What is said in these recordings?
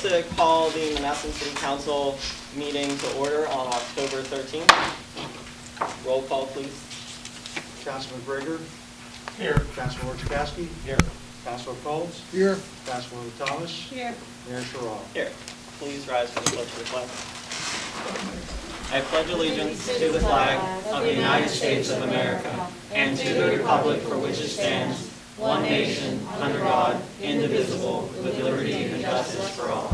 to call the Monessen City Council meeting to order on October 13th. Roll call, please. Councilman Grigor. Here. Councilman Orchakowski. Here. Councilman Coles. Here. Councilman Thomas. Here. Mayor Cheryl. Here. Please rise for the pledge to the flag. I pledge allegiance to the flag of the United States of America and to the republic for which it stands, one nation, under God, indivisible, with liberty and justice for all.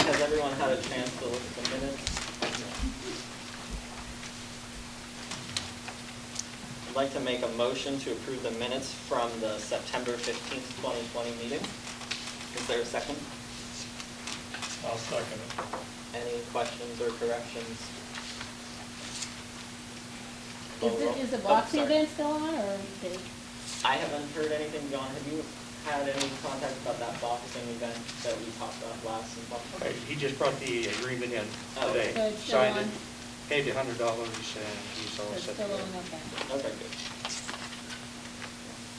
Has everyone had a chance to look at the minutes? I'd like to make a motion to approve the minutes from the September 15th, 2020 meeting. Is there a second? I'll second it. Any questions or corrections? Is the boxing event still on, or did? I haven't heard anything, John. Have you had any contact about that boxing event that we talked about last month? Okay, he just brought the agreement in Oh. today. So it's still Signed on? it, paid the $100, and he's all It's set to still go. on, okay. Okay, good.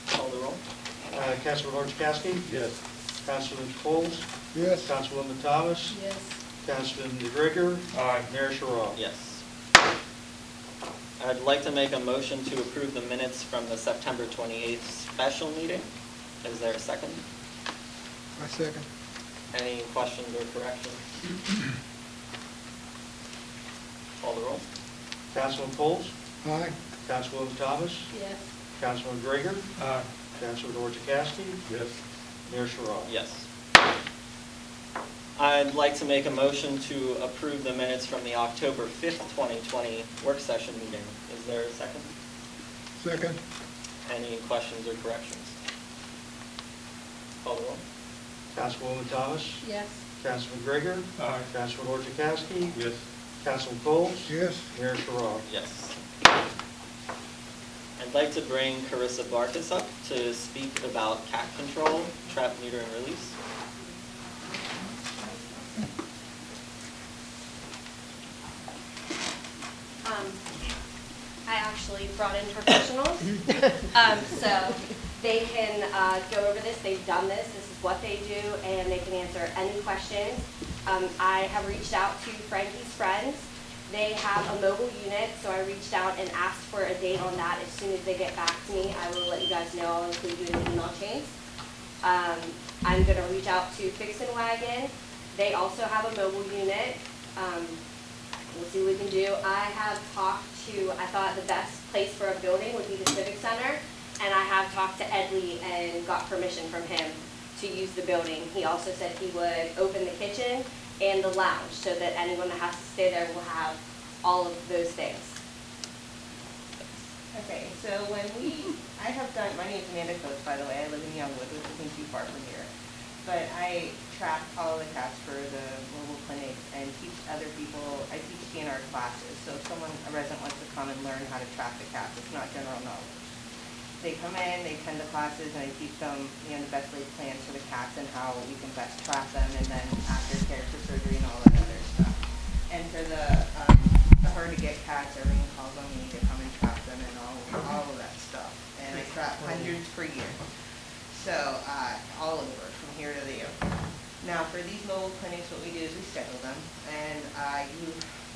Call the roll. Councilman Orchakowski. Yes. Councilman Coles. Yes. Councilwoman Thomas. Yes. Councilman Grigor. Aye. Mayor Cheryl. Yes. I'd like to make a motion to approve the minutes from the September 28th special meeting. Is there a second? I second. Any questions or corrections? Call the roll. Councilman Coles. Aye. Councilwoman Thomas. Yes. Councilman Grigor. Aye. Councilman Orchakowski. Yes. Mayor Cheryl. Yes. I'd like to make a motion to approve the minutes from the October 5th, 2020 work session meeting. Is there a second? Second. Any questions or corrections? Call the roll. Councilwoman Thomas. Yes. Councilman Grigor. Aye. Councilman Orchakowski. Yes. Councilman Coles. Yes. Mayor Cheryl. Yes. I'd like to bring Carissa Barkas up to speak about cat control, trap, neuter, and release. I actually brought in professionals, so they can go over this. They've done this. This is what they do, and they can answer any questions. I have reached out to Frankie's friends. They have a mobile unit, so I reached out and asked for a date on that. As soon as they get back to me, I will let you guys know. I'll include you in the email chains. I'm going to reach out to Fix and Wagon. They also have a mobile unit. We'll see what we can do. I have talked to, I thought the best place for a building would be the Civic Center, and I have talked to Ed Lee and got permission from him to use the building. He also said he would open the kitchen and the lounge so that anyone that has to stay there will have all of those things. Okay, so when I have done, my name is Amanda Coates, by the way. I live in Youngwood, which isn't too far from here. But I track all the cats for the mobile clinics and teach other people. I teach DNR classes, so if a resident wants to come and learn how to track the cats, it's not general knowledge. They come in, they attend the classes, and I teach them, the best laid plans for the cats and how we can best trap them, and then aftercare for surgery and all that other stuff. And for the hard-to-get cats, everyone calls on me to come and trap them and all of that stuff. And I trap hundreds per year. So, all over, from here to there. Now, for these mobile clinics, what we do is we schedule them, and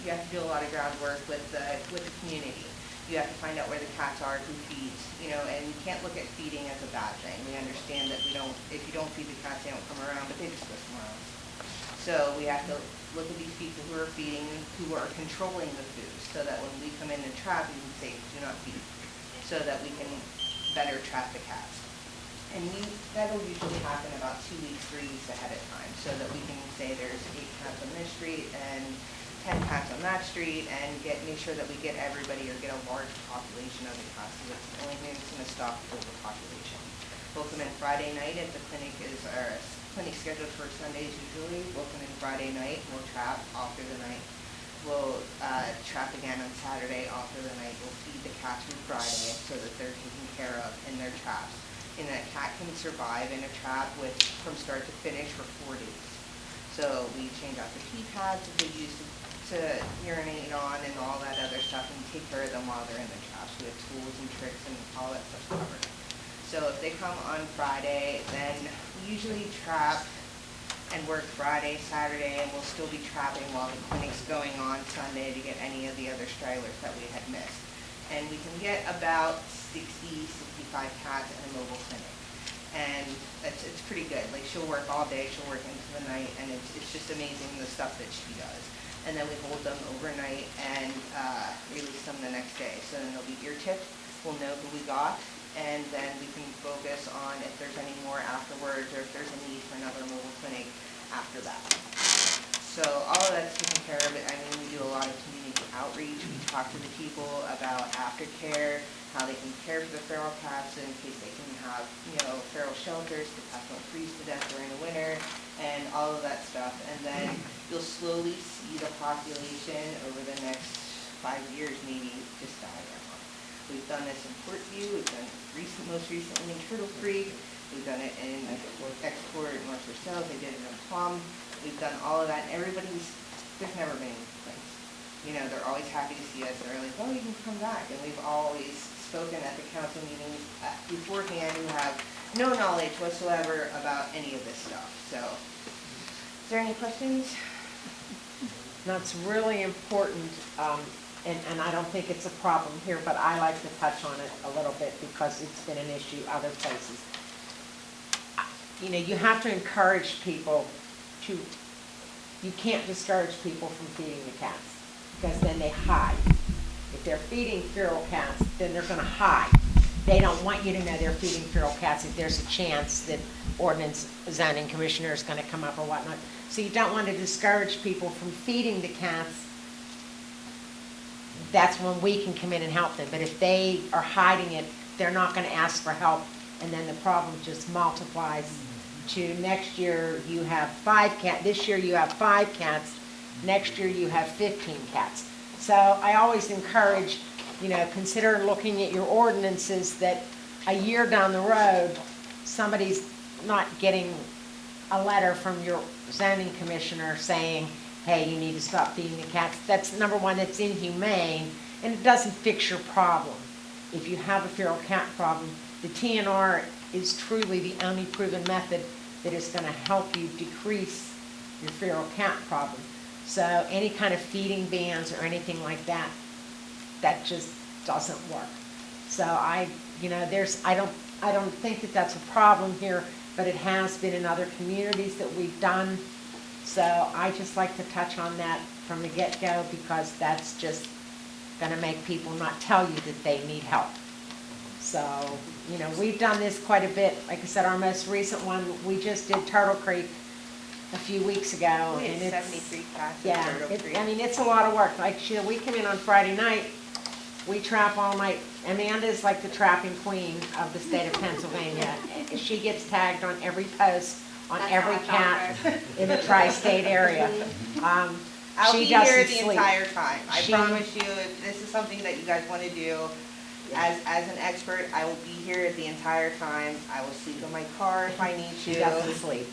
you have to do a lot of groundwork with the community. You have to find out where the cats are, who feeds, and you can't look at feeding as a bad thing. We understand that if you don't feed the cats, they don't come around, but they just go somewhere else. So we have to look at these people who are feeding, who are controlling the food, so that when we come in and trap, we can say, do not feed, so that we can better trap the cats. And that'll usually happen about 2 weeks, 3 weeks ahead of time, so that we can say there's 8 cats on this street and 10 cats on that street, and make sure that we get everybody or get a large population of the cats, because it's the only thing that's going to stop overpopulation. We'll come in Friday night if the clinic scheduled for Sundays usually. We'll come in Friday night, we'll trap all through the night. We'll trap again on Saturday all through the night. We'll feed the cats from Friday so that they're taken care of in their traps. And that cat can survive in a trap from start to finish for 4 days. So we change out the pee pads that they use to urinate on and all that other stuff, and take care of them while they're in the traps. We have tools and tricks and all that stuff covered. So if they come on Friday, then we usually trap and work Friday, Saturday, and we'll still be trapping while the clinic's going on Sunday to get any of the other stragglers that we had missed. And we can get about 60, 65 cats in a mobile clinic. And it's pretty good. Like, she'll work all day, she'll work into the night, and it's just amazing the stuff that she does. And then we hold them overnight and release them the next day. So then they'll be ear tipped, we'll know who we got, and then we can focus on if there's any more afterwards or if there's a need for another mobile clinic after that. So all of that's taken care of. I mean, we do a lot of community outreach. We talk to the people about aftercare, how they can care for the feral cats in case they can have, feral shelters so cats don't freeze to death during the winter, and all of that stuff. And then you'll slowly see the population over the next 5 years maybe just die down. We've done this in Portview, we've done it most recently in Turtle Creek, we've done it in Export, North South, they did it in Plum. We've done all of that, and there's never been any complaints. They're always happy to see us, they're like, oh, you can come back, and we've always spoken at the council meetings beforehand who have no knowledge whatsoever about any of this stuff. So, is there any questions? That's really important, and I don't think it's a problem here, but I like to touch on it a little bit because it's been an issue other places. You have to encourage people you can't discourage people from feeding the cats because then they hide. If they're feeding feral cats, then they're going to hide. They don't want you to know they're feeding feral cats if there's a chance that ordinance zoning commissioner is going to come up or whatnot. So you don't want to discourage people from feeding the cats. That's when we can come in and help them. But if they are hiding it, they're not going to ask for help, and then the problem just multiplies to next year you have 5 cats. This year you have 5 cats. Next year you have 15 cats. So I always encourage, consider looking at your ordinances that a year down the road, somebody's not getting a letter from your zoning commissioner saying, hey, you need to stop feeding the cats. That's number one, that's inhumane, and it doesn't fix your problem. If you have a feral cat problem, the TNR is truly the only proven method that is going to help you decrease your feral cat problem. So any kind of feeding bans or anything like that, that just doesn't work. So I don't think that that's a problem here, but it has been in other communities that we've done. So I just like to touch on that from the get-go because that's just going to make people not tell you that they need help. So, we've done this quite a bit. Like I said, our most recent one, we just did Turtle Creek a few weeks ago. We and had it's 73 cats in yeah, Turtle Creek. it's a lot of work. Like, we come in on Friday night, we trap all night. Amanda's like the trapping queen of the state of Pennsylvania. She gets tagged on every post on That's every how I found cat in the tri-state area. I'll She be here doesn't the sleep. entire time. I She- promise you, if this is something that you guys want to do, as an expert, I will be here the entire time. I will sleep in my car if I need to. She doesn't sleep.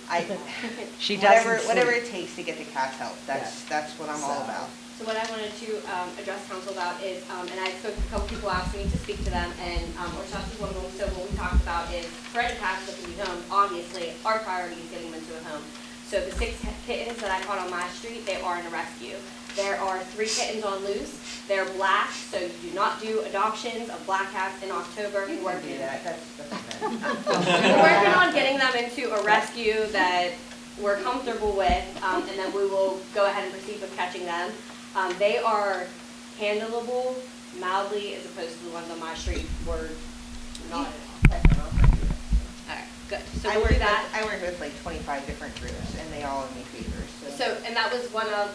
She whatever, doesn't whatever sleep. it takes to get the cats help. That's what I'm all So- about. So what I wanted to address council about is, and I spoke to a couple people asking me to speak to them, and or talk to one of them. So what we talked about is for any cats that can be home. Obviously, our priority is getting them into a home. So the 6 kittens that I caught on my street, they are in a rescue. There are 3 kittens on loose. They're black, so you do not do adoptions of black cats in October. You We're can do that. That's okay. We're working on getting them into a rescue that we're comfortable with, and then we will go ahead and proceed with catching them. They are handleable mildly as opposed to the ones on my street were not at all. Alright, good. So I we'll work do that. I work with like 25 different groups, and they all owe me favors. So, and that was one of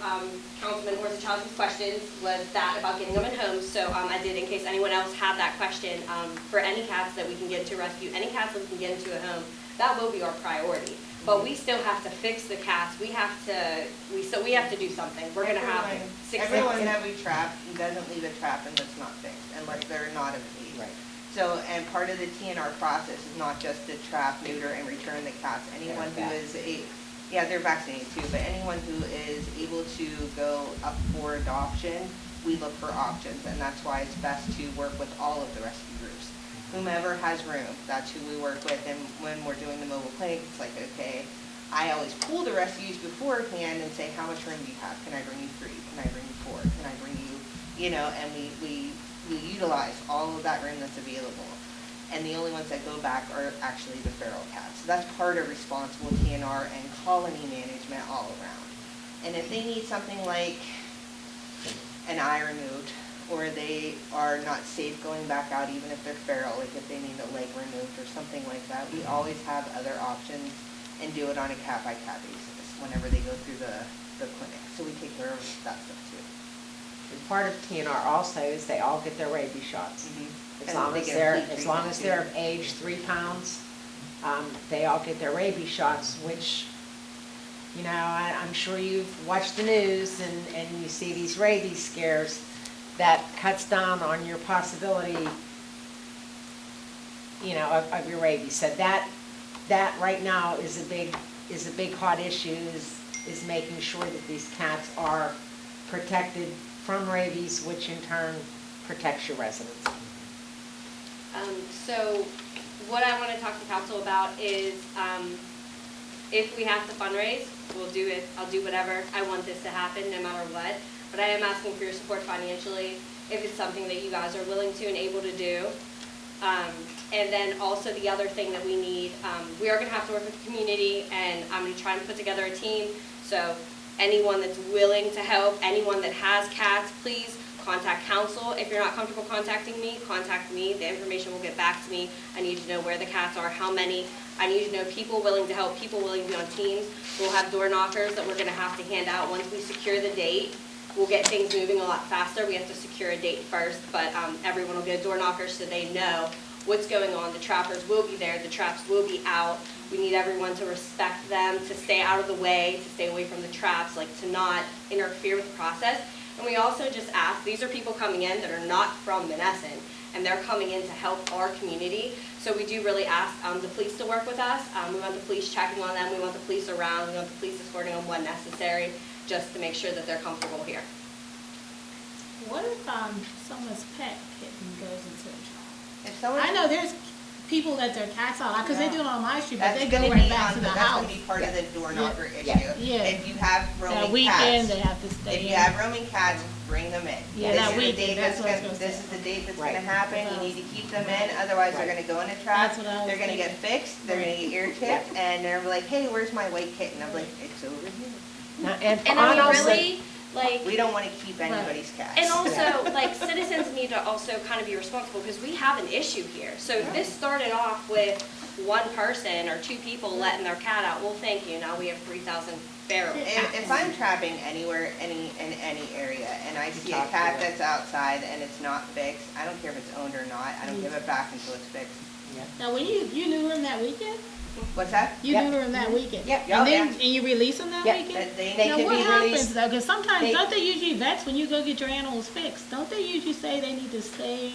Councilman Orzachowski's questions, was that about getting them in homes. So I did, in case anyone else had that question, for any cats that we can get to rescue, any cats that we can get into a home, that will be our priority. But we still have to fix the cats. We have to do something. We're gonna have 6 Everyone that we trap doesn't leave a trap and that's not fixed, unless they're not of age. Right. So, and part of the TNR process is not just to trap, neuter, and return the cats. Anyone who is they're vaccinated too, but anyone who is able to go up for adoption, we look for options, and that's why it's best to work with all of the rescue groups. whomever has room, that's who we work with. And when we're doing the mobile clinic, it's like, okay, I always pull the rescues beforehand and say, how much room do you have? Can I bring you 3? Can I bring you 4? Can I bring you, and we utilize all of that room that's available. And the only ones that go back are actually the feral cats. So that's part of responsible TNR and colony management all around. And if they need something like an eye removed, or they are not safe going back out even if they're feral, like if they need a leg removed or something like that, we always have other options and do it on a cat-by-cat basis whenever they go through the clinic. So we take care of that stuff too. And part of TNR also is they all get their rabies shots. As And long they as get a they're, flea as long treatment, as too. they're of age 3 pounds, they all get their rabies shots, which, I'm sure you've watched the news and you see these rabies scares. That cuts down on your possibility, of your rabies. So that right now is a big hot issue, is making sure that these cats are protected from rabies, which in turn protects your residents. So what I want to talk to council about is if we have to fundraise, we'll do it. I'll do whatever. I want this to happen no matter what. But I am asking for your support financially if it's something that you guys are willing to and able to do. And then also the other thing that we need, we are going to have to work with the community, and I'm going to try and put together a team. So anyone that's willing to help, anyone that has cats, please contact council. If you're not comfortable contacting me, contact me. The information will get back to me. I need to know where the cats are, how many. I need to know people willing to help, people willing to be on teams. We'll have door knockers that we're going to have to hand out once we secure the date. We'll get things moving a lot faster. We have to secure a date first, but everyone will get a door knocker so they know what's going on. The trappers will be there. The traps will be out. We need everyone to respect them, to stay out of the way, to stay away from the traps, to not interfere with the process. And we also just ask, these are people coming in that are not from Monessen, and they're coming in to help our community. So we do really ask the police to work with us. We want the police checking on them. We want the police around. We want the police escorting them when necessary, just to make sure that they're comfortable here. What if someone's pet kitten goes into a trap? If someone, I know there's people let their cats out, because they do it on my street, but that's they go gonna right be back on to the, the that's house. gonna be part of the door knocker issue. Yeah. If you have That roaming weekend, cats, they have to stay if in. you have roaming cats, bring them in. Yeah, This that is the weekend, date that's what I was gonna- gonna This say. is the date that's Right. gonna happen, you need to keep them in, otherwise they're gonna go in a trap, That's what I was they're gonna get thinking. fixed, they're gonna get ear tipped, and they're like, hey, where's my white kitten? I'm like, it's over here. Now, And I mean, also- really, We don't wanna keep anybody's cats. and also, citizens need to also kind of be responsible, because we have an issue here. So this started off with one person or 2 people letting their cat out. Well, thank you, now we have 3,000 feral cats. If I'm trapping anywhere, in any area, and I see a talk to cat them. that's outside and it's not fixed, I don't care if it's owned or not, I don't give it back until it's fixed. Now, when you neuter them that weekend? What's that? You Yep. neuter them that weekend? Yep. Oh, And then, yeah. and you release them that Yep. weekend? That they They Now, can what be happens released. though, because sometimes, They- don't they usually, vets, when you go get your animals fixed, don't they usually say they need to stay,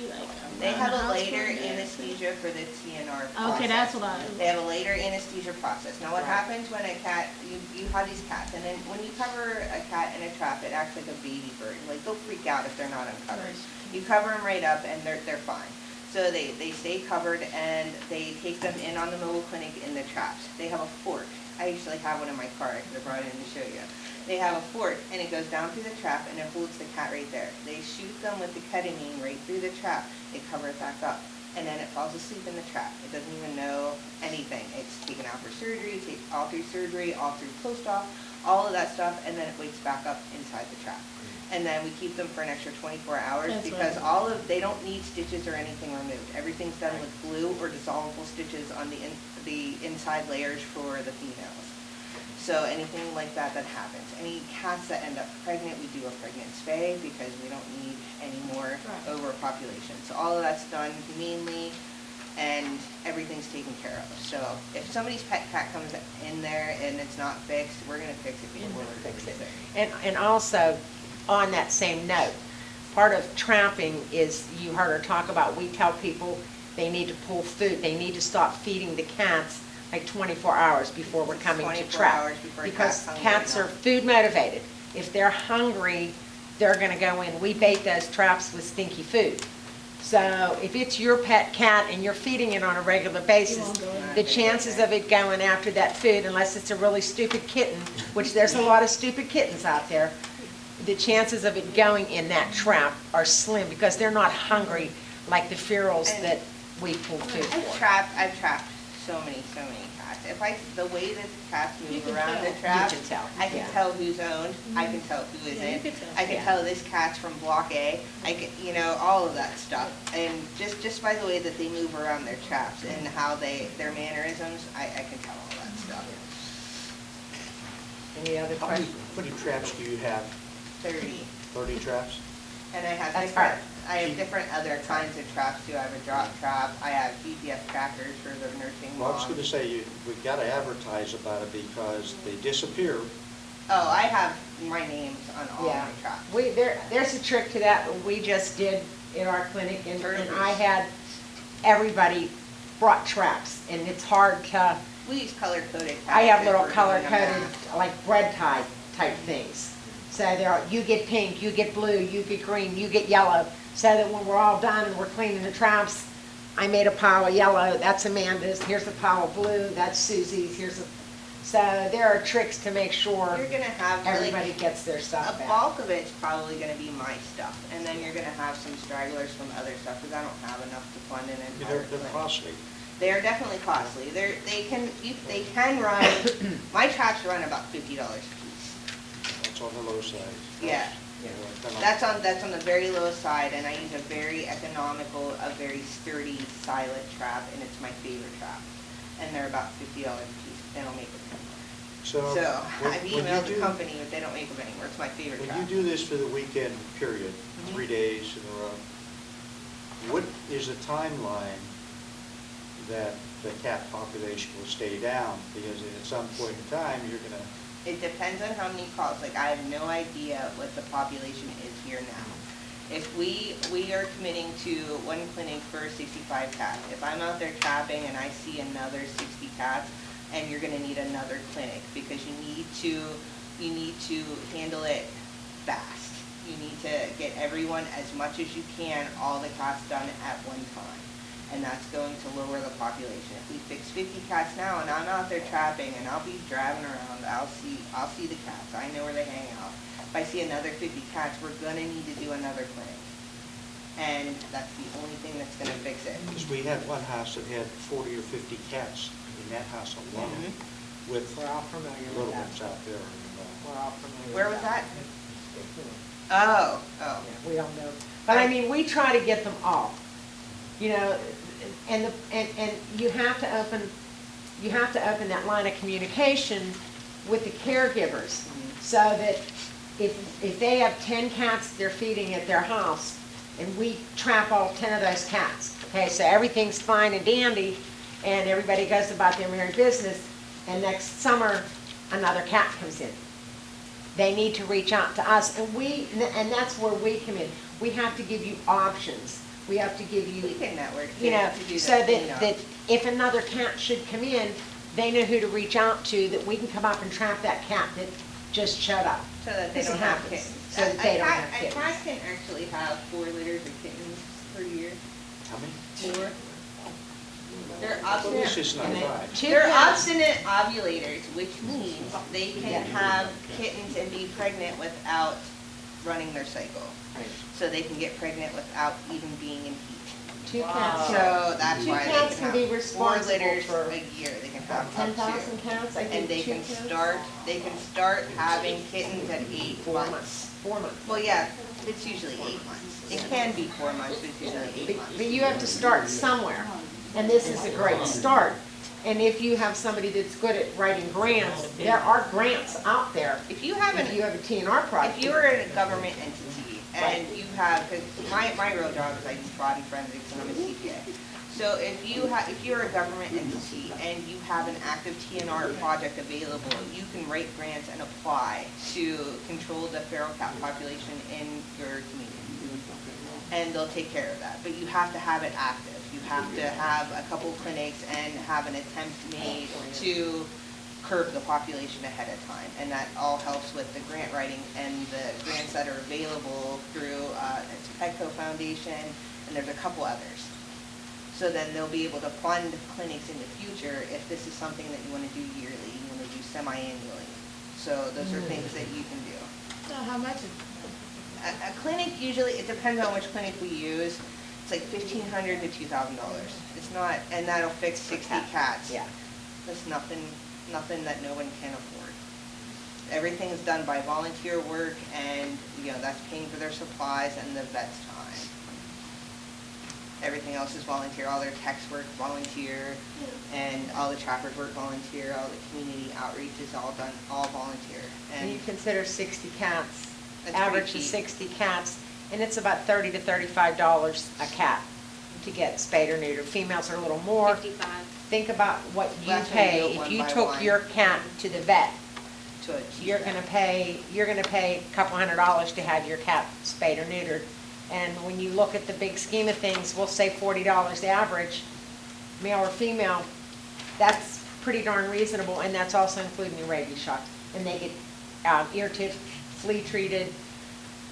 They around have the a house later for a day? anesthesia for the TNR process. Okay, that's what They have a later anesthesia process. Now what Right. happens when a cat, you have these cats, and then when you cover a cat in a trap, it acts like a baby bird. Like, they'll freak out if they're not uncovered. You cover them right up and they're fine. So they stay covered, and they take them in on the mobile clinic in the traps. They have a fork. I usually have one in my car. I could have brought it in to show you. They have a fork, and it goes down through the trap, and it holds the cat right there. They shoot them with the ketamine right through the trap. They cover it back up, and then it falls asleep in the trap. It doesn't even know anything. It's taken out for surgery, all through surgery, all through post-op, all of that stuff, and then it wakes back up inside the trap. And then we keep them for an extra 24 hours That's because right. they don't need stitches or anything removed. Everything's done with glue or dissolvable stitches on the inside layers for the females. So anything like that happens. Any cats that end up pregnant, we do a pregnant spay because we don't need any more Right. overpopulation. So all of that's done humanely, and everything's taken care of. So if somebody's pet cat comes in there and it's not fixed, we're gonna fix it before we fix it. And also, on that same note, part of trapping is, you heard her talk about, we tell people they need to pull food, they need to stop feeding the cats like 24 hours before we're coming to 24 trap. hours before a Because cat's hungry, cats no. are food motivated. If they're hungry, they're gonna go in. We bait those traps with stinky food. So if it's your pet cat and you're feeding it on a regular basis, won't go in the chances of it going after that food, unless it's a really stupid kitten, which there's a lot of stupid kittens out there, the chances of it going in that trap are slim because they're not hungry like the ferals that we pull food for. I've trapped so many cats. The way that the cats move can around tell. the trap, You can tell, I can yeah. tell who's owned, I can tell who Yeah, you isn't. can tell. I can Yeah. tell this cat's from block A, I can, all of that stuff. And just by the way that they move around their traps and how their mannerisms, I can tell all that stuff. Any other How many questions? traps do you have? 30. 30 traps? And I have That's different, right. I have different other kinds of traps too. I have a drop trap, I have GPS trackers for the nursing Well, I was moms. going to say, we've got to advertise about it because they disappear. Oh, I have my names on all Yeah. my traps. There's a trick to that that we just did in our clinic, and Turtles. I had everybody brought traps, and it's hard to, We use color-coded tags. I have if little we're doing a color-coded, mask. like bread tie type things. So you get pink, you get blue, you get green, you get yellow, so that when we're all done and we're cleaning the traps, I made a pile of yellow, that's Amanda's, here's a pile of blue, that's Susie's, so there are tricks to make sure You're gonna have, everybody like, gets their stuff a back. bulk of it's probably gonna be my stuff, and then you're gonna have some stragglers from other stuff, because I don't have enough to fund an entire They're clinic. costly. They're definitely costly. They can run, my traps run about $50 a piece. That's on the low side. Yeah. Come on. That's on the very low side, and I use a very economical, a very sturdy, silent trap, and it's my favorite trap. And they're about $50 a piece. They don't make it anymore. So when- I've when you emailed the do- company, but they don't make them anymore. It's my favorite When trap. you do this for the weekend period, 3 days in a row, what is the timeline that the cat population will stay down? Because at some point in time, you're going to, It depends on how many calls. Like, I have no idea what the population is here now. If we are committing to one clinic for 65 cats. If I'm out there trapping and I see another 60 cats, and you're gonna need another clinic, because you need to handle it fast. You need to get everyone as much as you can, all the cats done at one time. And that's going to lower the population. If we fix 50 cats now and I'm out there trapping and I'll be driving around, I'll see the cats. I know where they hang out. If I see another 50 cats, we're gonna need to do another clinic. And that's the only thing that's gonna fix it. because we had one house that had 40 or 50 cats in that house alone, with We're all familiar little with ones that. out there. We're all familiar Where with was that? Oh. Yeah, we all know. But I mean, we try to get them all, and you have to open that line of communication with the caregivers, so that if they have 10 cats they're feeding at their house, and we trap all 10 of those cats, okay, so everything's fine and dandy, and everybody goes about their merry business, and next summer, another cat comes in. They need to reach out to us, and that's where we come in. We have to give you options. We have to give We you, can network to do so the cleanup. that if another cat should come in, they know who to reach out to, that we can come up and trap that cat that just showed up. So that they Because it don't have happens. kittens. So that they don't have A kittens. cat can actually have 4 litters of kittens per year. How many? 4. They're Well, obstinate. this is not And then right. two They're cats- obstinate ovulators, which means they can Yeah. have kittens and be pregnant without running their cycle. So they can get pregnant without even being in heat. Two cats. So that's Two why they cats can can be have 4 responsible litters for a year. They can have up 10,000 to. cats, I think. And they two can cats. start having kittens at 8 4 months. months. 4 months. Well, yeah, it's usually 8 months. It can be 4 months, but it's usually 8 months. But you have to start somewhere, and this is a great start. And if you have somebody that's good at writing grants, there are grants out there. If you have If you have a TNR project. If you are in a government entity and you have, because my real job is I do fraud and forensics and I'm a CPA. So if you're a government entity and you have an active TNR project available, you can write grants and apply to control the feral cat population in your community. And they'll take care of that, but you have to have it active. You have to have a couple clinics and have an attempt made to curb the population ahead of time. And that all helps with the grant writing and the grants that are available through the Petco Foundation, and there's a couple others. So then they'll be able to fund clinics in the future if this is something that you want to do yearly, you want to do semi-annually. So those are things that you can do. So how much is A clinic usually, it depends on which clinic we use, it's like $1,500 to $2,000. It's not, and that'll fix 60 cats. Yeah. That's nothing that no one can afford. Everything's done by volunteer work, and, you know, that's paying for their supplies and the vet's time. Everything else is volunteer, all their text work volunteer, and all the trappers work volunteer, all the community outreach is all done, all volunteer. And you And consider 60 cats, That's average pretty is cheap. 60 cats, and it's about $30 to $35 a cat to get spayed or neutered. Females are a little more. 55. Think about what you Last time we pay, did if one you by took one. your cat to the vet, to achieve you're that. gonna pay a couple $100 to have your cat spayed or neutered. And when you look at the big scheme of things, we'll say $40 average, male or female, that's pretty darn reasonable, and that's also including the rabies shot. And they get ear tip, flea treated,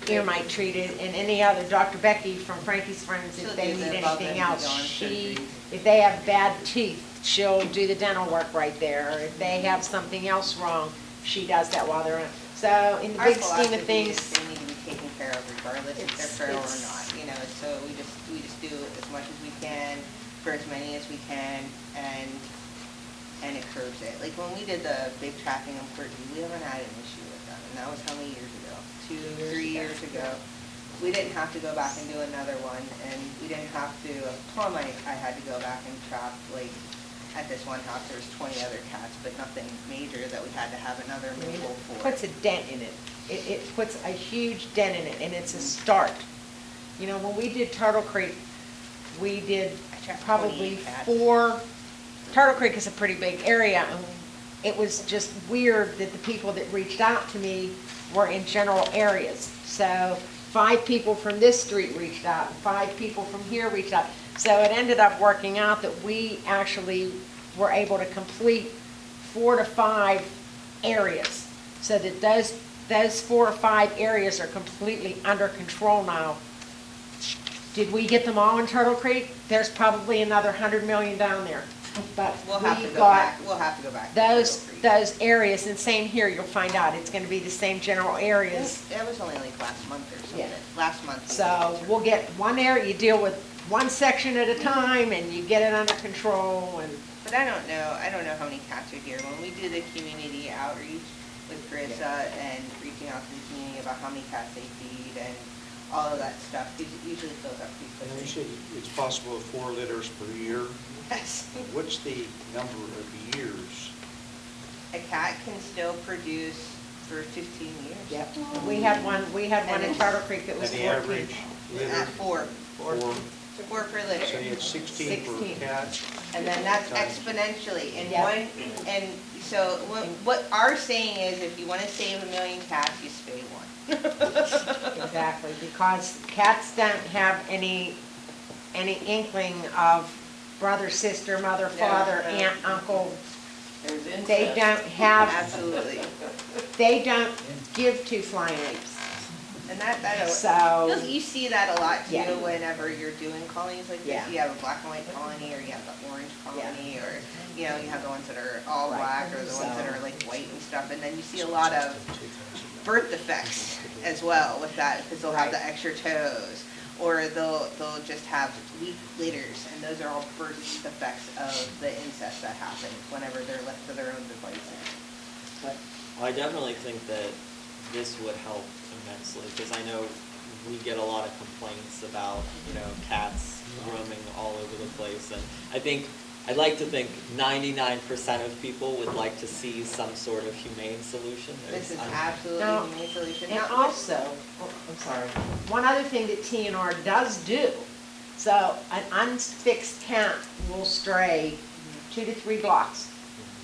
ear mite treated, and any other, Dr. Becky from Frankie's Friends, She'll if they do need the above anything and else, beyond she, surgeries. if they have bad teeth, she'll do the dental work right there. Or if they have something else wrong, she does that while they're on. So in the Our big scheme philosophy of things, is they need to be taken care of regardless if they're It's- feral or it's- not, you know, so we just do as much as we can for as many as we can, and it curbs it. Like when we did the big trapping on Clerk, we haven't had an issue with them, and that was how many years ago? 3 years ago. We didn't have to go back and do another one, and we didn't have to, Plum, I had to go back and trap, like, at this one house, there was 20 other cats, but nothing major that we had to have another I mean, mobile it for. puts a dent in it. It puts a huge dent in it, and it's a start. You know, when we did Turtle Creek, we did I trapped probably 28 cats. 4, Turtle Creek is a pretty big area, and it was just weird that the people that reached out to me were in general areas. So 5 people from this street reached out, and 5 people from here reached out. So it ended up working out that we actually were able to complete 4 to 5 areas. So that those 4 or 5 areas are completely under control now. Did we get them all in Turtle Creek? There's probably another 100 million down there. But We'll have to we go got back, we'll have to go back. to those, Turtle Creek. those areas, and same here, you'll find out, it's gonna be the same general areas. That was only like last month or something, Yeah. last month. we So did. we'll get one area, you deal with one section at a time, and you get it under control, and But I don't know how many cats are here. When we do the community outreach with Carissa and reaching out to the community about how many cats they feed and all of that stuff, it usually fills up pretty And you quickly. said it's possible of 4 litters per year. Yes. What's the number of years? A cat can still produce for 15 years. yep. We had one in Turtle Creek that And was the 14. average litter? At 4 4. per So litter. you had 16 per 16. cat. And then that's Times. exponentially. And Yeah. and so what our saying is, if you want to save 1 million cats, you spay one. Exactly, because cats don't have any inkling of brother, sister, mother, No, father, no. aunt, uncle. There's incest. They don't have, Absolutely. they don't give 2 flying leaps. And that So, you see that a lot too Yeah. whenever you're doing colonies like this. Yeah. You have a black and white colony, or you have the orange colony, or you have the ones that are all Right. black, or the ones that So- are like white and stuff. And then you see a lot of birth defects as well with that, because they'll have Right. the extra toes, or they'll just have weak litters, and those are all birth defects of the incest that happens whenever they're left to their own devices. but I definitely think that this would help immensely, because I know we get a lot of complaints about, cats roaming all over the place, and I'd like to think 99% of people would like to see some sort of humane solution. This is I'm- absolutely No, a humane solution. and Not- also, I'm sorry, one other thing that TNR does do, so an unfixed cat will stray 2 to 3 blocks.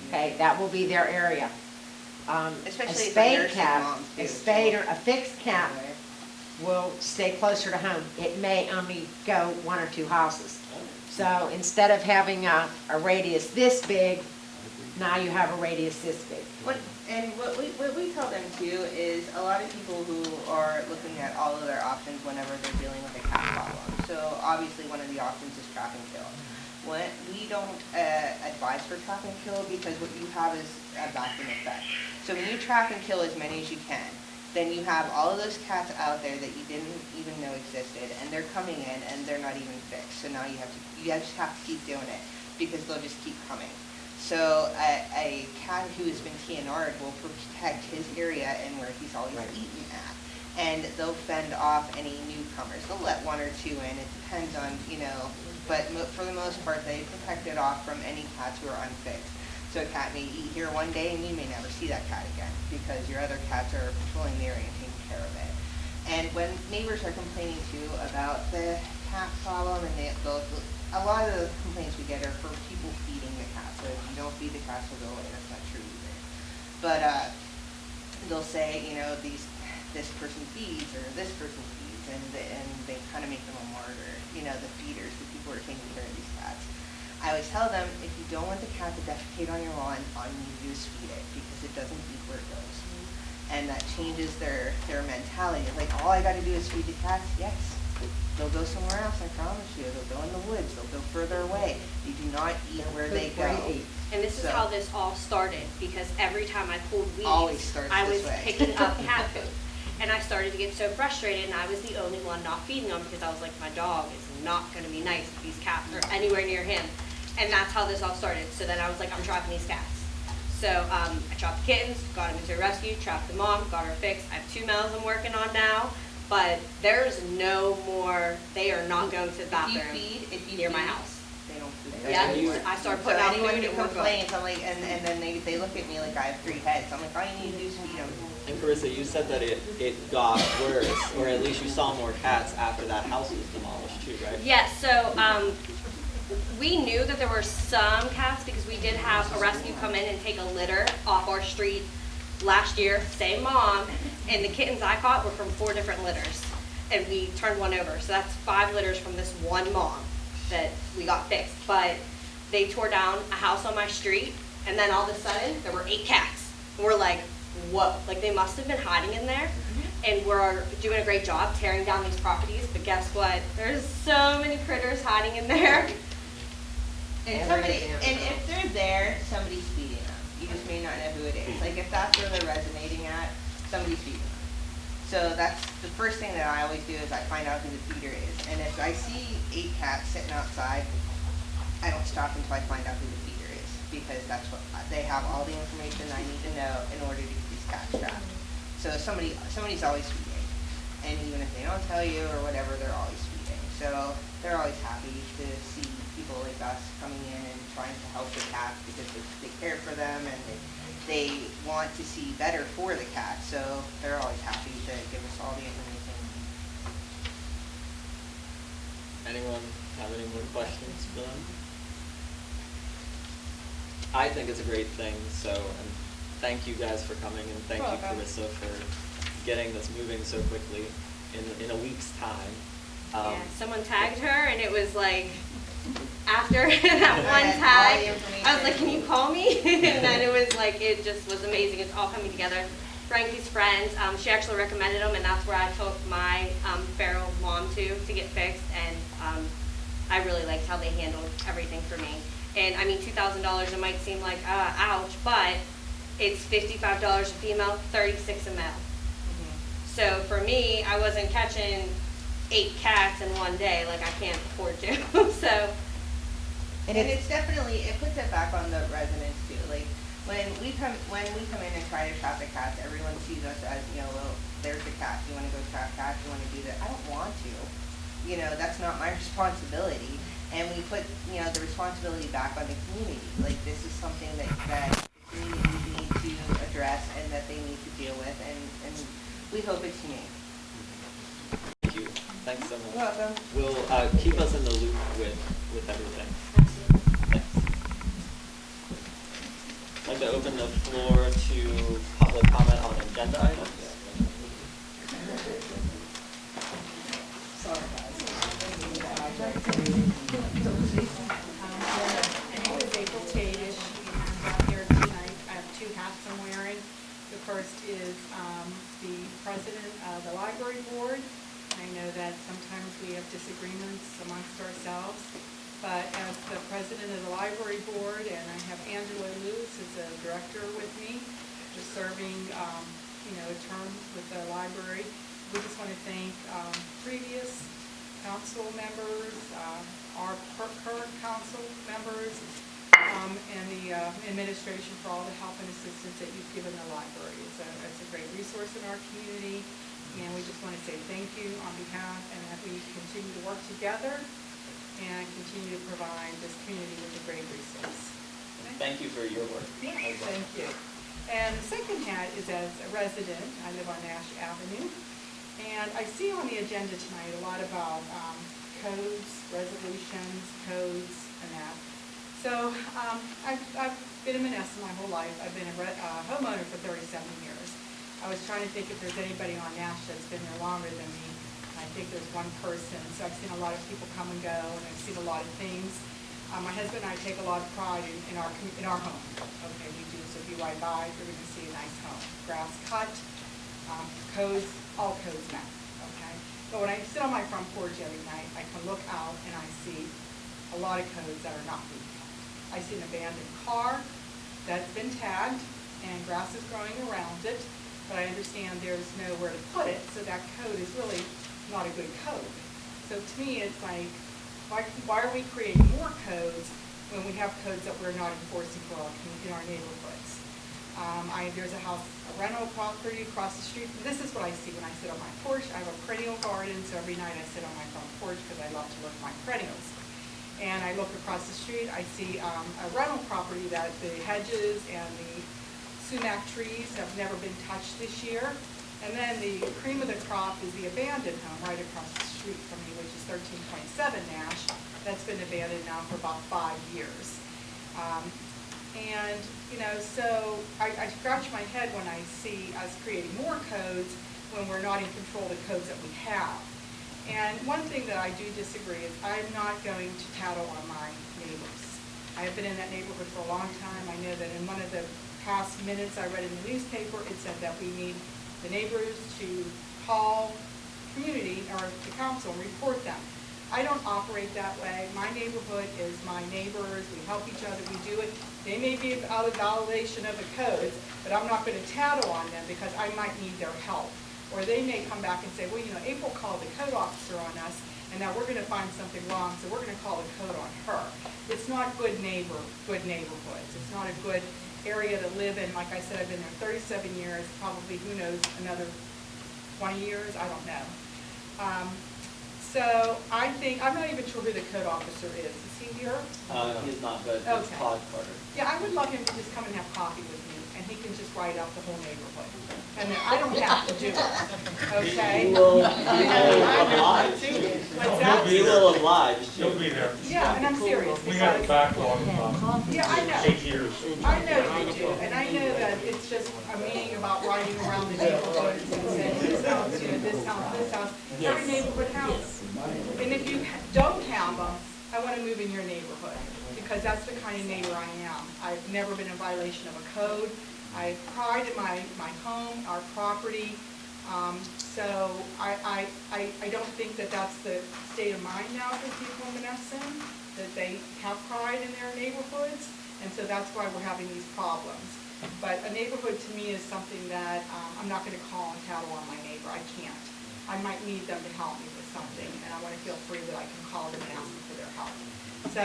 Okay, that will be their area. Especially A if they're spayed nursing cat, moms, a too, spayed so- or a fixed cat will stay closer to home. It may only go 1 or 2 houses. So instead of having a radius this big, now you have a ready assisted. What we tell them too is a lot of people who are looking at all of their options whenever they're dealing with a cat problem. So obviously one of the options is trap and kill. We don't advise for trap and kill because what you have is a vacuum effect. So when you trap and kill as many as you can, then you have all of those cats out there that you didn't even know existed, and they're coming in and they're not even fixed. So now you just have to keep doing it because they'll just keep coming. So a cat who has been TNR'd will protect his area and where he's always eaten at. And they'll fend off any newcomers. They'll let one or two in. It depends on, but for the most part, they protect it off from any cats who are unfixed. So a cat may eat here one day and you may never see that cat again because your other cats are patrolling the area and taking care of it. And when neighbors are complaining too about the cat problem, and a lot of the complaints we get are for people feeding the cats. So if you don't feed the cats, they'll go away. That's not true either. But they'll say, this person feeds or this person feeds, and they kind of make them a martyr. The feeders, the people who are taking care of these cats. I always tell them, if you don't want the cat to defecate on your lawn, all you need to do is feed it because it doesn't eat where it goes. And that changes their mentality. It's like, all I got to do is feed the cats? Yes. They'll go somewhere else, I promise you. They'll go in the woods. They'll go further away. They do not eat where they go. And this is how this all started, because every time I pulled Always weeds, starts I was this way. picking up cat food. And I started to get so frustrated, and I was the only one not feeding them because I was like, my dog is not going to be nice if these cats are anywhere near him. And that's how this all started. So then I was like, I'm trapping these cats. So I trapped the kittens, got them into a rescue, trapped the mom, got her fixed. I have 2 males I'm working on now, but there's no more, they are not going to the bathroom near my house. They don't feed. Yeah, I started putting out anyone food who and we're good. complains, I'm like, and then they look at me like I have 3 heads. I'm like, all you need to do is feed them. And Carissa, you said that it got worse, or at least you saw more cats after that house was demolished too, right? Yes, so we knew that there were some cats because we did have a rescue come in and take a litter off our street last year, same mom, and the kittens I caught were from 4 different litters, and we turned one over. So that's 5 litters from this one mom that we got fixed. But they tore down a house on my street, and then all of a sudden there were 8 cats. And we're like, whoa, like they must have been hiding in there. And we're doing a great job tearing down these properties, but guess what? There's so many critters hiding in there. And if they're there, somebody's feeding them. You just may not know who it is. Like if that's where they're resonating at, somebody's feeding them. So that's the first thing that I always do is I find out who the feeder is. And if I see 8 cats sitting outside, I don't stop until I find out who the feeder is because that's what they have all the information I need to know in order to get these cats trapped. So somebody's always feeding. And even if they don't tell you or whatever, they're always feeding. So they're always happy to see people like us coming in and trying to help the cats because they care for them and they want to see better for the cat. So they're always happy to give us all the information. Anyone have any more questions for them? I think it's a great thing, so and thank you guys for coming, and thank you, Carissa, for getting this moving so quickly in a week's time. Yeah, someone tagged her, and it was like, after that one tag, I was like, can you call me? And then it was like, it just was amazing. It's all coming together. Frankie's friend, she actually recommended them, and that's where I took my feral mom to get fixed, and I really liked how they handled everything for me. And I mean, $2,000, it might seem like, ouch, but it's $55 a female, $36 a male. So for me, I wasn't catching 8 cats in one day, like I can't afford to. So, and it's definitely, it puts it back on the residents too. Like when we come in and try to trap the cats, everyone sees us as, well, there's the cat. You want to go trap cats? You want to do that? I don't want to. That's not my responsibility. And we put, the responsibility back on the community. Like this is something that the community needs to address and that they need to deal with, and we hope it's humane. Thank you. Thanks so much. You're welcome. Will keep us in the loop with everything. Thanks. I'd like to open the floor to public comment on agenda items. Sorry, guys. And it was April Tate. first is the president of the library board. I know that sometimes we have disagreements amongst ourselves, but as the president of the library board, and I have Angela Lewis as a director with me, just serving, a term with the library. We just want to thank previous council members, our current council members, and the administration for all the help and assistance that you've given the library. It's a great resource in our community, and we just want to say thank you on behalf, and that we continue to work together and continue to provide this community with a great resource. Thank you for your work. Yes, thank you. And the second hat is as a resident. I live on Nash Avenue, and I see on the agenda tonight a lot about codes, resolutions, codes, and that. So I've been in Monessen my whole life. I've been a homeowner for 37 years. I was trying to think if there's anybody on Nash that's been there longer than me. I think there's one person. So I've seen a lot of people come and go, and I've seen a lot of things. My husband and I take a lot of pride in our home. Okay, we do. So if you ride by, you're going to see a nice home. Grass cut, codes, all codes met. Okay. But when I sit on my front porch every night, I can look out and I see a lot of codes that are not being kept. I see an abandoned car that's been tagged and grass is growing around it, but I understand there's nowhere to put it, so that code is really not a good code. So to me, it's like, why are we creating more codes when we have codes that we're not enforcing for in our neighborhoods? There's a house, a rental property across the street. This is what I see when I sit on my porch. I have a perennial garden, so every night I sit on my front porch because I love to look at my perennials. And I look across the street, I see a rental property that the hedges and the sumac trees have never been touched this year. And then the cream of the crop is the abandoned home right across the street from me, which is 13.7 Nash. That's been abandoned now for about 5 years. So I scratch my head when I see us creating more codes when we're not in control of the codes that we have. And one thing that I do disagree is I'm not going to tattle on my neighbors. I have been in that neighborhood for a long time. I know that in one of the past minutes I read in the newspaper, it said that we need the neighbors to call community or the council and report them. I don't operate that way. My neighborhood is my neighbors. We help each other. We do it. They may be out of violation of the codes, but I'm not going to tattle on them because I might need their help. Or they may come back and say, well, April called the code officer on us, and now we're going to find something wrong, so we're going to call the code on her. It's not good neighborhoods. It's not a good area to live in. Like I said, I've been there 37 years, probably, who knows, another 20 years, I don't know. So I think, I'm not even sure who the code officer is. Is he here? He's not, but it's Okay. Todd Carter. Yeah, I would love him to just come and have coffee with me, and he can just write out the whole neighborhood. And then I don't have to do it, okay? He will oblige. What's that? He will oblige. You'll be there. Yeah, and I'm serious. We have a because- backlog of Yeah, I know. 8 years. I know you do, and I know that it's just a meeting about riding around the neighborhoods and saying, this house, this house, this house, every neighborhood house. And if you don't have them, I want to move in your neighborhood, because that's the kind of neighbor I am. I've never been in violation of a code. I have pride in my home, our property. So I don't think that that's the state of mind now for people in Monessen, that they have pride in their neighborhoods, and so that's why we're having these problems. But a neighborhood to me is something that I'm not going to call and tattle on my neighbor. I can't. I might need them to help me with something, and I want to feel free that I can call them and ask them for their help. So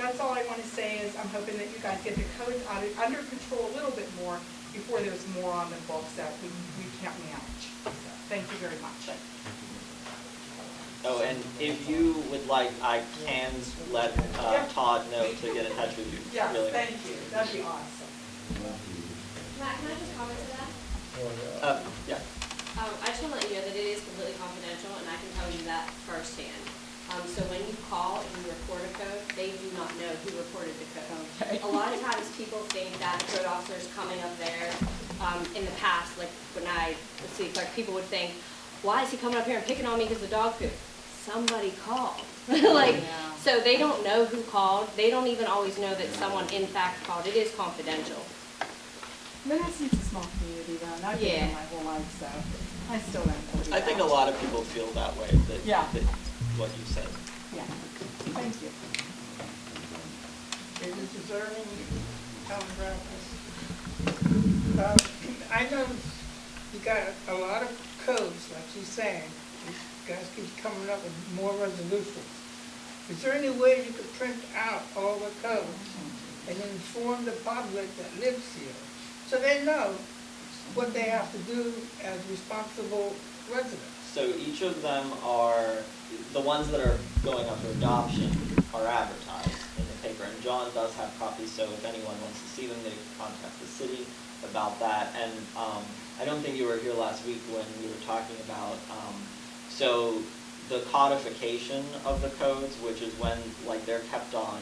that's all I want to say is I'm hoping that you guys get the codes under control a little bit more before there's more on the books that we can't manage. So, thank you very much. Oh, and if you would like, I can let Todd know to get in touch with you. Yes, Really. thank you. That'd be awesome. Matt, can I just comment to that? Yeah. I just want to let you know that it is completely confidential, and I can tell you that firsthand. So when you call and you report a code, they do not know who reported the code. Okay. A lot of times people think that the code officer is coming up there. In the past, like when people would think, why is he coming up here and picking on me because of dog food? Somebody called. So they don't know who called. They don't even always know that someone in fact called. It is confidential. Monessen's a small community though, and I've been here Yeah. my whole life, so I still don't believe I think a that. lot of people feel that way, Yeah. that what you said. Yeah, thank you. Okay, this is Ernie, Town Rapids. I noticed you got a lot of codes, like she's saying. You guys keep coming up with more resolutions. Is there any way you could print out all the codes and inform the public that lives here, so they know what they have to do as responsible residents? So each of them are, the ones that are going up for adoption are advertised in the paper, and John does have copies, so if anyone wants to see them, they can contact the city about that. And I don't think you were here last week when we were talking about, so the codification of the codes, which is when, like, they're kept on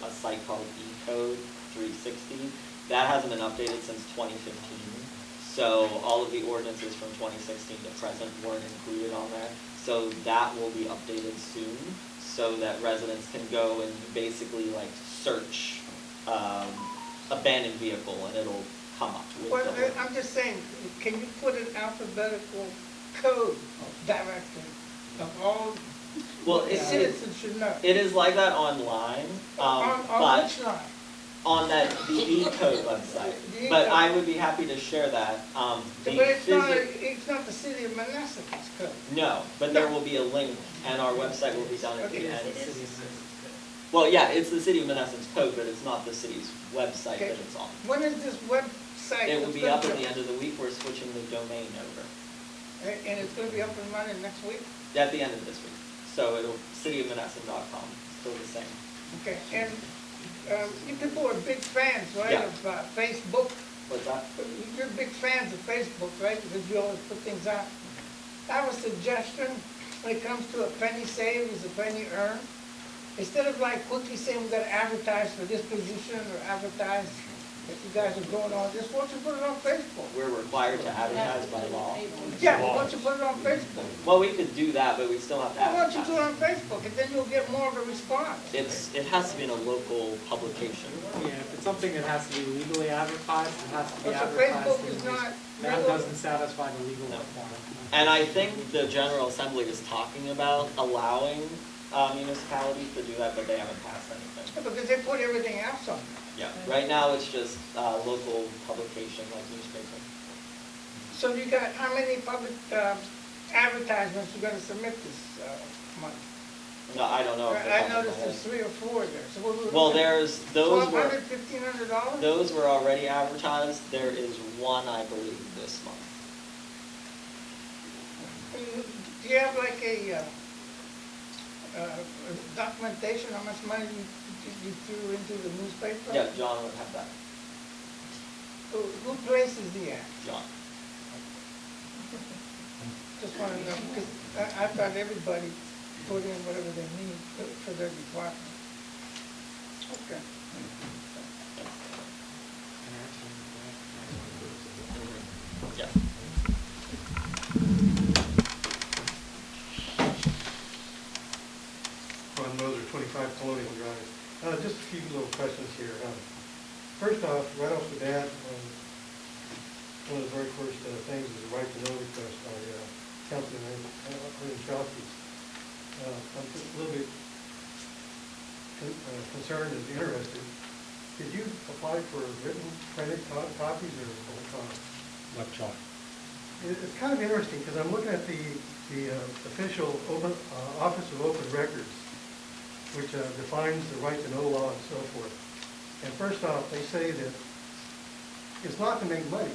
a site called eCode 360, that hasn't been updated since 2015. So all of the ordinances from 2016 to present weren't included on there. So that will be updated soon, so that residents can go and basically like search abandoned vehicle, and it'll come up with Well, the. I'm just saying, can you put an alphabetical code directory of all Well, the citizens should know? it is like that online, On but which line? on that the eCode website. The But eCode. I would be happy to share that. But it's not the city of Monessen's code. No, but there will be a link, and our website will be down at the Okay. end. Well, yeah, it's the city of Monessen's code, but it's not the city's website Okay. that it's on. When is this website? It will be up at the end of the week. We're switching the domain over And it's gonna be up and running next week? at the end of this week. So it'll cityofmonessen.com, still the same. Okay, and you people are big fans, right, Yeah. of Facebook? What's that? You're big fans of Facebook, right, because you always put things out. I have a suggestion, when it comes to a penny saved is a penny earned. Instead of like quickly saying we gotta advertise for this position or advertise that you guys are going on this, why don't you put it on Facebook? We're required to advertise by law. Yeah, why don't you put it on Facebook? Well, we could do that, but we still have to Why don't you do it advertise. on Facebook, and then you'll get more of a response? It has to be in a local publication. Yeah, if it's something that has to be legally advertised, it has to be So advertised. Facebook in is the- not That legal? doesn't satisfy the legal No. requirement. And I think the General Assembly is talking about allowing municipalities to do that, but they haven't passed anything. Yeah, because they put everything else on there. Yeah, right now it's just local publication, like newspaper. So you got, how many public advertisements you're gonna submit this month? No, I don't know. off the I top of my noticed there's head. 3 or 4 there, so what? Well, there's, those were, $1,200, $1,500? those were already advertised. There is one, I believe, this month. Do you have like a documentation, how much money you threw into the newspaper? Yeah, John would have that. Who places the ad? John. Just wanna know, because I thought everybody put in whatever they need for their department. Okay. Yeah. Ron Moser, 25 Colonial Drive. Just a few little questions here. First off, right off the bat, one of the very first things is a right to know request by Councilman Ornachowski. I'm just a little bit concerned and interested. Did you apply for written printed copies or electronic? Electronic. It's kind of interesting because I'm looking at the official Office of Open Records, which defines the right to know law and so forth. And first off, they say that it's not to make money.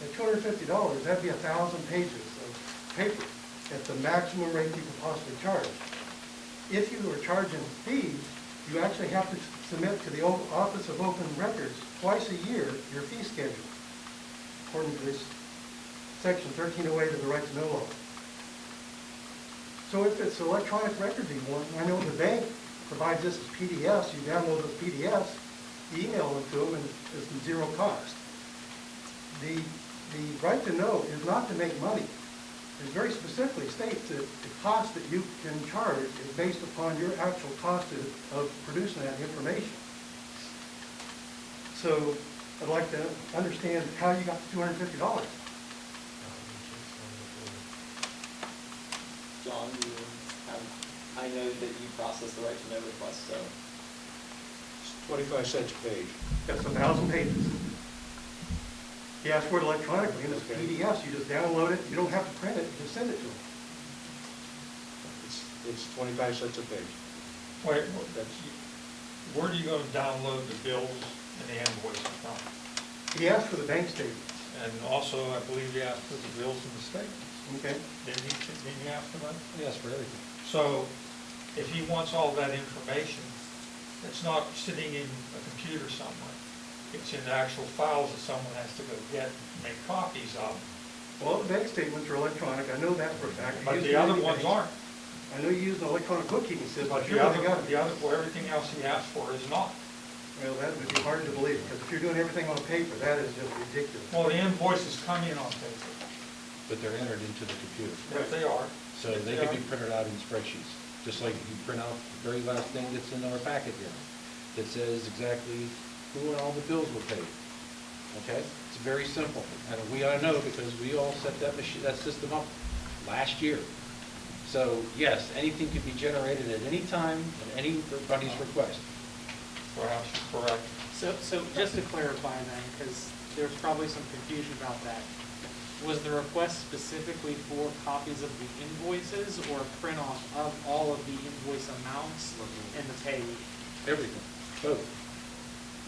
At $250, that'd be 1,000 pages of paper at the maximum rate you can possibly charge. If you are charging fees, you actually have to submit to the Office of Open Records twice a year your fee schedule, according to this section 1308 of the Right to Know Law. So if it's electronic records you want, I know the bank provides this as PDFs. You download those PDFs, email them to them, and it's zero cost. The right to know is not to make money. It very specifically states that the cost that you can charge is based upon your actual cost of producing that information. So I'd like to understand how you got the $250. John, you have, I know that you process the right to know request, so. It's 25 cents a page. That's 1,000 pages. He asked for it electronically, and it's Okay. PDFs, you just download it, you don't have to print it, you just send it to him. It's 25 cents a page. Wait, That's, where do you go to download the bills and the invoices from? He asked for the bank statements, And also, I believe he asked for the bills and the statements. okay? Didn't he ask for that? yes, for everything. So if he wants all that information, it's not sitting in a computer somewhere. It's in the actual files that someone has to go get, and make copies of. Well, the bank statements are electronic, I know that for a fact. But You use the other bank ones banks. aren't. I know you use an electronic bookkeeping system, But but the you're other, got well, everything else he asked for is not. Well, that would be hard to believe, because if you're doing everything on paper, that is just ridiculous. Well, the invoices come in on paper. But they're entered into the computer. Yes, they are. So Yes, they are. can be printed out in spreadsheets, just like you print out the very last thing that's in our packet here, that says exactly who and all the bills were paid. Okay? It's very simple, and we all know because we all set that machine, that system up last year. So yes, anything can be generated at any time, at anybody's request. Perhaps you're correct. So just to clarify then, because there's probably some confusion about that. Was the request specifically for copies of the invoices or a print off of all of the invoice amounts and the pay? Everything, both.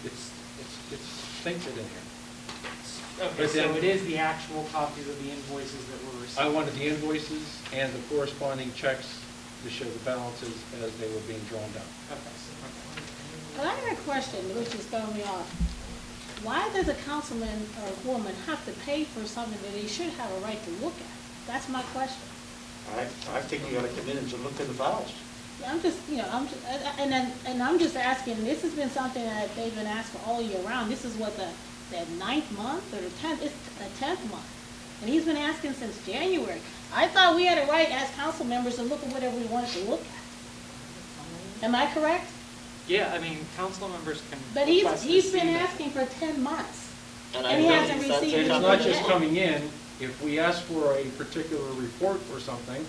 It's synced in here. Okay, But so then- it is the actual copies of the invoices that were received? I wanted the invoices and the corresponding checks to show the balances as they were being drawn down. Okay. But I got a question, which is throwing me off. Why does a councilman or woman have to pay for something that they should have a right to look at? That's my question. I think you gotta come in and look at the files. Yeah, I'm just, and I'm just asking, this has been something that they've been asked for all year round. This is what the 9th month or the 10th, it's the 10th month. And he's been asking since January. I thought we had a right as council members to look at whatever we wanted to look at. Am I correct? Yeah, I mean, council members can. But request to he's see been that. asking for 10 months. I And he think hasn't that's received it. It's not just coming in, if we ask for a particular report or something,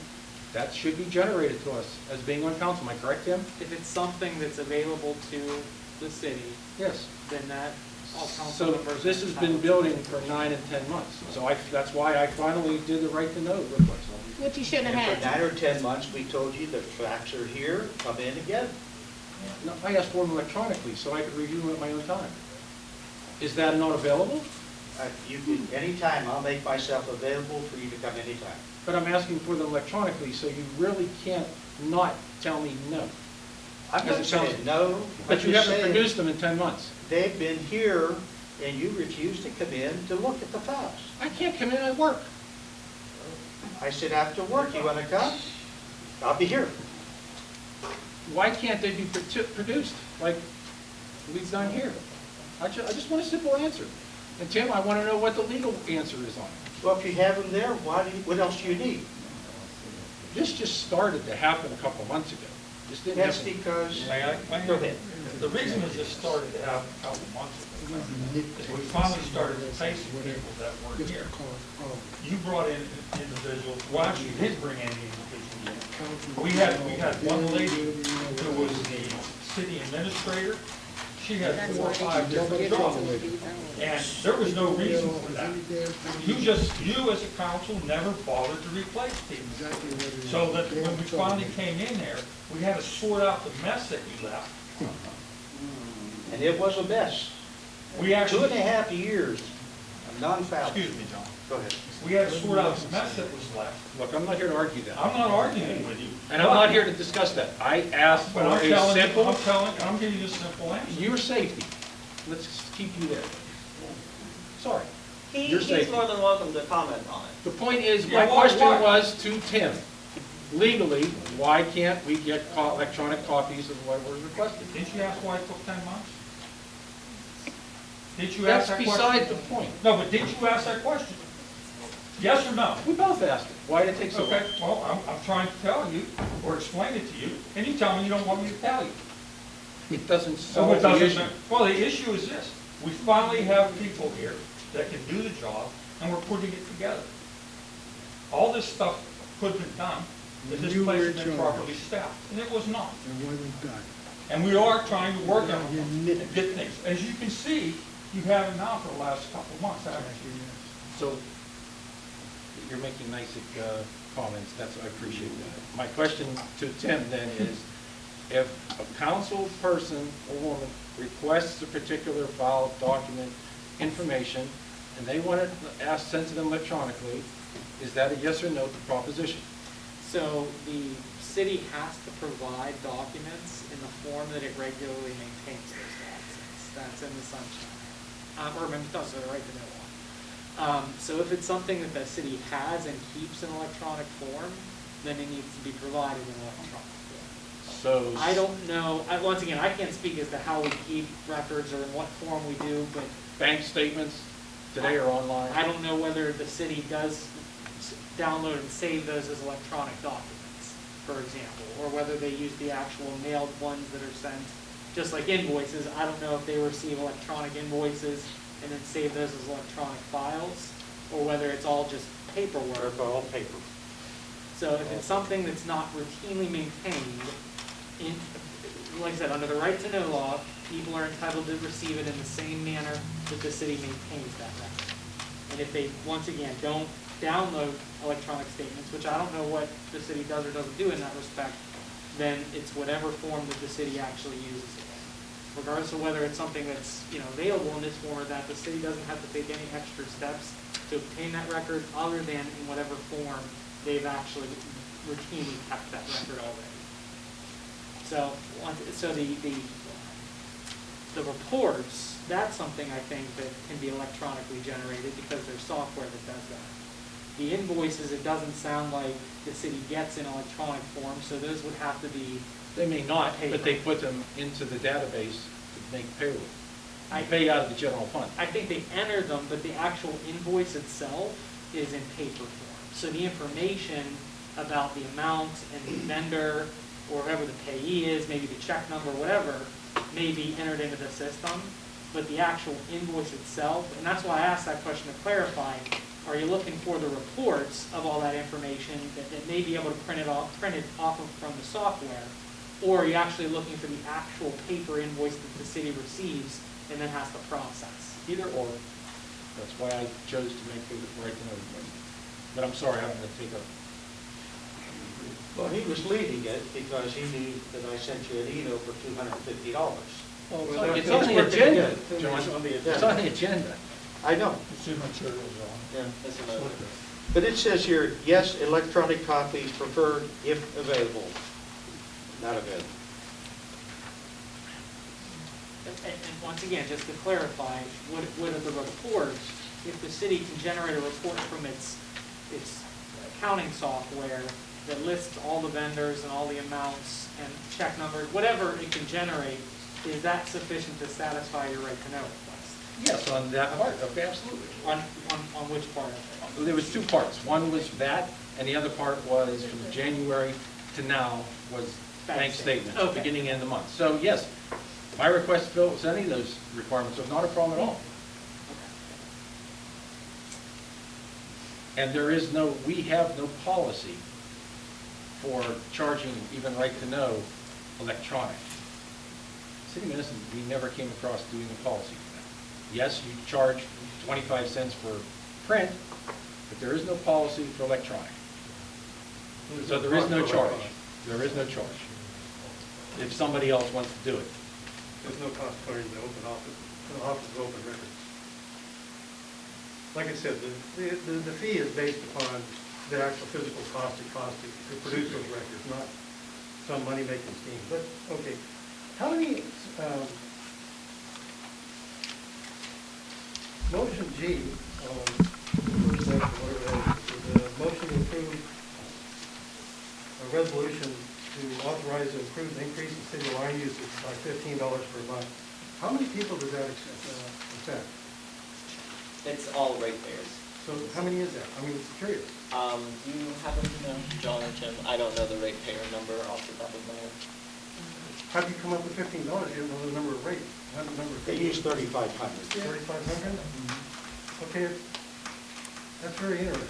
that should be generated to us as being on council, am I correct, Tim? If it's something that's available to the city, Yes. then that, all council So members. this has been building for 9 and 10 months, so that's why I finally did the right to know request. Which you shouldn't And have for had. 9 or 10 months, we told you the facts are here, come in again. No, I asked for them electronically, so I could review them at my own time. Is that not available? You can, anytime, I'll make myself available for you to come anytime. But I'm asking for them electronically, so you really can't not tell me no. I'm not Because it sounds- saying no. But I'm you just haven't saying produced them in 10 months. They've been here, and you refuse to come in to look at the files. I can't come in at work. I said, after work, you wanna come? I'll be here. Why can't they be produced like we've done here? I just want a simple answer. And Tim, I want to know what the legal answer is on it. Well, if you have them there, what else do you need? This just started to happen a couple of months ago. This didn't That's happen. because, May I? go ahead. The reason it just started to happen a couple months ago is we finally started facing people that weren't here. You brought in individuals, well, actually, you did bring in individuals. We had one lady who was the city administrator. She had 4 or 5 different jobs. And there was no reason for that. You as a council never bothered to replace people. So that when we finally came in there, we had to sort out the mess that you left. And it was a mess. We actually, 2.5 years of non-foul. excuse me, John. Go ahead. We had to sort out the mess that was left. Look, I'm not here to argue that. I'm not arguing with you. And I'm not here to discuss that. I asked for But I'm a telling you, simple, I'm giving you a simple answer. your safety. Let's keep you there. Sorry. He's more than welcome to comment on it. The point is, Yeah, my why- question why? was to Tim. Legally, why can't we get electronic copies of what was requested? Didn't you ask why it took 10 months? Did you ask That's that question? beside the point. No, but did you ask that question? Yes or no? We both asked it. Why did it take so long? Okay, well, I'm trying to tell you, or explain it to you, and you tell me you don't want me to tell you. It doesn't So solve it the doesn't issue. matter. Well, the issue is this. We finally have people here that can do the job, and we're putting it together. All this stuff could have been done if this place had been properly staffed, and it was not. It wasn't done. And we are trying to work on it and get things. As you can see, you have now for the last couple of months, haven't you? So, you're making nice comments, I appreciate that. My question to Tim then is, if a council person or woman requests a particular file, document, information, and they want it sent to them electronically, is that a yes or no to proposition? So the city has to provide documents in the form that it regularly maintains those documents. That's in the sunshine. Or maybe that's the right to know one. So if it's something that the city has and keeps in electronic form, then it needs to be provided in electronic form. So I don't know, once again, I can't speak as to how we keep records or in what form we do, but bank statements today are online. I don't know whether the city does download and save those as electronic documents, for example, or whether they use the actual mailed ones that are sent, just like invoices. I don't know if they receive electronic invoices and then save those as electronic files, or whether it's all just paperwork. They're all paper. So if it's something that's not routinely maintained, like I said, under the right to know law, people are entitled to receive it in the same manner that the city maintains that record. And if they, once again, don't download electronic statements, which I don't know what the city does or doesn't do in that respect, then it's whatever form that the city actually uses it in. Regardless of whether it's something that's, available in this form or that, the city doesn't have to take any extra steps to obtain that record other than in whatever form they've actually routinely kept that record already. So the reports, that's something I think that can be electronically generated because there's software that does that. The invoices, it doesn't sound like the city gets in electronic form, so those would have to be. They may not, but they put them into the database to make payroll. I pay out of the general fund. I think they enter them, but the actual invoice itself is in paper form. So the information about the amount and the vendor, or whoever the payee is, maybe the check number, whatever, may be entered into the system, but the actual invoice itself, and that's why I asked that question to clarify, are you looking for the reports of all that information that may be able to print it off from the software, or are you actually looking for the actual paper invoice that the city receives and then has to process? Either or. That's why I chose to make it right to know. But I'm sorry, I'm going to take up. Well, he was leading it because he knew that I sent you an email for $250. Well, it's on the agenda, John. It's on the agenda. I know. It's in materials on. Yeah, that's another. But it says here, yes, electronic copies preferred if available. Not available. And once again, just to clarify, what are the reports, if the city can generate a report from its accounting software that lists all the vendors and all the amounts and check numbers, whatever it can generate, is that sufficient to satisfy your right to know request? Yes, on that part, okay, absolutely. On which part of it? There was two parts. One was that, and the other part was from January to now was bank statements, Okay. beginning and end of the month. So yes, my request to fill any of those requirements was not a problem at all. And we have no policy for charging even right to know electronic. City of Monessen, we never came across doing a policy for that. Yes, you charge 25 cents for print, but there is no policy for electronic. So there is no charge. There is no charge. If somebody else wants to do it. There's no cost clearing the open office, the office of open records. Like I said, the fee is based upon the actual physical cost it costs to produce those records, not some money-making scheme. But, okay, how many, motion G, first section, whatever that is a motion to approve a resolution to authorize and approve the increase in city line usage by $15 per month. How many people does that affect? It's all ratepayers. So how many is that? I mean, it's curious. Do you happen to know, John or Jim? I don't know the ratepayer number off the top of my head. how do you come up with $15? You don't know the number of rates, number of They use 3,500. 3,500? Okay, that's very interesting.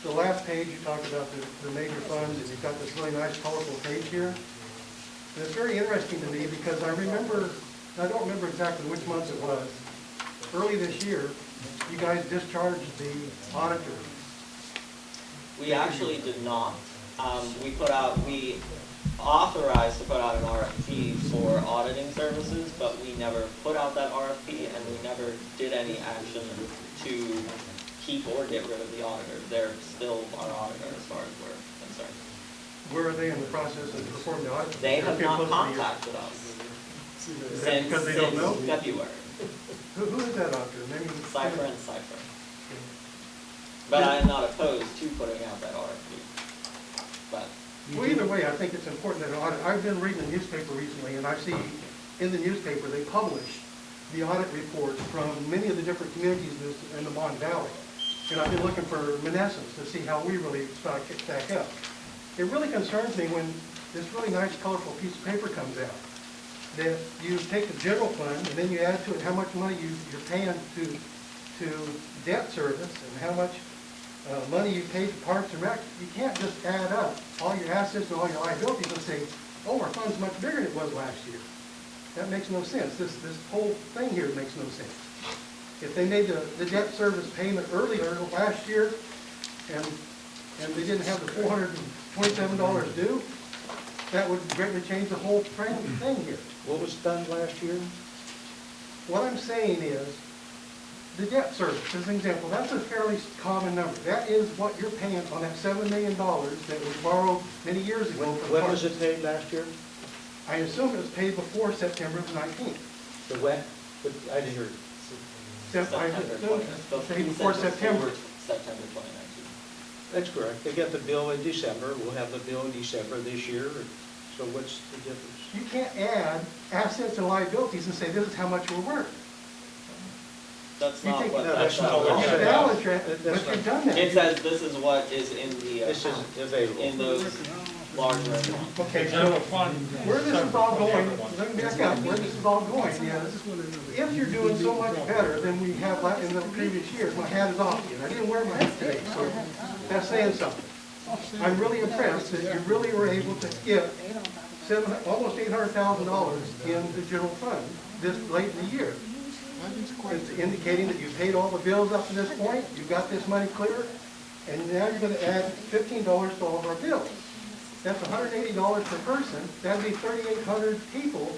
The last page, you talk about the major funds, and you've got this really nice, colorful page here. And it's very interesting to me because I remember, I don't remember exactly which month it was, early this year, you guys discharged the auditor. We actually did not. We authorized to put out an RFP for auditing services, but we never put out that RFP, and we never did any action to keep or get rid of the auditor. They're still our auditor as far as we're concerned. Where are they in the process of performing the audit? They have They're not supposed to be- contacted us Is that because they don't know? since February. Who is that auditor? Maybe. Cipher and Cipher. But I am not opposed to putting out that RFP. But Well, either way, I think it's important that audit, I've been reading the newspaper recently, and I see in the newspaper, they publish the audit reports from many of the different communities in the Mon Valley. And I've been looking for Monessen to see how we really stack up. It really concerns me when this really nice, colorful piece of paper comes out, that you take the general fund, and then you add to it how much money you're paying to debt service, and how much money you pay to Parks and Rec. You can't just add up all your assets and all your liabilities and say, oh, our fund's much bigger than it was last year. That makes no sense. This whole thing here makes no sense. If they made the debt service payment earlier last year, and they didn't have the $427 due, that would greatly change the whole thing here. What was done last year? What I'm saying is, the debt service, as an example, that's a fairly common number. That is what you're paying on that $7 million that was borrowed many years ago. When was it paid last year? I assume it was paid before September 19th. The when? I didn't hear. I September assume 20th. it was paid before September. September 2019. That's correct. They got the bill in December. We'll have the bill in December this year. So what's the difference? You can't add assets and liabilities and say, this is how much we're worth. That's You not take- what, No, that's that's not not what what it it says. Balance sheet, That's but not- you've done that. It says this is what is in the, This is available. in those larger amounts. Okay, The general so fund. where this is all going, let me back up, where this is all going is, if you're doing so much better than we have in the previous years, my hat is off to you. I didn't wear my hat today, so that's saying something. I'm really impressed that you really were able to get almost $800,000 in the general fund this late in the year. It's indicating that you paid all the bills up to this point, you've got this money clear, and now you're gonna add $15 to all of our bills. That's $180 per person. That'd be 3,800 people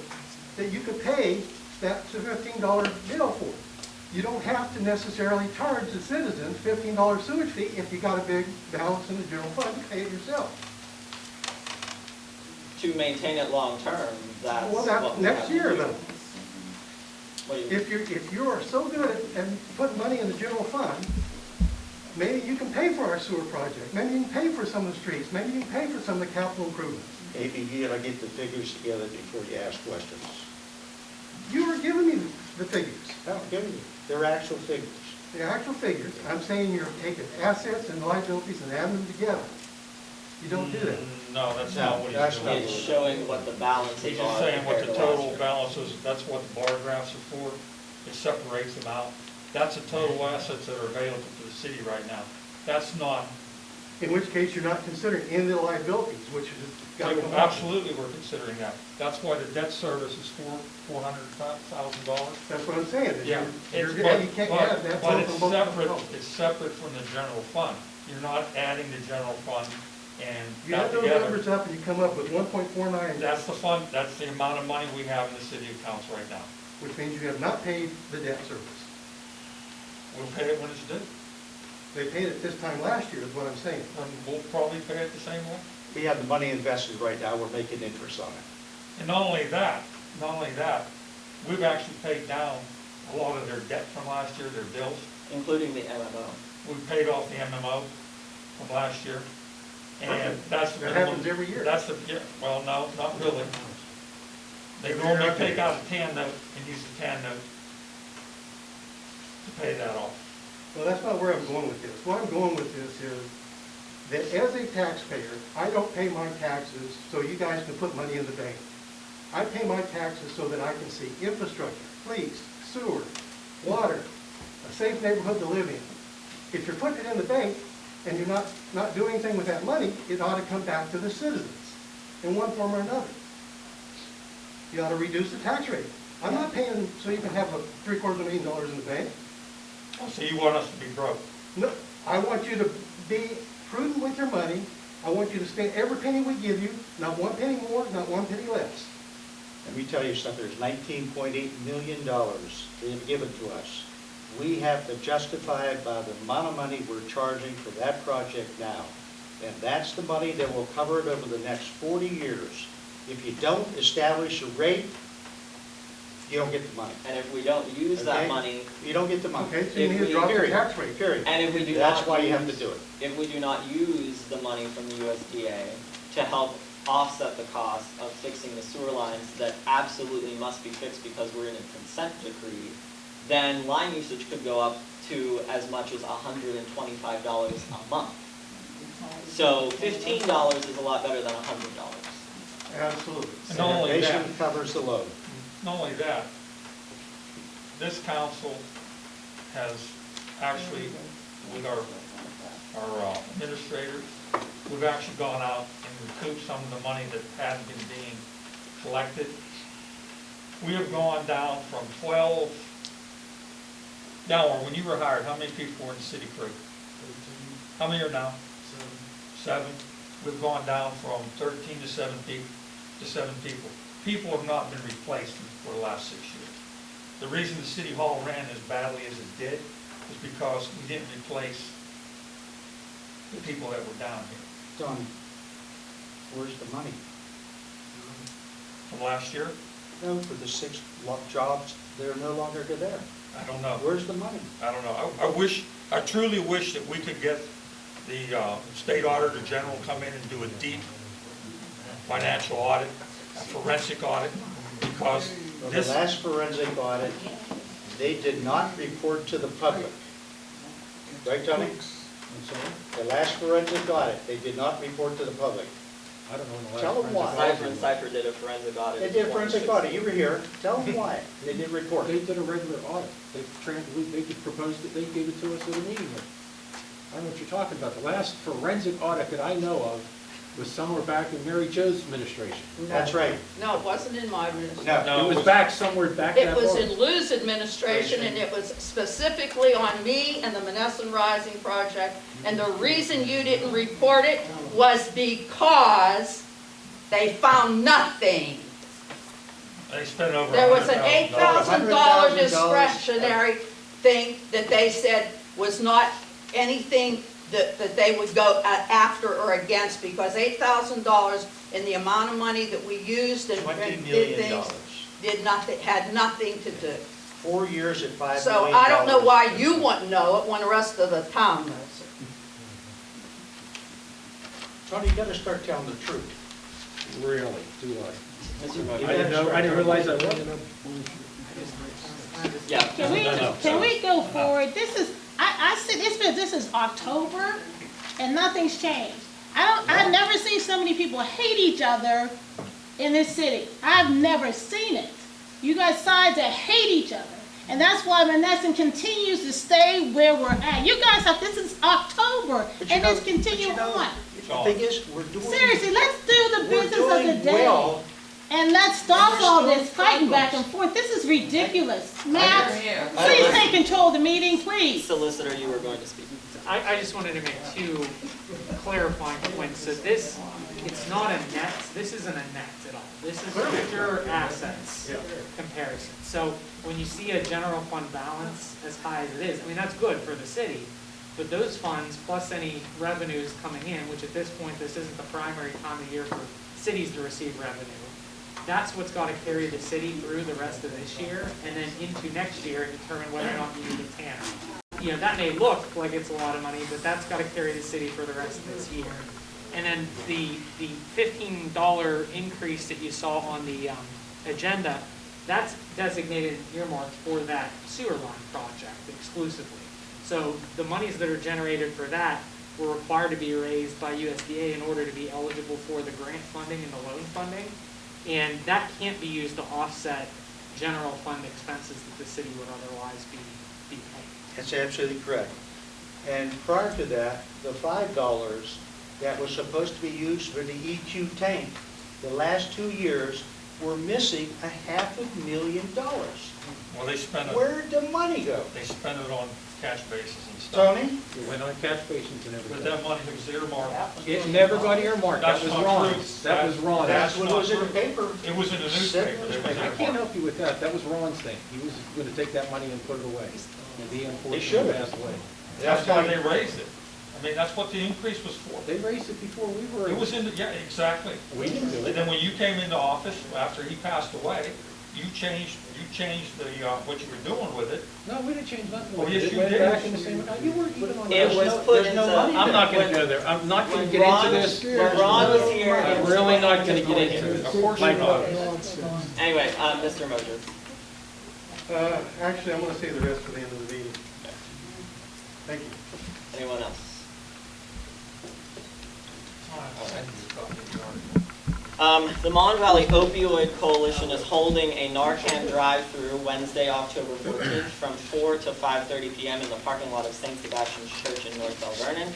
that you could pay that $15 bill for. You don't have to necessarily charge the citizens $15 sewage fee if you got a big balance in the general fund to pay it yourself. To maintain it long-term, that's Well, what we next have to year do. though. What do you- If you are so good at putting money in the general fund, maybe you can pay for our sewer project. Maybe you can pay for some of the streets. Maybe you can pay for some of the capital improvements. Maybe you gotta get the figures together before you ask questions. You were giving me the figures, I'm giving you, they're actual figures. the actual figures. I'm saying you're taking assets and liabilities and adding them together. You don't do that. No, that's not what That's he's not doing. It's showing what the balances are. He's just saying what the compared to last total year. balance is, that's what the bar graphs are for. It separates them out. That's the total assets that are available to the city right now. That's not, In which case, you're not considering any of the liabilities, which is got to come out. absolutely, we're considering that. That's why the debt service is $400,000. That's what I'm saying. is Yeah, you're- it's, you can't add that. but total both. it's separate from the general fund. You're not adding the general fund and You that add those together. numbers up and you come up with 1.49, That's the fund, that's the amount of money we have in the city accounts right now. which means you have not paid the debt service. We'll pay it when it's due, They paid it this time last year, is what I'm saying. and we'll probably pay it the same way. We have the money invested right now, we're making interest on it. And not only that, we've actually paid down a lot of their debt from last year, their bills. Including the MMO. We paid off the MMO from last year. And that's the That minimum. happens every year. That's the, yeah, well, no, not really. They Every normally year. take out a TAN note and use the TAN note to pay that off. Well, that's not where I'm going with this. What I'm going with this is, that as a taxpayer, I don't pay my taxes so you guys can put money in the bank. I pay my taxes so that I can see infrastructure, police, sewer, water, a safe neighborhood to live in. If you're putting it in the bank and you're not doing anything with that money, it ought to come back to the citizens in one form or another. You ought to reduce the tax rate. I'm not paying so you can have $750,000 in the bank. So you want us to be broke? No, I want you to be prudent with your money. I want you to spend every penny we give you, not one penny more, not one penny less. Let me tell you something, there's $19.8 million they have given to us. We have to justify it by the amount of money we're charging for that project now. And that's the money that will cover it over the next 40 years. If you don't establish a rate, you don't get the money. And if we don't use that Okay? money, You don't get the money. Okay, so you If need to we- drop the Period. tax rate. Period. and if we do That's not why you have to use- do it. if we do not use the money from the USDA to help offset the cost of fixing the sewer lines that absolutely must be fixed because we're in a consent decree, then line usage could go up to as much as $125 a month. So $15 is a lot better than $100. Absolutely. And not only that, Sanitation covers the load. not only that, this council has actually, with our administrators, we've actually gone out and recouped some of the money that hadn't been being collected. We have gone down from 12, now, when you were hired, how many people were in the city crew? How many are now? 7. We've gone down from 13 to 7 people. People have not been replaced for the last 6 years. The reason the city hall ran as badly as it did is because we didn't replace the people that were down here Donnie, where's the money? from last year. No, for the 6 jobs, they're no longer there. I don't know. Where's the money? I don't know. I truly wish that we could get the state auditor general come in and do a deep financial audit, a forensic audit, because Well, the this, last forensic audit, they did not report to the public. Right, Tony? I'm sorry? The last forensic audit, they did not report to the public. I don't know when the last. Tell them why. Cypher and Cypher did a forensic audit. They in did a forensic 2016. audit, you were here. Tell them why they didn't report. They did a regular audit. They just proposed it, they gave it to us at a meeting here. I don't know what you're talking about. The last forensic audit that I know of was somewhere back in Mary Jo's administration. That's right. No, it wasn't in my administration. No. It was back somewhere back It that was far. in Lou's administration, and it was specifically on me and the Monessen Rising project. And the reason you didn't report it was because they found nothing. they spent over $100,000. There was an $8,000 $100,000 discretionary thing that they said was not anything that they would go after or against, because $8,000 in the amount of money that we used and $20 did million. things had nothing to do. 4 years at $5 million. So I don't know why you wouldn't know it when the rest of the town knows it. Tony, you gotta start telling the truth. Really, do I? Mr. Mogan. I didn't know, I didn't realize I was. Yeah. Can we go forward? This is, I said, this is October, and nothing's changed. I've never seen so many people hate each other in this city. I've never seen it. You got sides that hate each other. And that's why Monessen continues to stay where we're at. You guys have, this is October, But you and know- it's continuing but you know, on. The thing is, we're doing. Seriously, let's do the we're business of the doing day. well. And let's stop there's all still this fighting back and problems. forth. This is ridiculous. Matt, I please agree. take control of the meeting, please. Solicitor, you were going to speak. I just wanted to make 2 clarifying points. So this, it's not a net, this isn't a net at all. This is a pure assets comparison. So when you see a general fund balance as high as it is, I mean, that's good for the city. But those funds, plus any revenues coming in, which at this point, this isn't the primary time of year for cities to receive revenue, that's what's got to carry the city through the rest of this year, and then into next year and determine whether or not you need a TANF. You know, that may look like it's a lot of money, but that's got to carry the city for the rest of this year. And then the $15 increase that you saw on the agenda, that's designated and earmarked for that sewer line project exclusively. So the monies that are generated for that were required to be raised by USDA in order to be eligible for the grant funding and the loan funding. And that can't be used to offset general fund expenses that the city would otherwise be paying. That's absolutely correct. And prior to that, the $5 that was supposed to be used for the EQ tank, the last 2 years, were missing $500,000. Well, they spent it, Where'd the money go? they spent it on cash basis and stuff. Tony? It went on cash basis and But everything. that money was earmarked. It never got earmarked, that That's was not Ron's. true. That was Ron's. That's what was in the paper. It was in the Said newspaper. It was newspaper. I can't earmarked. help you with that, that was Ron's thing. He was gonna take that money and put it away. And he They unfortunately should've. passed away. That's why they raised it. I mean, that's what the increase was for. They raised it before we were. It was in the, yeah, exactly. We didn't do And it. then when you came into office, after he passed away, you changed the, what you were doing with it. No, we didn't change nothing. Oh, yes, It you went did. back in the same, you weren't even on. It that. was No, put there's no into- money I'm not gonna when- go there, I'm not gonna When get into Ron, this. when Ron was here. I'm really not gonna get into it. Of course My you God. Anyway, Mr. Moses. Actually, I'm gonna save the rest for the end of the meeting. Thank you. Anyone else? The Mon Valley Opioid Coalition is holding a Narcan drive-through Wednesday, October 14th from 4 to 5:30 p.m. in the parking lot of St. Sebastian's Church in North Bell Vernon.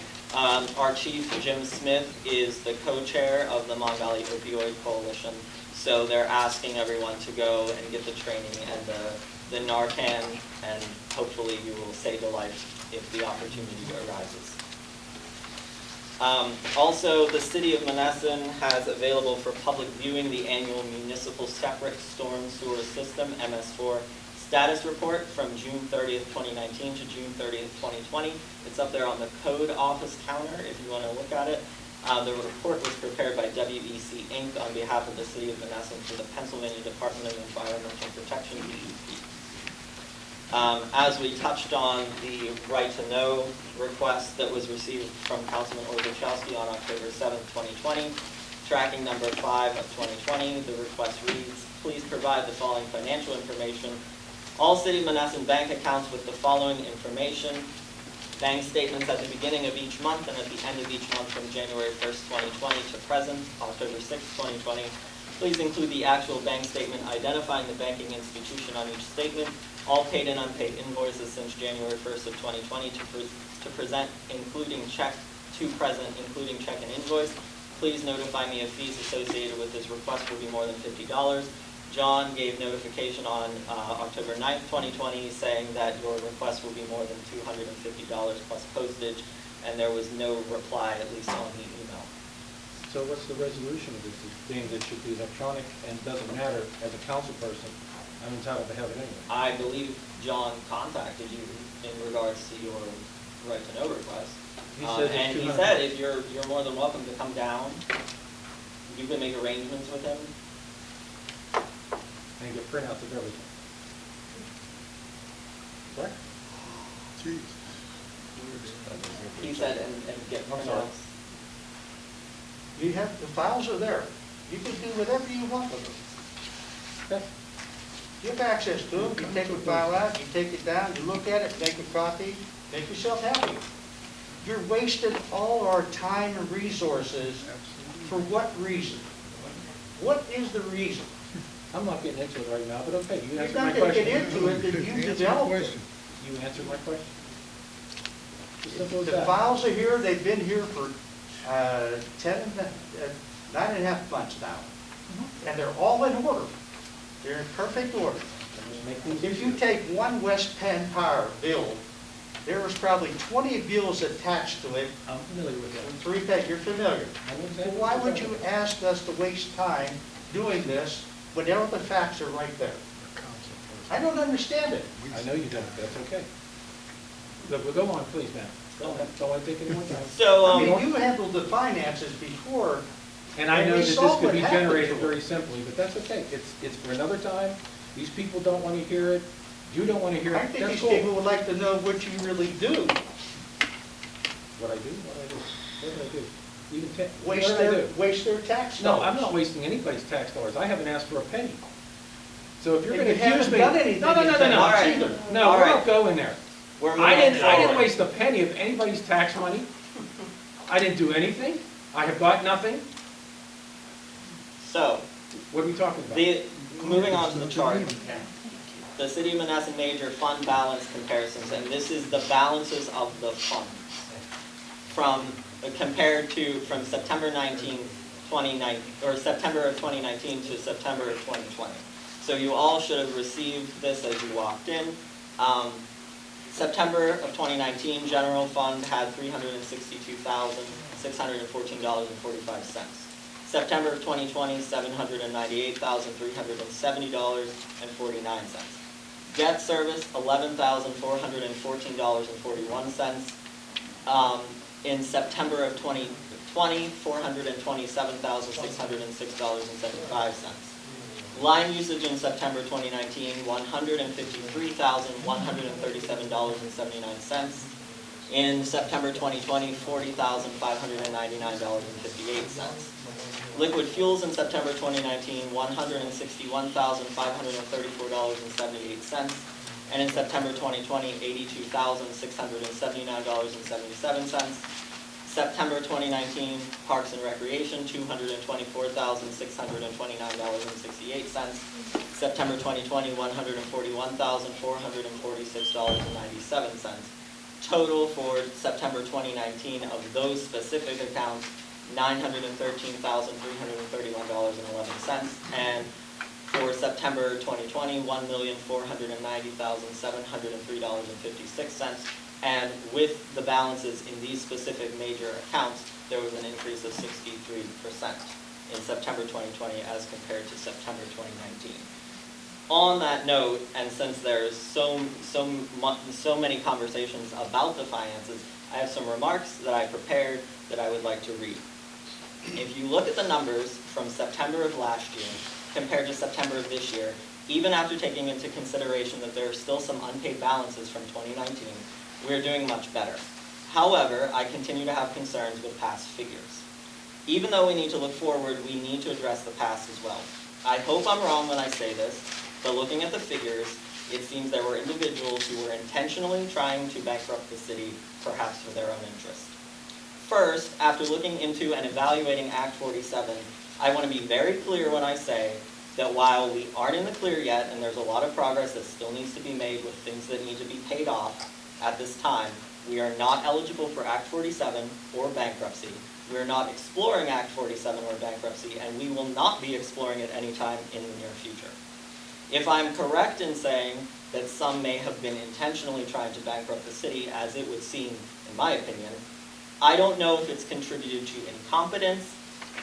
Our chief, Jim Smith, is the co-chair of the Mon Valley Opioid Coalition, so they're asking everyone to go and get the training and the Narcan, and hopefully you will save a life if the opportunity arises. Also, the City of Monessen has available for public viewing the annual Municipal Separate Storm Sewer System, MS4, status report from June 30th, 2019 to June 30th, 2020. It's up there on the code office counter if you want to look at it. The report was prepared by WEC Inc. on behalf of the City of Monessen for the Pennsylvania Department of Environmental Protection, DEP. As we touched on the right to know request that was received from Councilman Orzechowski on October 7th, 2020, tracking number 5 of 2020, the request reads, please provide the following financial information. All City of Monessen bank accounts with the following information. Bank statements at the beginning of each month and at the end of each month from January 1st, 2020 to present, October 6th, 2020. Please include the actual bank statement identifying the banking institution on each statement. All paid and unpaid invoices since January 1st of 2020 to present, including check to present, including check and invoice. Please notify me if fees associated with this request will be more than $50. John gave notification on October 9th, 2020, saying that your request will be more than $250 plus postage, and there was no reply, at least on the email. So what's the resolution of this thing that should be electronic and doesn't matter as a council person? I'm entitled to have it anyway. I believe John contacted you in regards to your right to know request. He said it's and he 200. said if you're more than welcome to come down, you can make arrangements with him. And get printouts of everything. Correct? He said and get I'm sorry. printouts. You have, the files are there. You can do whatever you want with them. Okay. You have access to them, you take the file out, you take it down, you look at it, make a copy, make yourself happy. You're wasting all our time and resources for what reason? What is the reason? I'm not getting into it right now, but okay, you You're answered my not gonna question. get into it, that you developed it. You answered my question. As simple as The that. files are here, they've been here for 9.5 months now. And they're all in order. They're in perfect order. Just make things If you easier. take one West Penn Power bill, there was probably 20 bills attached to it, I'm familiar with that. and 3 pages, you're familiar. I know So exactly why what would you're you talking ask us to waste time doing this when all the facts are right there? I don't understand it. about. I know you don't, that's okay. Look, well, go on, please, ma'am. Go on, don't want to take any more time. So, I mean, you handled the finances before. And I And know we that this saw could what be happened generated to them. very simply, but that's okay. It's for another time. These people don't want to hear it. You don't want to hear I it. think That's these cool. people would like to know what you really do. What I do? What I do? What did I do? Even Waste what did I their, do? waste their tax No, dollars. I'm not wasting anybody's tax dollars. I haven't asked for a penny. So if you're And going to you accuse haven't me. done anything No, no, no, in no, 10 no. months All right. either. No, All we're right. not going there. We're I moving didn't forward. waste a penny of anybody's tax money. I didn't do anything. I have got nothing. So, What are we talking about? moving on to the chart, the City of Monessen major fund balance comparisons, and this is the balances of the funds compared to from September 19, 2019, or September of 2019 to September of 2020. So you all should have received this as you walked in. September of 2019, general fund had $362,614.45. September of 2020, $798,370.49. Debt service, $11,414.41. In September of 2020, $427,606.75. Line usage in September 2019, $153,137.79. In September 2020, $40,599.58. Liquid fuels in September 2019, $161,534.78. And in September 2020, $82,679.77. September 2019, Parks and Recreation, $224,629.68. September 2020, $141,446.97. Total for September 2019 of those specific accounts, $913,331.11. And for September 2020, $1,490,703.56. And with the balances in these specific major accounts, there was an increase of 63% in September 2020 as compared to September 2019. On that note, and since there's so many conversations about the finances, I have some remarks that I prepared that I would like to read. If you look at the numbers from September of last year compared to September of this year, even after taking into consideration that there are still some unpaid balances from 2019, we're doing much better. However, I continue to have concerns with past figures. Even though we need to look forward, we need to address the past as well. I hope I'm wrong when I say this, but looking at the figures, it seems there were individuals who were intentionally trying to bankrupt the city, perhaps for their own interest. First, after looking into and evaluating Act 47, I want to be very clear when I say that while we aren't in the clear yet, and there's a lot of progress that still needs to be made with things that need to be paid off at this time, we are not eligible for Act 47 or bankruptcy. We are not exploring Act 47 or bankruptcy, and we will not be exploring it anytime in the near future. If I'm correct in saying that some may have been intentionally trying to bankrupt the city, as it would seem, in my opinion, I don't know if it's contributed to incompetence,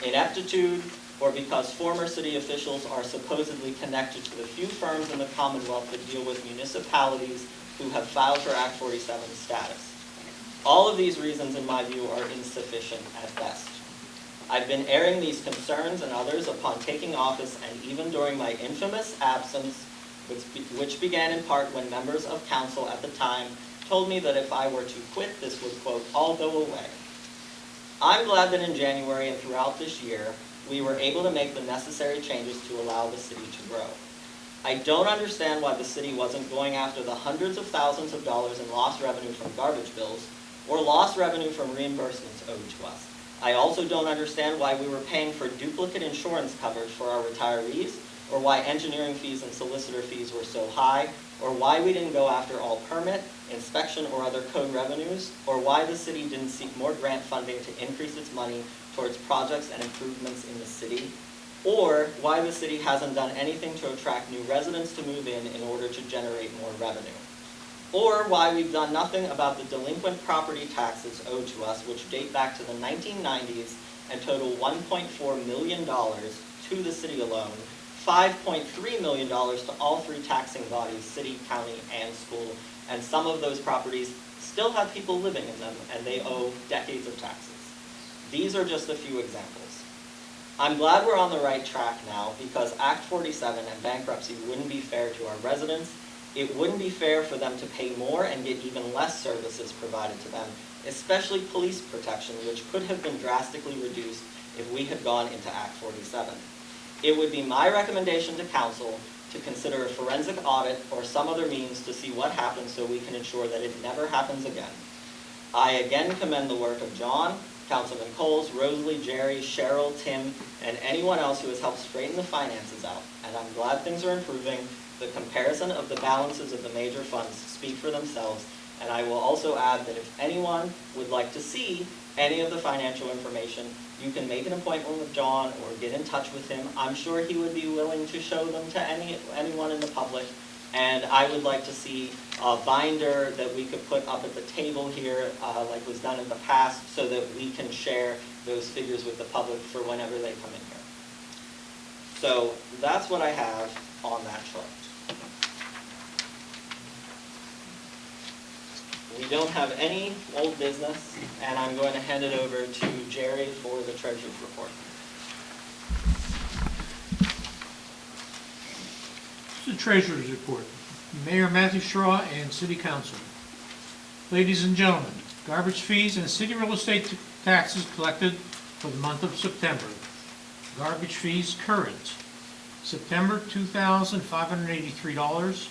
ineptitude, or because former city officials are supposedly connected to the few firms in the Commonwealth that deal with municipalities who have filed for Act 47 status. All of these reasons, in my view, are insufficient at best. I've been airing these concerns and others upon taking office, and even during my infamous absence, which began in part when members of council at the time told me that if I were to quit, this would, quote, all go away. I'm glad that in January and throughout this year, we were able to make the necessary changes to allow the city to grow. I don't understand why the city wasn't going after the hundreds of thousands of dollars in lost revenue from garbage bills or lost revenue from reimbursements owed to us. I also don't understand why we were paying for duplicate insurance coverage for our retirees, or why engineering fees and solicitor fees were so high, or why we didn't go after all permit, inspection, or other code revenues, or why the city didn't seek more grant funding to increase its money towards projects and improvements in the city, or why the city hasn't done anything to attract new residents to move in order to generate more revenue, or why we've done nothing about the delinquent property taxes owed to us, which date back to the 1990s and total $1.4 million to the city alone, $5.3 million to all three taxing bodies, city, county, and school, and some of those properties still have people living in them, and they owe decades of taxes. These are just a few examples. I'm glad we're on the right track now, because Act 47 and bankruptcy wouldn't be fair to our residents. It wouldn't be fair for them to pay more and get even less services provided to them, especially police protection, which could have been drastically reduced if we had gone into Act 47. It would be my recommendation to council to consider a forensic audit or some other means to see what happened so we can ensure that it never happens again. I again commend the work of John, Councilman Coles, Rosalie, Jerry, Cheryl, Tim, and anyone else who has helped straighten the finances out. And I'm glad things are improving. The comparison of the balances of the major funds speak for themselves. And I will also add that if anyone would like to see any of the financial information, you can make an appointment with John or get in touch with him. I'm sure he would be willing to show them to anyone in the public. And I would like to see a binder that we could put up at the table here, like was done in the past, so that we can share those figures with the public for whenever they come in here. So that's what I have on that chart. We don't have any old business, and I'm going to hand it over to Jerry for the treasurer's report. This is the treasurer's report. Mayor Matthew Straw and City Council. Ladies and gentlemen, garbage fees and city real estate taxes collected for the month of September. Garbage fees current, September $2,583.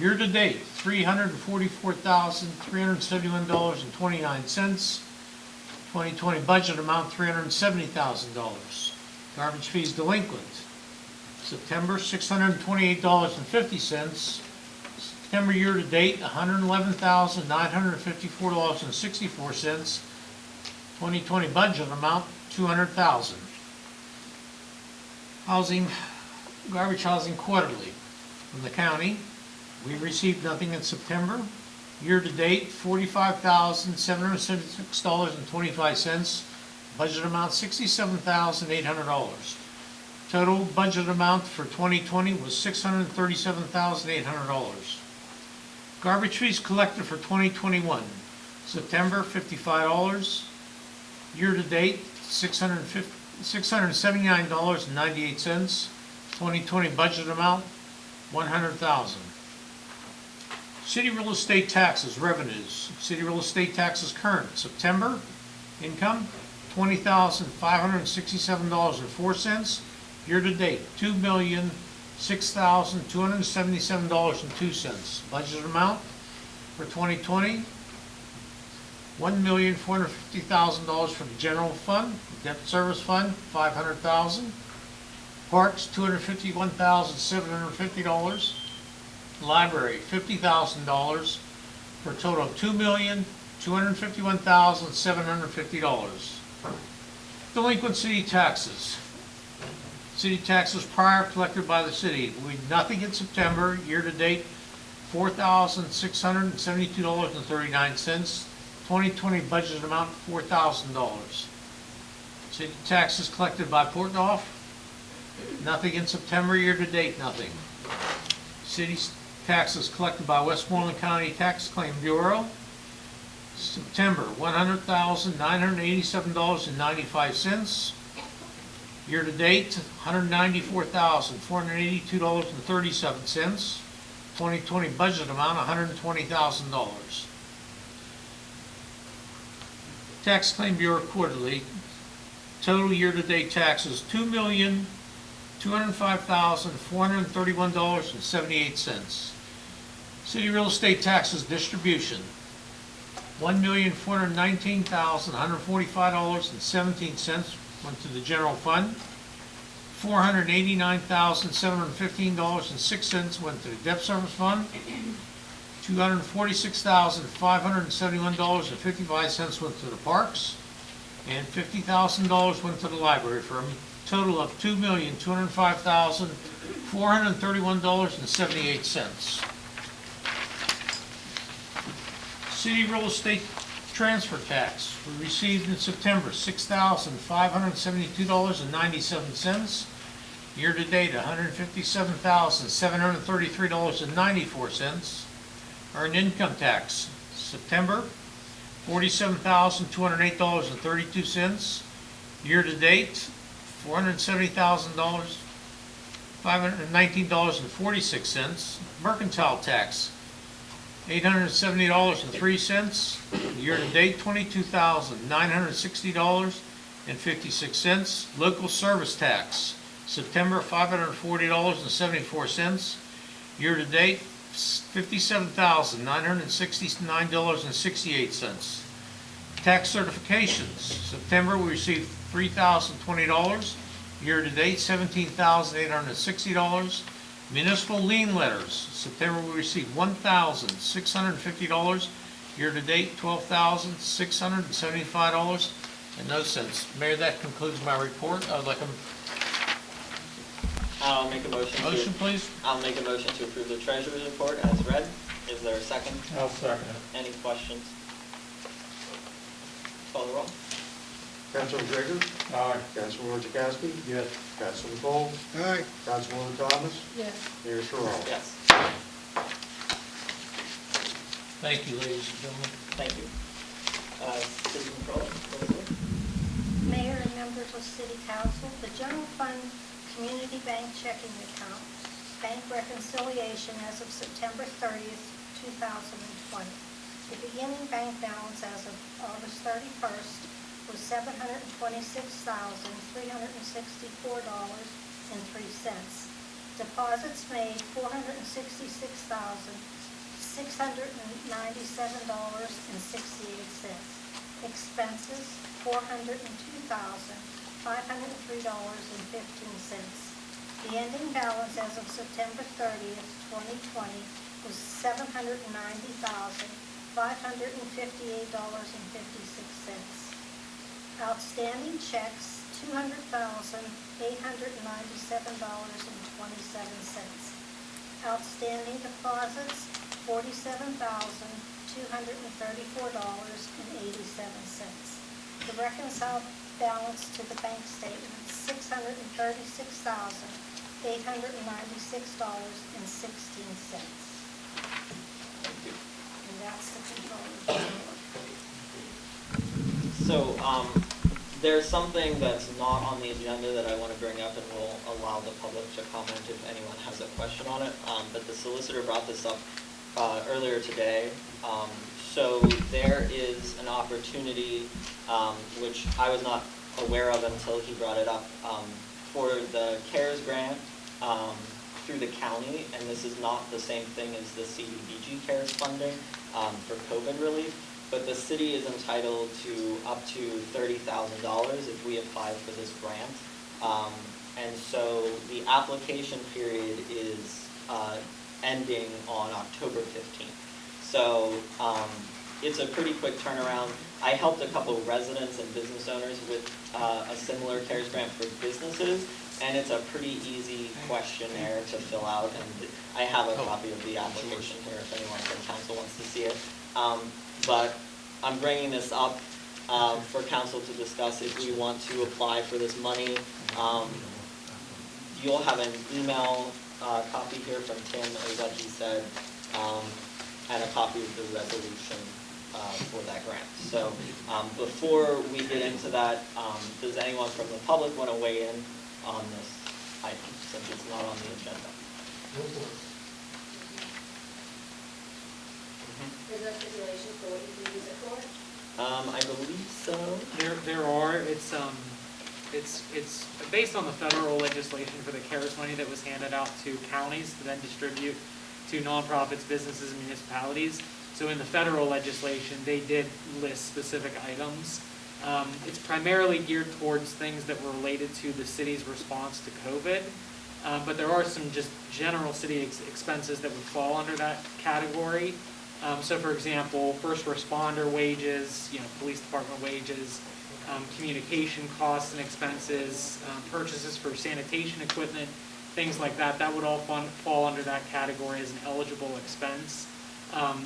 Year-to-date, $344,371.29. 2020 budget amount, $370,000. Garbage fees delinquent, September, $628.50. September year-to-date, $111,954.64. 2020 budget amount, $200,000. Housing, garbage housing quarterly. From the county, we received nothing in September. Year-to-date, $45,776.25. Budget amount, $67,800. Total budget amount for 2020 was $637,800. Garbage fees collected for 2021. September, $55. Year-to-date, $679.98. 2020 budget amount, $100,000. City real estate taxes, revenues. City real estate taxes current. September, income, $20,567.04. Year-to-date, $2,006,277.02. Budget amount for 2020, $1,450,000 for the general fund, debt service fund, $500,000. Parks, $251,750. Library, $50,000 for a total of $2,251,750. Delinquent city taxes. City taxes prior collected by the city. We had nothing in September. Year-to-date, $4,672.39. 2020 budget amount, $4,000. City taxes collected by Portnoy. Nothing in September. Year-to-date, nothing. City taxes collected by Westmoreland County Tax Claim Bureau. September, $100,987.95. Year-to-date, $194,482.37. 2020 budget amount, $120,000. Tax Claim Bureau quarterly. Total year-to-date taxes, $2,205,431.78. City real estate taxes distribution, $1,419,145.17 went to the general fund. $489,715.06 went to the debt service fund. $246,571.55 went to the parks. And $50,000 went to the library for a total of $2,205,431.78. City real estate transfer tax we received in September, $6,572.97. Year-to-date, $157,733.94. Earned income tax, September, $47,208.32. Year-to-date, $470,000, $519.46. Mercantile tax, $870.03. Year-to-date, $22,960.56. Local service tax, September, $540.74. Year-to-date, $57,969.68. Tax certifications. September, we received $3,020. Year-to-date, $17,860. Municipal lien letters. September, we received $1,650. Year-to-date, $12,675 and no cents. Mayor, that concludes my report. I'd like a I'll make a motion. motion, please. I'll make a motion to approve the treasurer's report as read. Is there a second? I'll second it. Any questions? Call the roll. Councilman Trigger? Aye. Councilman Chakowski? Yes. Councilman Cole? Aye. Councilwoman Thomas? Yes. Mayor Sherrill? Yes. Thank you, ladies and gentlemen. Thank you. City Control, Elizabeth? Mayor and members of City Council, the General Fund Community Bank Checking Account, bank reconciliation as of September 30th, 2020. The beginning bank balance as of August 31st was $726,364.03. Deposits made $466,697.68. Expenses $402,503.15. The ending balance as of September 30th, 2020 was $790,558.56. Outstanding checks, $200,897.27. Outstanding deposits, $47,234.87. The reconciled balance to the bank statement, $636,896.16. And that's the controller's report. So, there's something that's not on the agenda that I want to bring up, and we'll allow the public to comment if anyone has a question on it. But the solicitor brought this up earlier today. So there is an opportunity, which I was not aware of until he brought it up, for the CARES grant through the county, and this is not the same thing as the CDBG CARES funding for COVID relief. But the city is entitled to up to $30,000 if we apply for this grant. And so the application period is ending on October 15th. So it's a pretty quick turnaround. I helped a couple of residents and business owners with a similar CARES grant for businesses, and it's a pretty easy questionnaire to fill out. And I have a copy of the application here if anyone from council wants to see it. But I'm bringing this up for council to discuss if we want to apply for this money. You'll have an email copy here from Tim of what he said, and a copy of the resolution for that grant. So before we get into that, does anyone from the public want to weigh in on this item since it's not on the agenda? Is there stipulations for what you can use it for? I believe so. There are, it's based on the federal legislation for the CARES money that was handed out to counties to then distribute to nonprofits, businesses, and municipalities. So in the federal legislation, they did list specific items. It's primarily geared towards things that were related to the city's response to COVID. But there are some just general city expenses that would fall under that category. So for example, first responder wages, police department wages, communication costs and expenses, purchases for sanitation equipment, things like that. That would all fall under that category as an eligible expense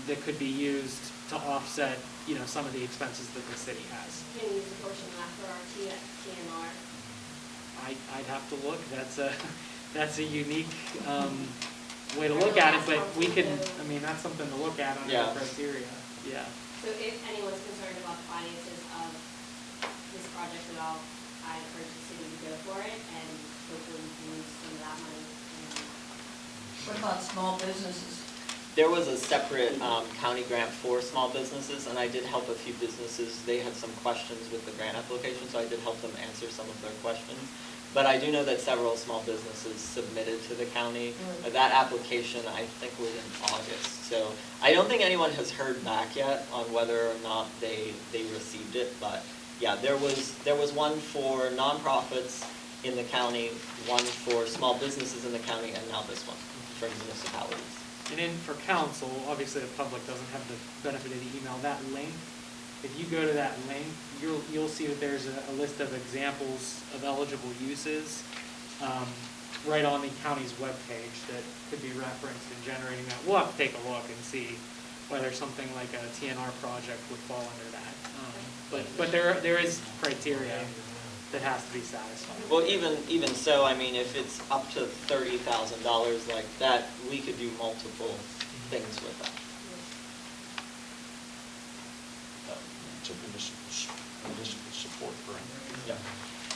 that could be used to offset, some of the expenses that the city has. Can you use a portion of that for our TMR? I'd have to look. That's a unique way to look at it, but we can, that's something to look at under the criteria. Yeah. So if anyone's concerned about the finances of this project at all, I encourage the city to go for it, and hopefully we can use some of that money. What about small businesses? There was a separate county grant for small businesses, and I did help a few businesses. They had some questions with the grant application, so I did help them answer some of their questions. But I do know that several small businesses submitted to the county. That application, I think, was in August. So I don't think anyone has heard back yet on whether or not they received it. But yeah, there was one for nonprofits in the county, one for small businesses in the county, and now this one for municipalities. And then for council, obviously the public doesn't have the benefit of the email. That link, if you go to that link, you'll see that there's a list of examples of eligible uses right on the county's webpage that could be referenced in generating that. We'll have to take a look and see whether something like a TNR project would fall under that. But there is criteria that has to be satisfied. Well, even so, I mean, if it's up to $30,000 like that, we could do multiple things with that. It's a municipal support grant. Yeah.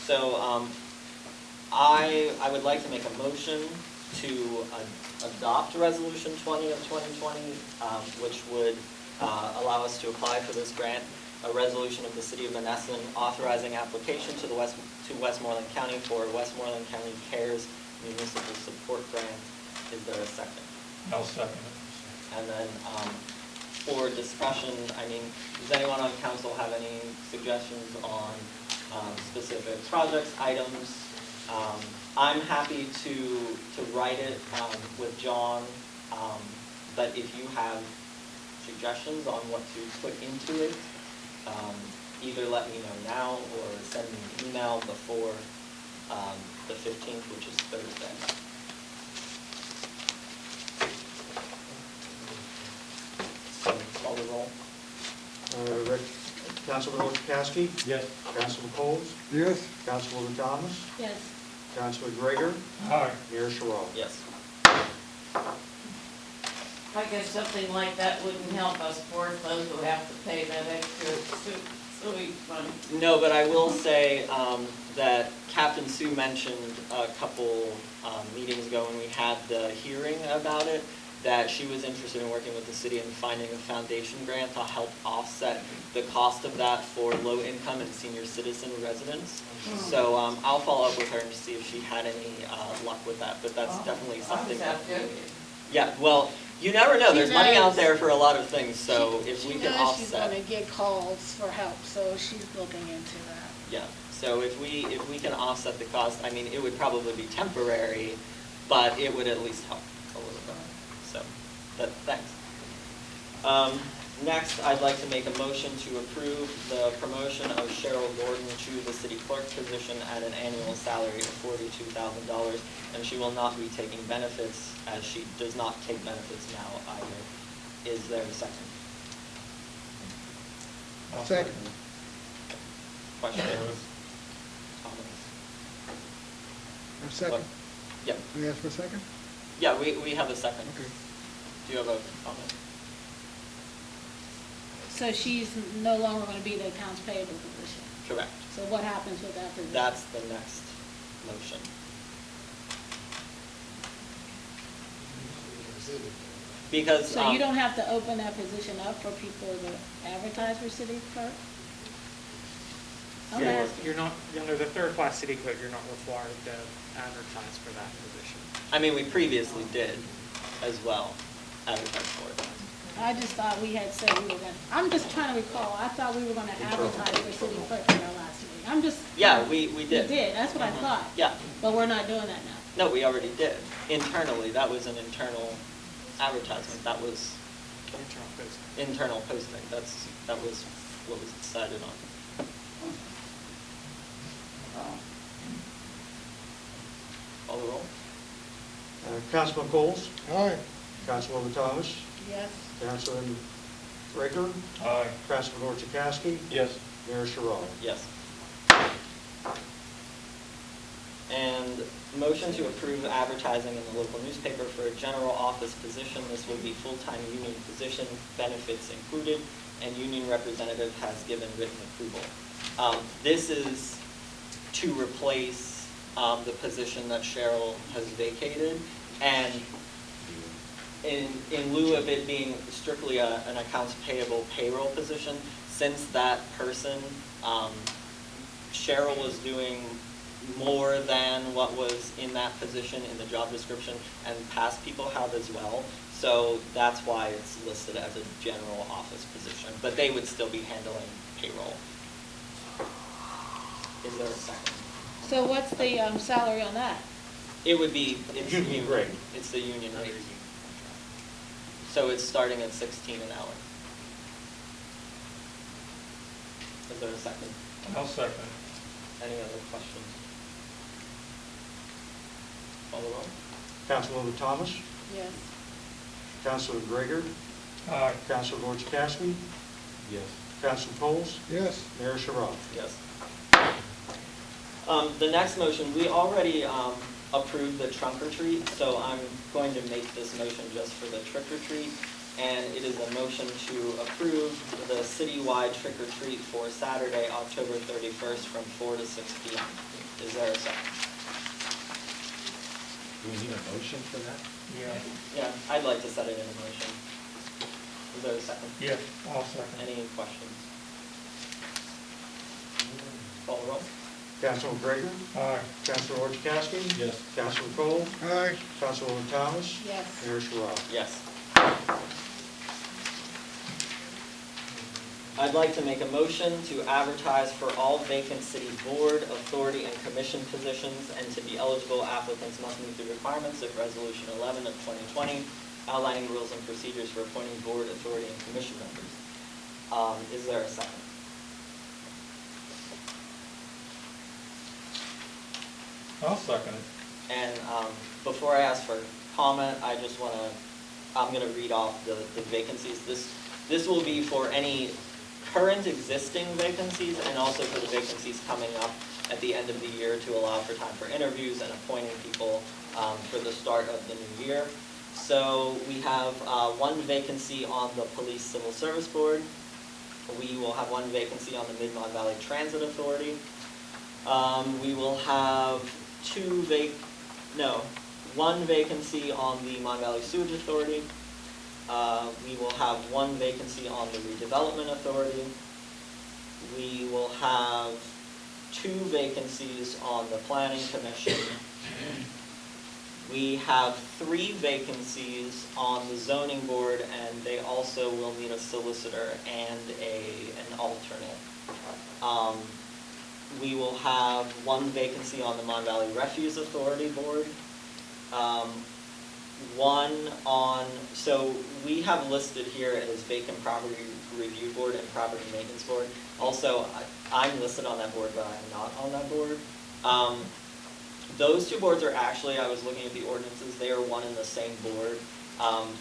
So I would like to make a motion to adopt Resolution 20 of 2020, which would allow us to apply for this grant. A resolution of the City of Monessen authorizing application to Westmoreland County for Westmoreland County CARES Municipal Support Grant. Is there a second? I'll second it. And then for discussion, I mean, does anyone on council have any suggestions on specific projects, items? I'm happy to write it with John, but if you have suggestions on what to put into it, either let me know now or send me an email before the 15th, which is Thursday. Call the roll. Councilman Orchakowski? Yes. Councilman Coles? Yes. Councilwoman Thomas? Yes. Councilman Gregor? Aye. Mayor Cheryl? Yes. I guess something like that wouldn't help us for those who have to pay that extra sewage money. No, but I will say that Captain Sue mentioned a couple meetings ago when we had the hearing about it, that she was interested in working with the city and finding a foundation grant to help offset the cost of that for low-income and senior citizen residents. So I'll follow up with her and see if she had any luck with that, but that's definitely something. Yeah, well, you never know. There's money out there for a lot of things, so if we can offset. She's gonna get calls for help, so she's looking into that. Yeah, so if we can offset the cost, I mean, it would probably be temporary, but it would at least help a little bit. So, thanks. Next, I'd like to make a motion to approve the promotion of Cheryl Gordon to the city clerk position at an annual salary of $42,000, and she will not be taking benefits, as she does not take benefits now either. Is there a second? Second. Question? Comments? A second. Yeah. Can we ask for a second? Yeah, we have a second. Okay. Do you have a comment? So she's no longer gonna be the accounts payable position. Correct. So what happens with that position? That's the next motion. Because. So you don't have to open that position up for people to advertise for city clerk? I'm asking. You're not, under the third-class city code, you're not required to advertise for that position. I mean, we previously did as well, advertise for it. I just thought we had said we were gonna, I'm just trying to recall, I thought we were gonna advertise for city clerk in our last meeting. I'm just. Yeah, we did. We did, that's what I thought. Yeah. But we're not doing that now. No, we already did. Internally, that was an internal advertisement. That was Internal posting. internal posting. That was what was decided on. Call the roll. Councilman Coles? Aye. Councilwoman Thomas? Yes. Councilman Gregor? Aye. Councilman Orchakowski? Yes. Mayor Cheryl? Yes. And motion to approve advertising in the local newspaper for a general office position. This will be full-time union position, benefits included, and union representative has given written approval. This is to replace the position that Cheryl has vacated, and in lieu of it being strictly an accounts payable payroll position, since that person, Cheryl was doing more than what was in that position in the job description, and past people have as well. So that's why it's listed as a general office position, but they would still be handling payroll. Is there a second? So what's the salary on that? It would be, it's Union rate. It's the union rate. So it's starting at 16 an hour. Is there a second? I'll second. Any other questions? Call the roll. Councilwoman Thomas, Yes. Councilor Gregor, Aye. Councilor Chakowski, Yes. Councilor Coles, Yes. Mayor Sherrod. Yes. The next motion, we already approved the trunk or treat, so I'm going to make this motion just for the trick or treat. And it is a motion to approve the citywide trick or treat for Saturday, October 31st from 4 to 6 p.m. Is there a second? Do we need a motion for that? Yeah. Yeah, I'd like to set it in a motion. Is there a second? Yeah, I'll second. Any questions? Call the roll. Councilor Gregor, Aye. Councilor Chakowski. Yes. Councilor Coles, Aye. Councilwoman Thomas, Yes. Mayor Sherrod. Yes. I'd like to make a motion to advertise for all vacant city board, authority, and commission positions, and to be eligible, applicants must meet the requirements of Resolution 11 of 2020, outlining rules and procedures for appointing board, authority, and commission members. Is there a second? I'll second it. And before I ask for comment, I just want to, I'm going to read off the vacancies. This will be for any current existing vacancies and also for the vacancies coming up at the end of the year to allow for time for interviews and appointing people for the start of the new year. So we have one vacancy on the Police Civil Service Board. We will have one vacancy on the Mid-Mon Valley Transit Authority. We will have one vacancy on the Mon Valley Sewage Authority. We will have one vacancy on the Redevelopment Authority. We will have 2 vacancies on the Planning Commission. We have 3 vacancies on the Zoning Board, and they also will need a solicitor and an alternate. We will have 1 vacancy on the Mon Valley Refuse Authority Board. So we have listed here as vacant property review board and property maintenance board. Also, I'm listed on that board, but I'm not on that board. Those 2 boards are actually, I was looking at the ordinances, they are one and the same board.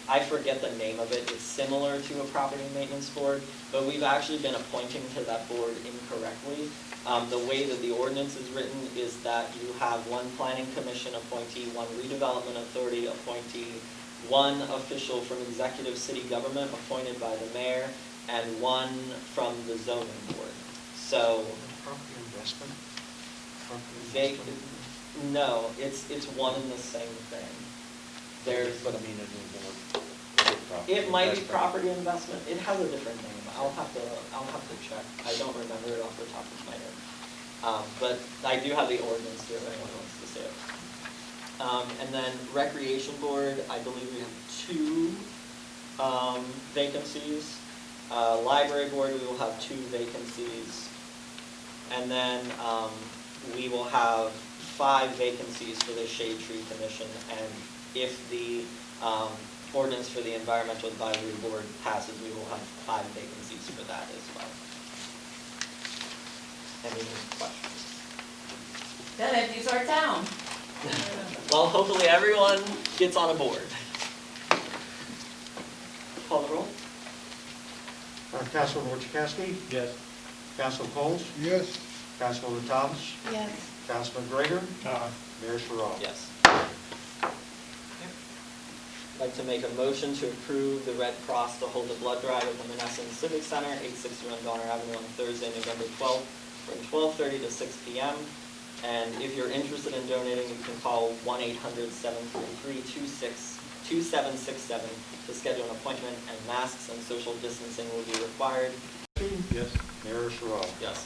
I forget the name of it. It's similar to a property maintenance board, but we've actually been appointing to that board incorrectly. The way that the ordinance is written is that you have 1 planning commission appointee, 1 redevelopment authority appointee, 1 official from executive city government appointed by the mayor, and 1 from the zoning board. So Property investment? no, it's one and the same thing. But I mean, It might be property investment. It has a different name. I'll have to check. I don't remember it off the top of my head. But I do have the ordinance here if anyone wants to see it. And then Recreation Board, I believe we have 2 vacancies. Library Board, we will have 2 vacancies. And then we will have 5 vacancies for the Shade Tree Commission. And if the ordinance for the Environmental Advisory Board passes, we will have 5 vacancies for that as well. Any questions? That empties our town. Well, hopefully everyone gets on a board. Call the roll. Councilor Chakowski, Yes. Councilor Coles, Yes. Councilwoman Thomas, Yes. Councilman Gregor, Aye. Mayor Sherrod. Yes. I'd like to make a motion to approve the Red Cross to hold a blood drive at the Monessen Civic Center, 861 Donner Avenue on Thursday, November 12th, from 12:30 to 6 p.m. And if you're interested in donating, you can call 1-800-733-2767 to schedule an appointment, and masks and social distancing will be required. Yes. Mayor Sherrod. Yes.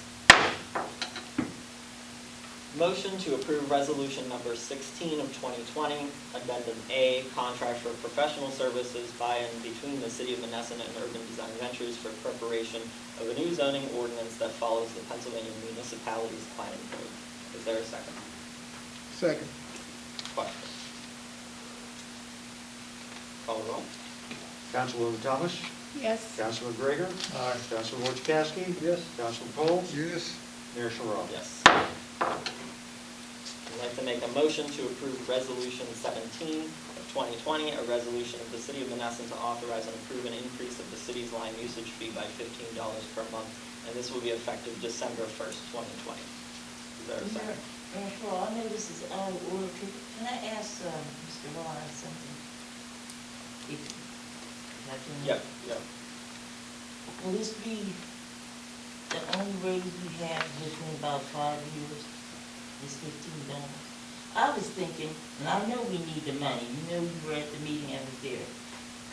Motion to approve resolution number 16 of 2020, addendum A, contract for professional services by and between the City of Monessen and Urban Design Ventures for preparation of a new zoning ordinance that follows the Pennsylvania Municipalities Planning Code. Is there a second? Second. Question? Call the roll. Councilwoman Thomas? Yes. Councilman Gregor? Aye. Councilman Chakowski? Yes. Councilman Cole? Yes. Mayor Sherrod? Yes. I'd like to make a motion to approve Resolution 17 of 2020, a resolution of the City of Monessen to authorize and approve an increase of the city's line usage fee by $15 per month, and this will be effective December 1st, 2020. Is there a second? Well, I know this is out of order. Can I ask Mr. Ryan something? If I can. Yep, yep. Will this be the only raise we have within about 5 years? Is $15? I was thinking, and I know we need the money. You know, you were at the meeting, I was there.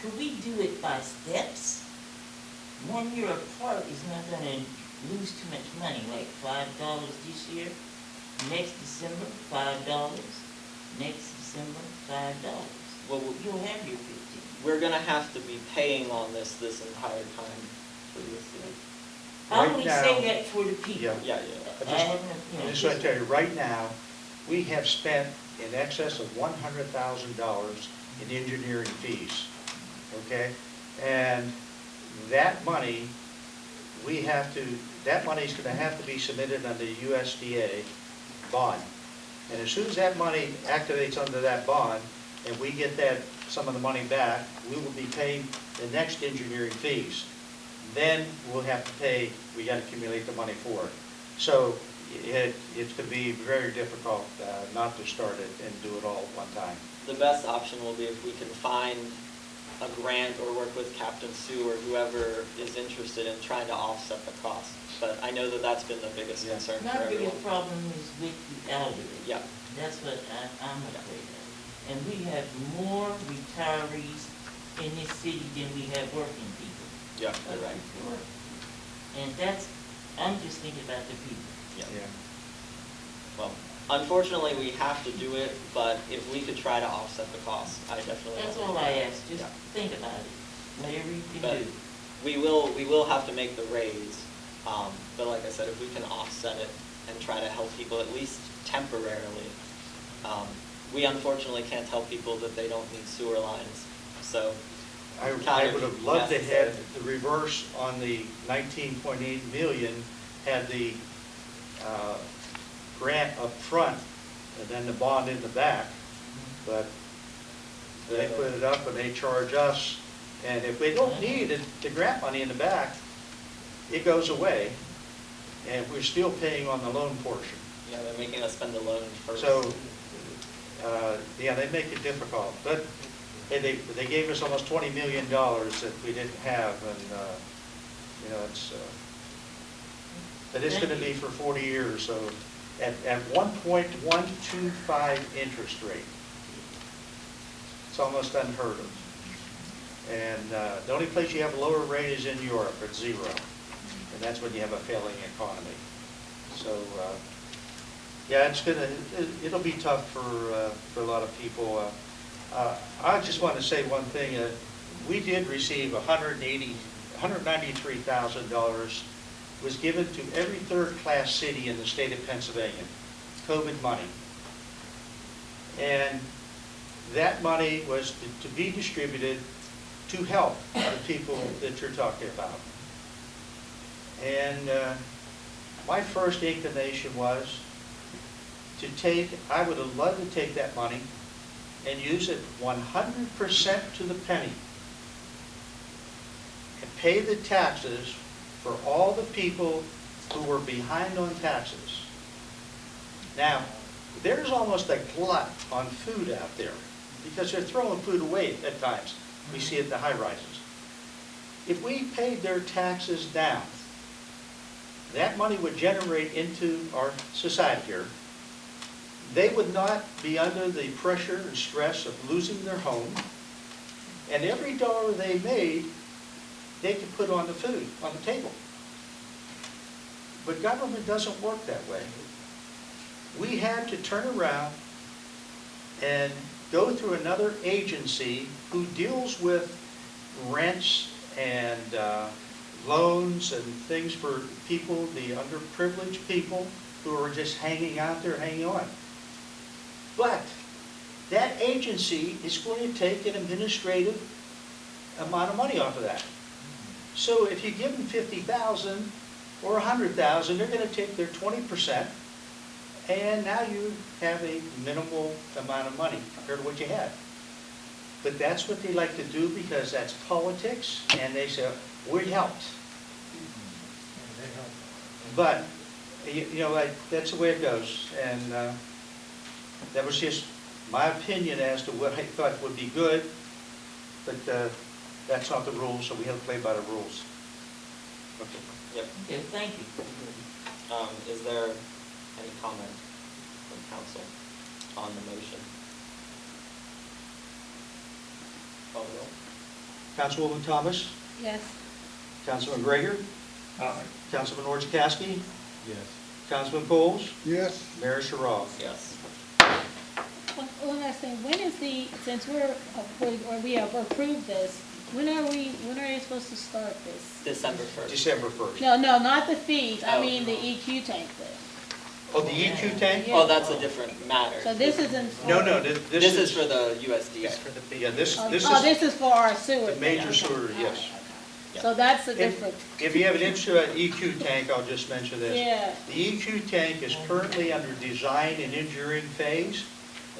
Could we do it by steps? 1 year apart is not gonna lose too much money, like $5 this year. Next December, $5. Next December, $5. Well, You'll have your 15. we're gonna have to be paying on this entire time for this year. I Right only now- say that for the people. Yeah. Yeah, I just want to tell you, right now, we have spent in excess of $100,000 in engineering fees, okay? And that money, that money's gonna have to be submitted under USDA bond. And as soon as that money activates under that bond, and we get some of the money back, we will be paying the next engineering fees. Then we'll have to pay, we gotta accumulate the money for it. So it's to be very difficult not to start it and do it all at one time. The best option will be if we can find a grant or work with Captain Sue or whoever is interested in trying to offset the cost. But I know that that's been the biggest concern for My everyone. biggest problem is with the elderly. Yeah. That's what I'm afraid of. And we have more retirees in this city than we have working people. Yeah, you're right. And I'm just thinking about the people. Yeah. Well, unfortunately, we have to do it, but if we could try to offset the cost, I definitely. That's want all to. I ask, just Yeah. think about it, whatever you can But do. we will have to make the raise, but like I said, if we can offset it and try to help people at least temporarily, we unfortunately can't tell people that they don't need sewer lines, so. I would have loved to have the reverse on the 19.8 million, had the grant up front and then the bond in the back, but they put it up and they charge us, and if we don't need the grant money in the back, it goes away, and we're still paying on the loan portion. Yeah, they're making us spend the loan first. So, yeah, they make it difficult, but they gave us almost $20 million that we didn't have, and, you know, but it's gonna be for 40 years, so at 1.125 interest rate. It's almost unheard of. And the only place you have a lower rate is in Europe at 0, and that's when you have a failing economy. So, yeah, it'll be tough for a lot of people. I just want to say one thing. We did receive $193,000 was given to every third-class city in the state of Pennsylvania, COVID money. And that money was to be distributed to help the people that you're talking about. And my first inclination was I would have loved to take that money and use it 100% to the penny and pay the taxes for all the people who were behind on taxes. Now, there's almost a glut on food out there because they're throwing food away at times. We see it at the high rises. If we paid their taxes down, that money would generate into our society here. They would not be under the pressure and stress of losing their home, and every dollar they made, they could put on the food, on the table. But government doesn't work that way. we had to turn around and go through another agency who deals with rents and loans and things for people, the underprivileged people who are just hanging out there, hanging on. But that agency is going to take an administrative amount of money off of that. So if you give them $50,000 or $100,000, they're going to take their 20%, and now you have a minimal amount of money compared to what you had. But that's what they like to do because that's politics, and they say, we helped. But, you know, that's the way it goes. And that was just my opinion as to what I thought would be good, but that's not the rules, so we have to play by the rules. Okay. Yep. Okay, thank you. Is there any comment from council on the motion? Call the roll. Councilwoman Thomas, Yes. Councilman Greger, Aye. Councilman Orchakowski, Yes. Councilman Coles, Yes. Mayor Sherrod. Yes. One last thing, when is since we have approved this, when are they supposed to start this? December 1st. December 1st. No, not the fees, I Oh. mean the EQ tank thing. Oh, the EQ tank? Yeah. Oh, that's a different matter. So this isn't. No, no, this This is for the USDA. Yeah, this This is for our sewer. the thing, major okay. sewer, All right, yes. okay. So that's the difference. If you have an interest in EQ tank, I'll just mention this. Yeah. The EQ tank is currently under design and engineering phase,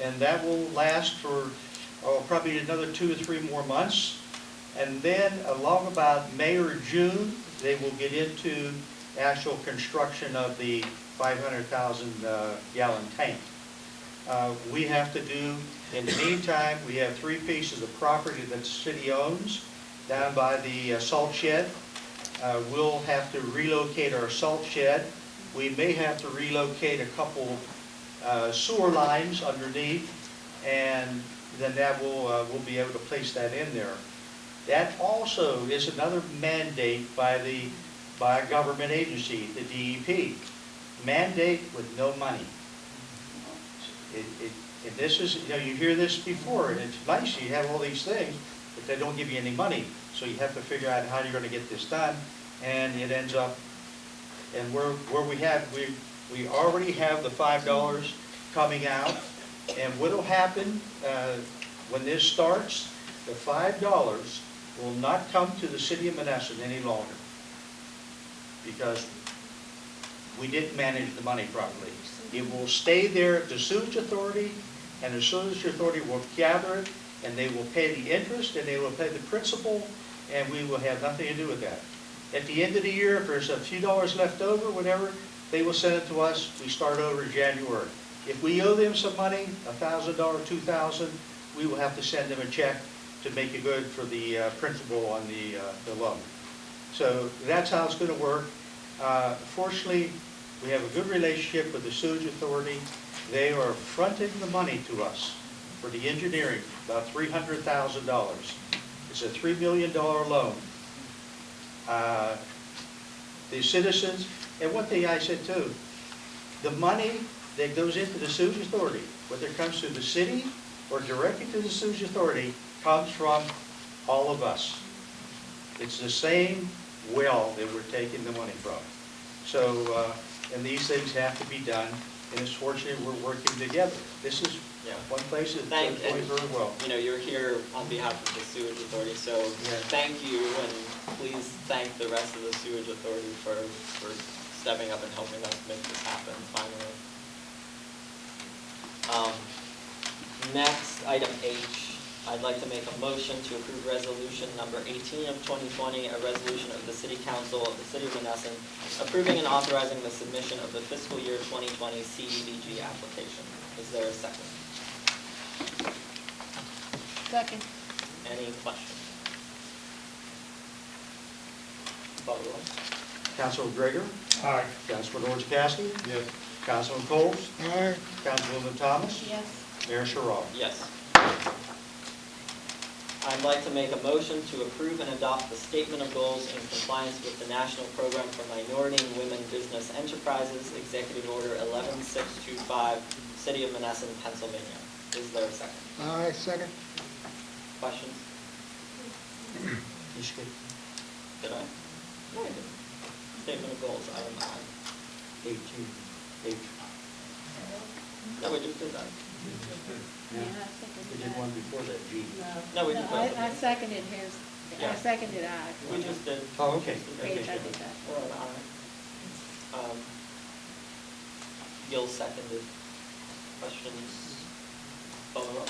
and that will last for probably another 2 or 3 more months. And then along about May or June, they will get into actual construction of the 500,000 gallon tank. We have to do, in the meantime, we have 3 pieces of property that the city owns down by the salt shed. We'll have to relocate our salt shed. We may have to relocate a couple sewer lines underneath, and then that we'll be able to place that in there. That also is another mandate by a government agency, the DEP. Mandate with no money. And this is, you know, you hear this before, and it's nice, you have all these things, but they don't give you any money. So you have to figure out how you're going to get this done, and it ends up, and where we already have the $5 coming out, and what'll happen when this starts, the $5 will not come to the city of Monessen any longer, because we didn't manage the money properly. It will stay there at the sewage authority, and the sewage authority will gather it, and they will pay the interest, and they will pay the principal, and we will have nothing to do with that. At the end of the year, if there's a few dollars left over, whatever, they will send it to us. We start over in January. If we owe them some money, $1,000, $2,000, we will have to send them a check to make it good for the principal on the loan. So that's how it's going to work. Fortunately, we have a good relationship with the sewage authority. They are fronting the money to us for the engineering, about $300,000. It's a $3 million loan. The citizens, and one thing I said too, the money that goes into the sewage authority, whether it comes to the city or directly to the sewage authority, comes from all of us. It's the same well that we're taking the money from. So, and these things have to be done, and it's fortunate we're working together. This is one place that's going very well. You know, you're here on behalf of the sewage authority, so thank you, and please thank the rest of the sewage authority for stepping up and helping us make this happen finally. Next, item H, I'd like to make a motion to approve resolution number 18 of 2020, a resolution of the City Council of the City of Monessen approving and authorizing the submission of the fiscal year 2020 CDBG application. Is there a second? Second. Any questions? Call the roll. Councilman Greger? Aye. Councilman Orchakowski? Yes. Councilman Coles? Aye. Councilwoman Thomas? Yes. Mayor Sherrod. Yes. I'd like to make a motion to approve and adopt the Statement of Goals in compliance with the National Program for Minority and Women Business Enterprises, Executive Order 11625, City of Monessen, Pennsylvania. Is there a second? I second. Questions? You skip Did I? No, I did. Statement of Goals, item I. 18, H. No, we just did that. Yeah, I seconded We did that. one before that, G. No, we did both. I seconded his, Yeah. I seconded I. We just did. Oh, okay. Page, I did that. We're on I. Gil seconded. Questions? Call the roll.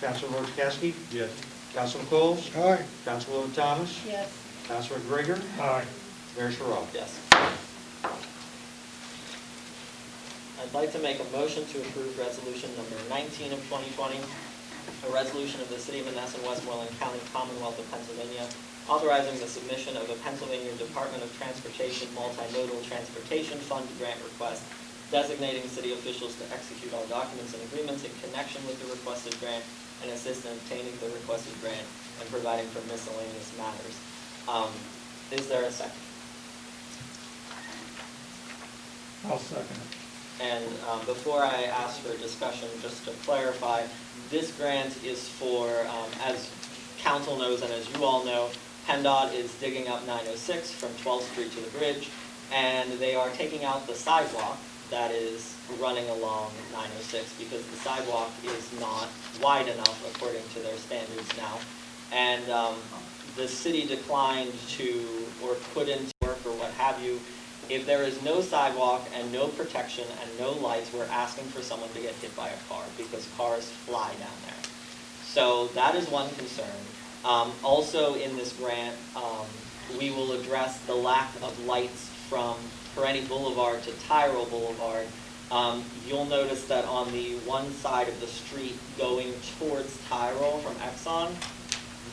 Councilman Rosakowski? Yes. Councilman Coles? Aye. Councilwoman Thomas? Yes. Councilman Gregor? Aye. Mayor Sherrod? Yes. I'd like to make a motion to approve resolution number 19 of 2020, a resolution of the City of Monessen, Westmoreland County, Commonwealth of Pennsylvania, authorizing the submission of a Pennsylvania Department of Transportation Multimodal Transportation Fund grant request, designating city officials to execute all documents and agreements in connection with the requested grant and assist in obtaining the requested grant and providing for miscellaneous matters. Is there a second? I'll second it. And before I ask for discussion, just to clarify, this grant is for, as council knows and as you all know, PennDOT is digging up 906 from 12th Street to the bridge, and they are taking out the sidewalk that is running along 906 because the sidewalk is not wide enough according to their standards now. And the city declined to, or put into work or what have you. If there is no sidewalk and no protection and no lights, we're asking for someone to get hit by a car because cars fly down there. So that is one concern. Also in this grant, we will address the lack of lights from Perenni Boulevard to Tyrell Boulevard. You'll notice that on the one side of the street going towards Tyrell from Exxon,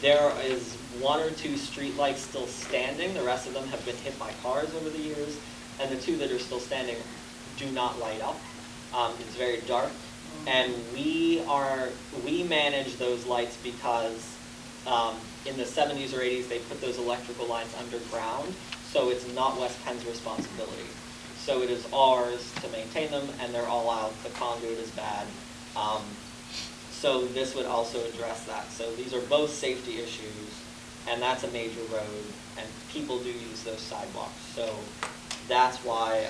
there is one or two street lights still standing. The rest of them have been hit by cars over the years, and the two that are still standing do not light up. It's very dark, and we manage those lights because in the 70s or 80s they put those electrical lines underground, so it's not West Penn's responsibility. So it is ours to maintain them, and they're all out. The conduit is bad. So this would also address that. So these are both safety issues, and that's a major road, and people do use those sidewalks. So that's why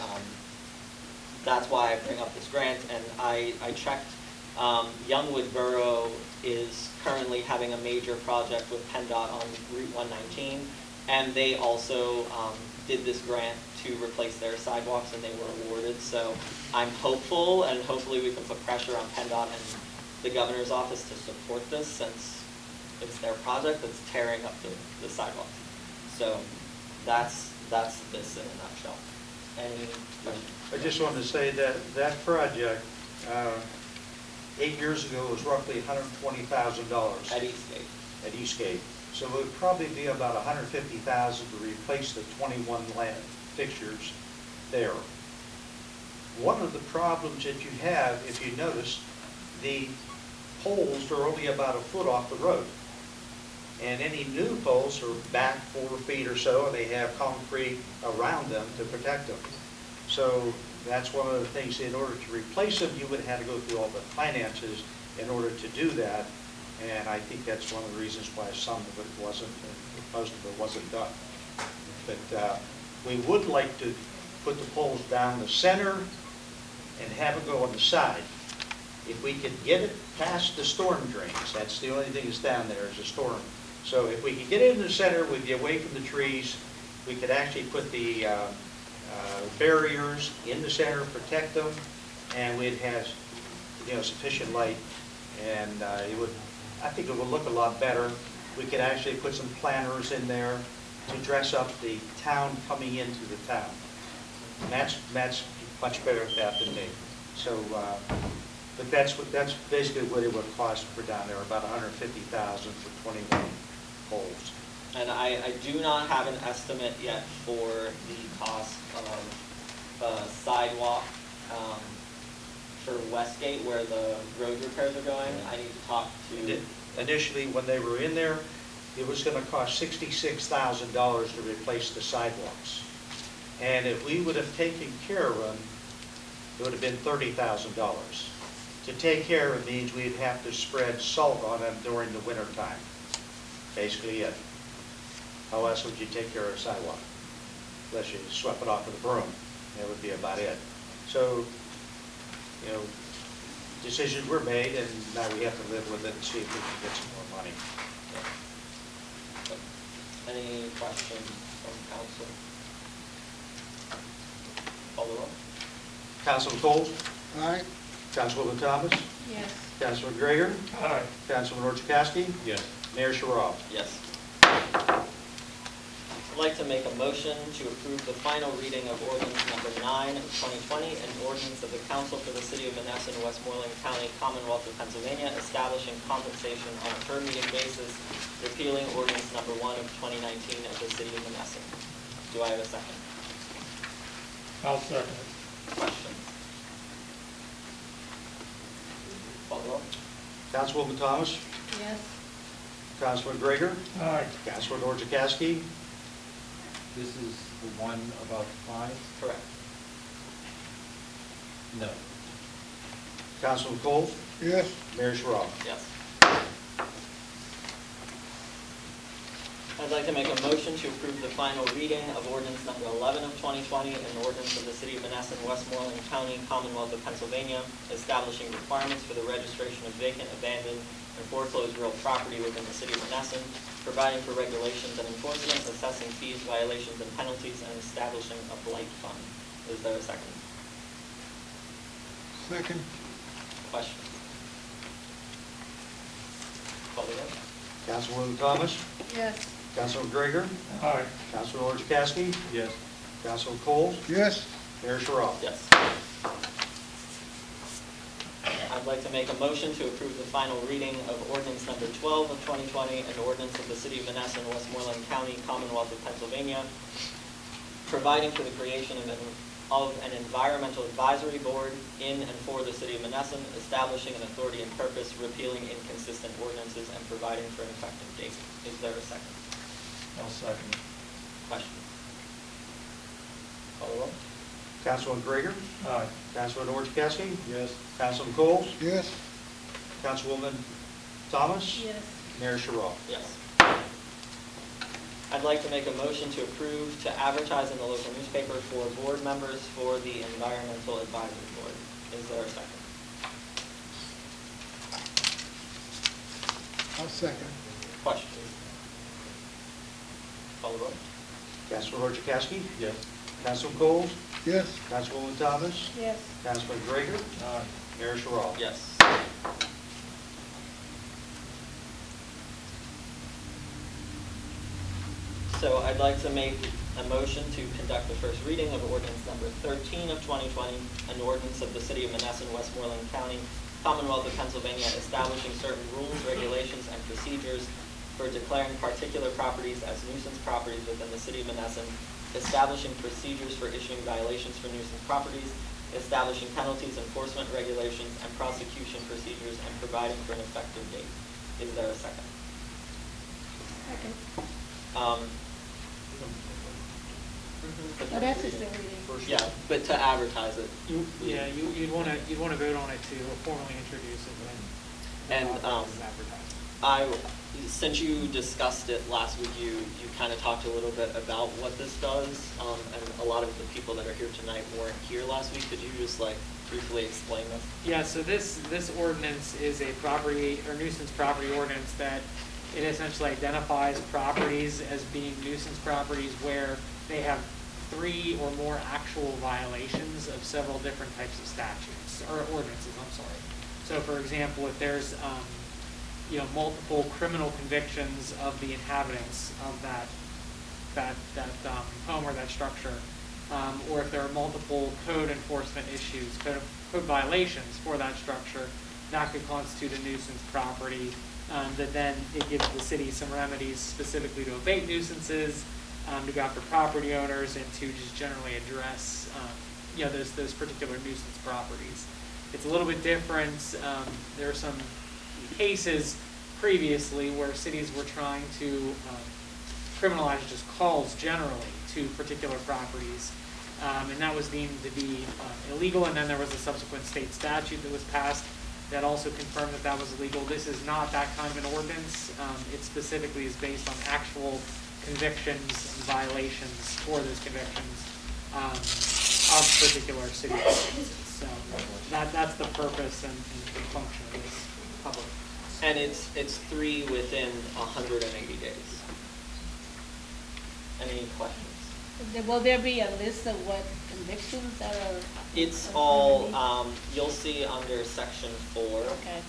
I bring up this grant. And I checked. Youngwood Borough is currently having a major project with PennDOT on Route 119, and they also did this grant to replace their sidewalks, and they were awarded. So I'm hopeful, and hopefully we can put pressure on PennDOT and the governor's office to support this, since it's their project that's tearing up the sidewalks. So that's this in a nutshell. Any questions? I just wanted to say that that project, 8 years ago, was roughly $120,000 At Eastgate. at Eastgate. So it would probably be about $150,000 to replace the 21 fixtures there. One of the problems that you have, if you notice, the poles are only about a foot off the road. And any new poles are back 4 feet or so, and they have concrete around them to protect them. So that's one of the things, in order to replace them, you would have to go through all the finances in order to do that. And I think that's one of the reasons why some of it wasn't, most of it wasn't done. But we would like to put the poles down the center and have it go on the side. If we could get it past the storm drains, that's the only thing that's down there is a storm. So if we could get it in the center, we'd be away from the trees. We could actually put the barriers in the center, protect them, and we'd have, sufficient light. And it would, I think it would look a lot better. We could actually put some planters in there to dress up the town coming into the town. And that's much better at that than me. So, but that's basically what it would cost for down there, about $150,000 for 21 poles. And I do not have an estimate yet for the cost of sidewalk for Westgate, where the road repairs are going. I need to talk to initially, when they were in there, it was gonna cost $66,000 to replace the sidewalks. And if we would have taken care of them, it would have been $30,000. To take care of means we'd have to spread salt on them during the winter time. Basically it. How else would you take care of a sidewalk? Unless you swept it off with a broom. That would be about it. So, you know, decisions were made, and now we have to live with it and see if we can get some more money. Any questions from council? Call the roll. Councilman Coles? Aye. Councilwoman Thomas? Yes. Councilman Gregor? Aye. Councilman Orchakowski? Yes. Mayor Sherrod? Yes. I'd like to make a motion to approve the final reading of ordinance number 9 of 2020, an ordinance of the council for the city of Monessen, Westmoreland County, Commonwealth of Pennsylvania, establishing compensation on a per meeting basis, repealing ordinance number 1 of 2019 of the city of Monessen. Do I have a second? I'll second it. Questions? Call the roll. Councilwoman Thomas? Yes. Councilman Gregor? Aye. Councilman Orchakowski? This is the one about the fines? Correct. No. Councilman Coles? Yes. Mayor Sherrod? Yes. I'd like to make a motion to approve the final reading of ordinance number 11 of 2020, an ordinance of the city of Monessen, Westmoreland County, Commonwealth of Pennsylvania, establishing requirements for the registration of vacant, abandoned, and foreclosed real property within the city of Monessen, providing for regulations and enforcement, assessing fees, violations, and penalties, and establishing a blight fund. Is there a second? Second. Question? Call the roll. Councilwoman Thomas? Yes. Councilman Gregor? Aye. Councilman Orchakowski? Yes. Councilman Coles? Yes. Mayor Sherrod? Yes. I'd like to make a motion to approve the final reading of ordinance number 12 of 2020, an ordinance of the city of Monessen, Westmoreland County, Commonwealth of Pennsylvania, providing for the creation of an environmental advisory board in and for the city of Monessen, establishing an authority and purpose, repealing inconsistent ordinances, and providing for an effective date. Is there a second? I'll second it. Question? Call the roll. Councilman Gregor? Aye. Councilman Orchakowski? Yes. Councilman Coles? Yes. Councilwoman Thomas? Yes. Mayor Sherrod? Yes. I'd like to make a motion to approve to advertise in the local newspaper for board members for the Environmental Advisory Board. Is there a second? I'll second. Question? Call the roll. Councilman Orchakowski? Yes. Councilman Coles? Yes. Councilwoman Thomas? Yes. Councilman Gregor? Aye. Mayor Sherrod? Yes. So I'd like to make a motion to conduct the first reading of ordinance number 13 of 2020, an ordinance of the city of Monessen, Westmoreland County, Commonwealth of Pennsylvania, establishing certain rules, regulations, and procedures for declaring particular properties as nuisance properties within the city of Monessen, establishing procedures for issuing violations for nuisance properties, establishing penalties, enforcement regulations, and prosecution procedures, and providing for an effective date. Is there a second? Second. Mhm. Oh, that's just a reading. Yeah, but to advertise it. Yeah, you'd want to vote on it to formally introduce it when And, it's advertised. Since you discussed it last week, you kind of talked a little bit about what this does, and a lot of the people that are here tonight weren't here last week. Could you just like briefly explain this? Yeah, so this ordinance is a property or nuisance property ordinance that it essentially identifies properties as being nuisance properties where they have 3 or more actual violations of several different types of statutes or ordinances. I'm sorry. So, for example, if there's multiple criminal convictions of the inhabitants of that home or that structure, or if there are multiple code enforcement issues, code violations for that structure, that could constitute a nuisance property. That then it gives the city some remedies specifically to abate nuisances, to go after property owners, and to just generally address those particular nuisance properties. It's a little bit different. There are some cases previously where cities were trying to criminalize just calls generally to particular properties. And that was deemed to be illegal, and then there was a subsequent state statute that was passed that also confirmed that that was illegal. This is not that kind of an ordinance. It specifically is based on actual convictions and violations for those convictions of particular city ordinances. So that's the purpose and the function of this public. And it's 3 within 180 days. Any questions? Will there be a list of what convictions that are? It's all, you'll see under section 4, Okay,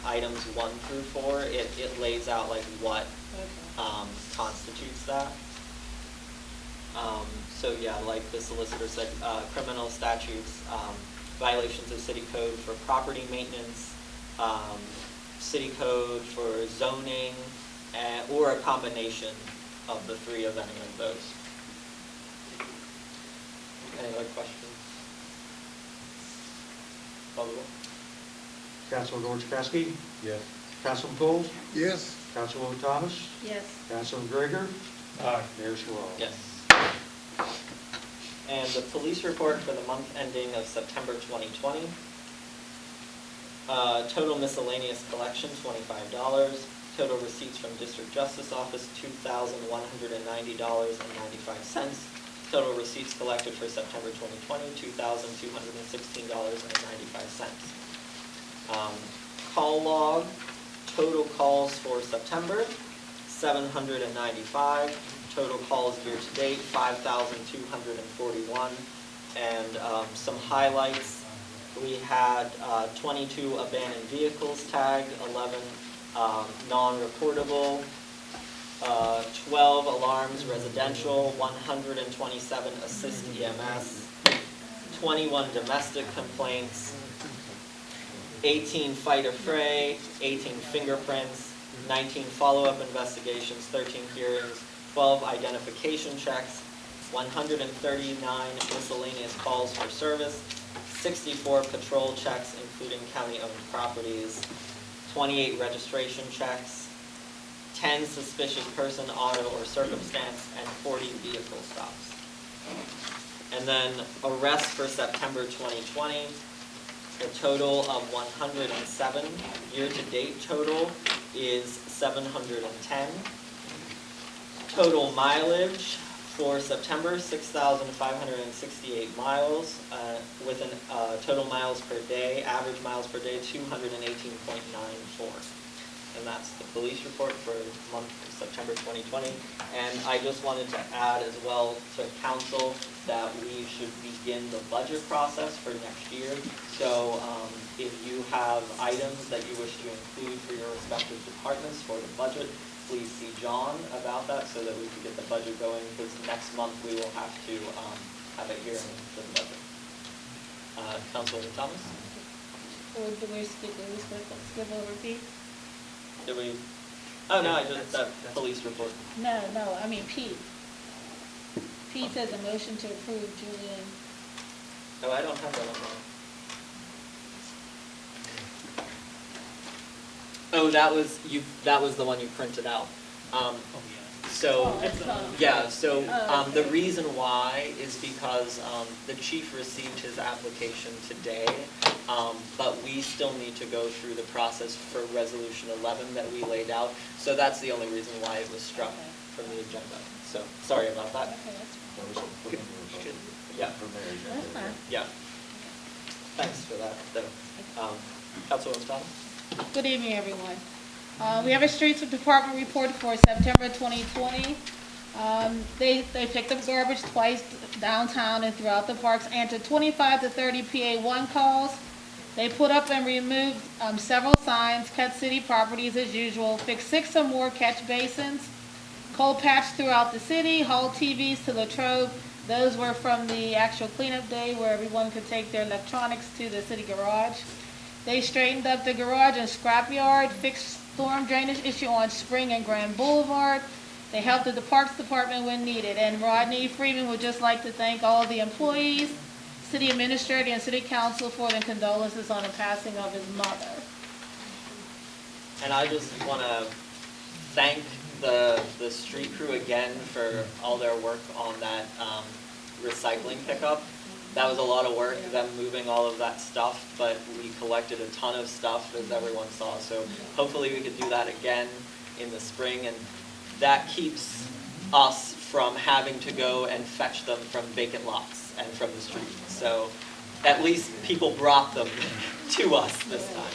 items 1 through 4, it lays out like what okay. constitutes that. So yeah, like the solicitor said, criminal statutes, violations of city code for property maintenance, city code for zoning, or a combination of the 3 of any of those. Any other questions? Call the roll. Councilman Gorchakowski? Yes. Councilman Coles? Yes. Councilwoman Thomas? Yes. Councilman Gregor? Aye. Mayor Sherrod? Yes. And the police report for the month ending of September 2020. Total miscellaneous collection, $25. Total receipts from District Justice Office, $2,190.95. Total receipts collected for September 2020, $2,216.95. Call log, total calls for September, 795. Total calls year to date, 5,241. And some highlights, we had 22 abandoned vehicles tagged, 11 non-reportable, 12 alarms residential, 127 assist EMS, 21 domestic complaints, 18 fight or fray, 18 fingerprints, 19 follow-up investigations, 13 hearings, 12 identification checks, 139 miscellaneous calls for service, 64 patrol checks including county-owned properties, 28 registration checks, 10 suspicious person, auto, or circumstance, and 40 vehicle stops. And then arrests for September 2020, the total of 107. Year-to-date total is 710. Total mileage for September, 6,568 miles, with a total miles per day, average miles per day, 218.94. And that's the police report for the month of September 2020. And I just wanted to add as well to council that we should begin the budget process for next year. So if you have items that you wish to include for your respective departments for the budget, please see John about that so that we can get the budget going, because next month we will have to have a hearing for the budget. Councilwoman Thomas? Or do we skip over Pete? Did we? Oh, no, I just, that police report. No, I mean Pete. Pete says a motion to approve Julian. Oh, I don't have that on mine. Oh, that was the one you printed out. So, yeah, so the reason why is because the chief received his application today, but we still need to go through the process for Resolution 11 that we laid out. So that's the only reason why it was struck from the agenda. So, sorry about that. Okay, that's Yeah, That's fine. yeah. Thanks for that, though. Councilwoman Thomas? Good evening, everyone. We have a streets department report for September 2020. They picked up garbage twice downtown and throughout the parks, answered 25 to 30 PA1 calls. They put up and removed several signs, cut city properties as usual, fixed 6 or more catch basins, cold patched throughout the city, hauled TVs to Latrobe. Those were from the actual cleanup day where everyone could take their electronics to the city garage. They straightened up the garage and scrapyard, fixed storm drainage issue on Spring and Grand Boulevard. They helped the Parks Department when needed. And Rodney Freeman would just like to thank all the employees, city administrator, and city council for their condolences on the passing of his mother. And I just want to thank the street crew again for all their work on that recycling pickup. That was a lot of work, them moving all of that stuff, but we collected a ton of stuff, as everyone saw. So hopefully we could do that again in the spring, and that keeps us from having to go and fetch them from vacant lots and from the street. So at least people brought them to us this time.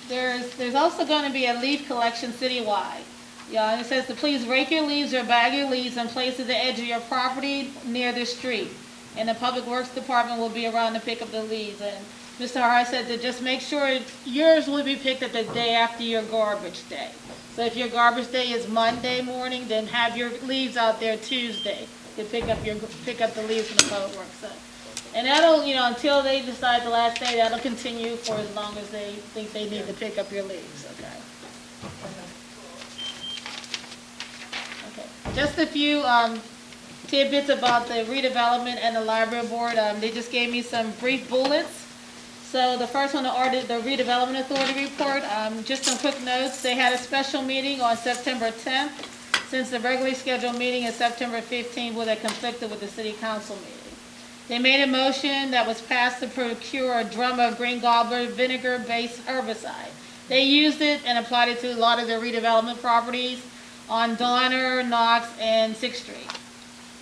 There's also going to be a leaf collection citywide. Yeah, it says to please rake your leaves or bag your leaves and place at the edge of your property near the street. And the Public Works Department will be around to pick up the leaves. And Mr. Hart said to just make sure yours will be picked up the day after your garbage day. So if your garbage day is Monday morning, then have your leaves out there Tuesday to pick up the leaves from the Public Works. So, and that'll, until they decide the last day, that'll continue for as long as they think they need to pick up your leaves. Okay. Just a few tidbits about the redevelopment and the library board. They just gave me some brief bullets. So the first one, the redevelopment authority report. Just some quick notes. They had a special meeting on September 10th, since the regularly scheduled meeting is September 15th, where they conflicted with the city council meeting. They made a motion that was passed to procure a drum of green gobbler vinegar-based herbicide. They used it and applied it to a lot of their redevelopment properties on Donner, Knox, and 6th Street.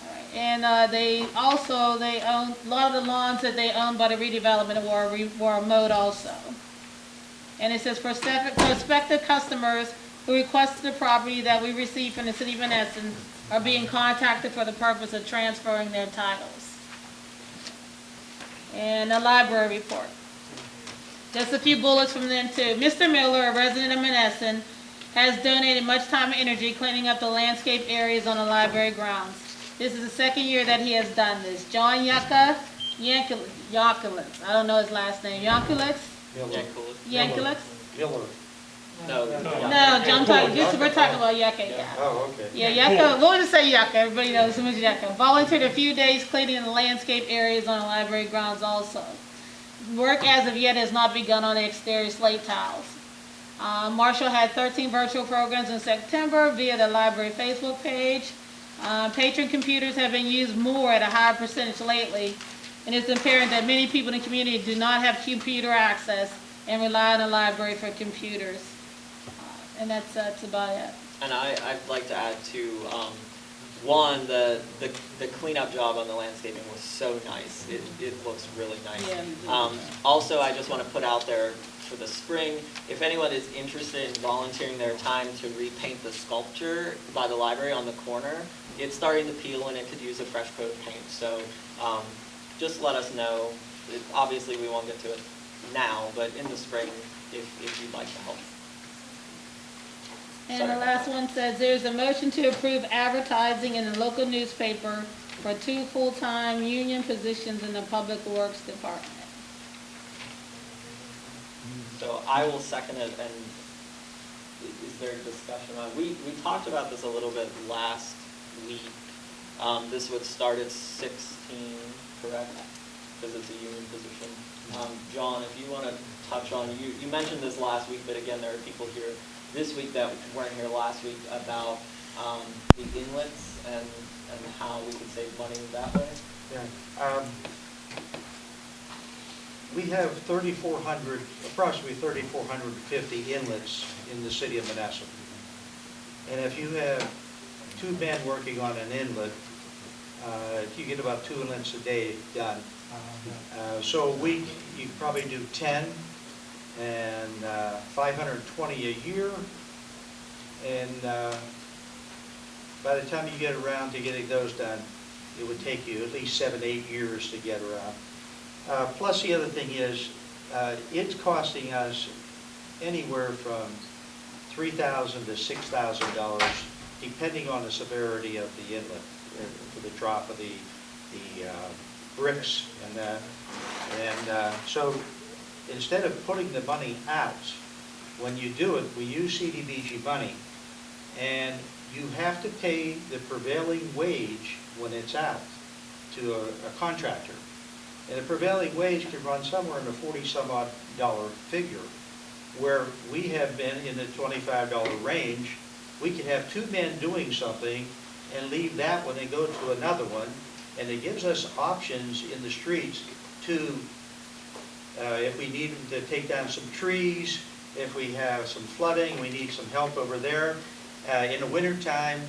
All right. And they own, a lot of the lawns that they own by the redevelopment were mowed also. And it says prospective customers who requested the property that we received from the city of Monessen are being contacted for the purpose of transferring their titles. And a library report. Just a few bullets from them too. Mr. Miller, a resident of Monessen, has donated much time and energy cleaning up the landscape areas on the library grounds. This is the second year that he has done this. John Yankulitz, I don't know his last name. Yankulitz? Yankulitz? Miller. No, John, we're talking about Yucca, yeah. Oh, okay. Yeah, Yucca, we'll just say Yucca, everybody knows so much Yucca. Volunteered a few days cleaning the landscape areas on the library grounds also. Work as of yet has not begun on the exterior slate tiles. Marshall had 13 virtual programs in September via the library Facebook page. Patron computers have been used more at a higher percentage lately, and it's apparent that many people in the community do not have computer access and rely on the library for computers. And that's about it. And I'd like to add too, one, the cleanup job on the landscaping was so nice. It looks really nice. Yeah, also, I just want to put out there for the spring, if anyone is interested in volunteering their time to repaint the sculpture by the library on the corner, it's starting to peel and it could use a fresh coat of paint. So just let us know. Obviously, we won't get to it now, but in the spring, if you'd like to help. And the last one says there's a motion to approve advertising in the local newspaper for 2 full-time union positions in the Public Works Department. So I will second it, and is there discussion on, we talked about this a little bit last week. This would start at 16, correct? Because it's a union position. John, if you want to touch on, you mentioned this last week, but again, there are people here this week that weren't here last week about the inlets and how we could save money that way. Yeah. We have approximately 3,450 inlets in the city of Monessen. And if you have 2 men working on an inlet, you get about 2 inlets a day done. So a week, you could probably do 10, and 520 a year. And by the time you get around to getting those done, it would take you at least 7-8 years to get around. Plus the other thing is, it's costing us anywhere from $3,000 to $6,000, depending on the severity of the inlet, for the drop of the bricks. And so instead of putting the money out, when you do it, we use CDBG money, and you have to pay the prevailing wage when it's out to a contractor. And the prevailing wage can run somewhere in the $40-some-odd figure. where we have been in the $25 range, we could have 2 men doing something and leave that one and go to another one, and it gives us options in the streets to, if we need to take down some trees, if we have some flooding, we need some help over there. In the wintertime,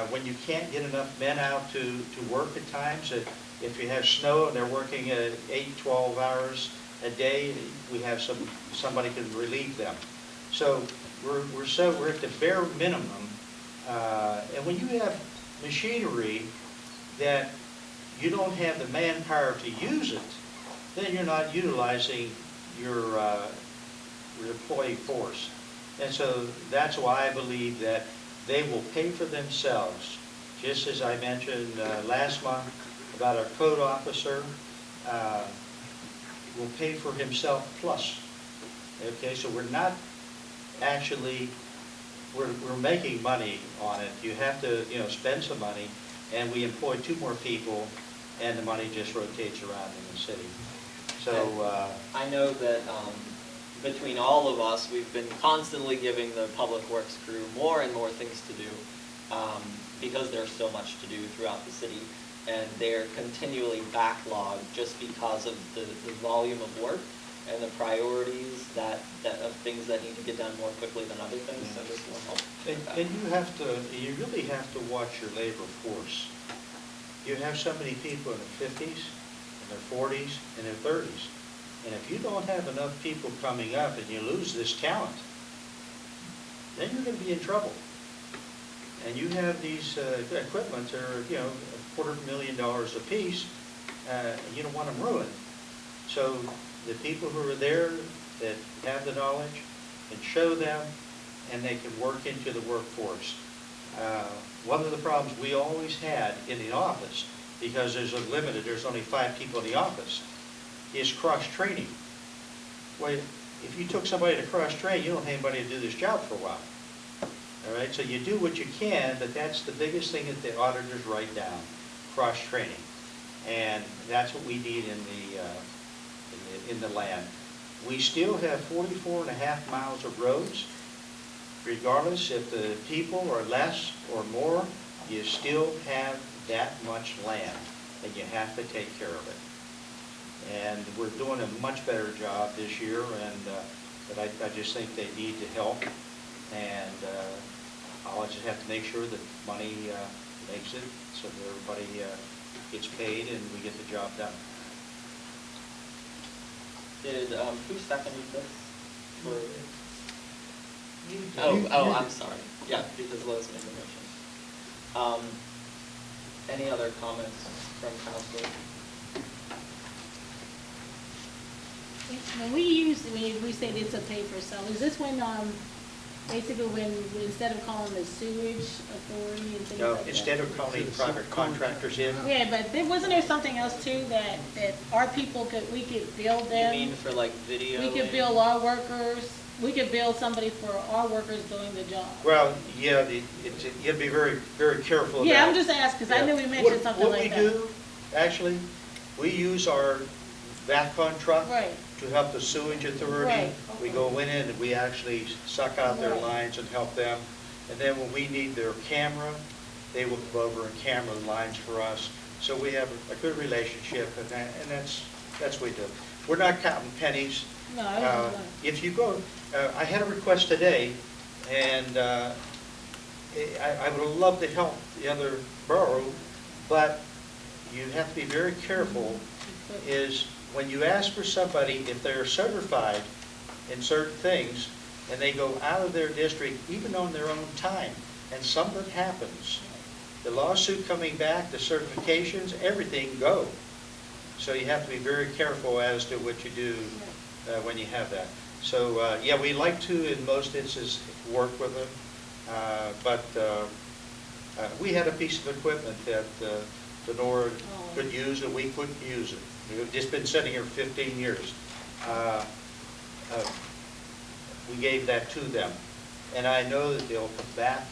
when you can't get enough men out to work at times, if you have snow and they're working 8, 12 hours a day, we have somebody can relieve them. So we're at the bare minimum, and when you have machinery that you don't have the manpower to use it, then you're not utilizing your employee force. And so that's why I believe that they will pay for themselves. Just as I mentioned last month about our code officer, will pay for himself plus. Okay, so we're not actually, we're making money on it. You have to, spend some money, and we employ 2 more people, and the money just rotates around in the city. So I know that between all of us, we've been constantly giving the public works crew more and more things to do because there's so much to do throughout the city, and they're continually backlogged just because of the volume of work and the priorities of things that need to get done more quickly than other things. So this will help. And you really have to watch your labor force. You have so many people in their 50s, in their 40s, and their 30s. And if you don't have enough people coming up and you lose this talent, then you're going to be in trouble. And you have these equipment that are, $250,000 a piece, you don't want them ruined. So the people who are there that have the knowledge can show them, and they can work into the workforce. One of the problems we always had in the office, because there's only 5 people in the office, is cross-training. Well, if you took somebody to cross-train, you don't have anybody to do this job for a while. All right, so you do what you can, but that's the biggest thing that the auditors write down, cross-training. And that's what we need in the land. We still have 44.5 miles of roads. Regardless if the people are less or more, you still have that much land, and you have to take care of it. And we're doing a much better job this year, but I just think they need the help, and I'll just have to make sure that money makes it so that everybody gets paid and we get the job done. Did who seconded this? You did. Oh, I'm sorry. Yeah, because Lois made the motion. Any other comments from council? When we say it's a pay for self, is this when, basically when instead of calling the sewage authority and things No, like that? instead of calling private contractors in. Yeah, but wasn't there something else too, that our people we could bill them? You mean for like video? We could bill our workers, we could bill somebody for our workers doing the job. Well, yeah, you'd be very, very careful of that. Yeah, I'm just asking, because I knew we mentioned something like that. What we do, actually, we use our VACCON truck Right. to help the sewage authority. Right. We go in and we actually suck out their Right. lines and help them. And then when we need their camera, they will come over and camera the lines for us. So we have a good relationship, and that's what we do. We're not counting pennies. No, I wasn't gonna. If you go, I had a request today, and I would love to help the other borough, but you have to be very careful, is when you ask for somebody, if they're certified in certain things, and they go out of their district, even on their own time, and something happens, the lawsuit coming back, the certifications, everything go. So you have to be very careful as to what you do when you have that. So, yeah, we like to, in most instances, work with them, but we had a piece of equipment that Denora could use and we couldn't use it. We've just been sitting here 15 years. We gave that to them, and I know that they'll come back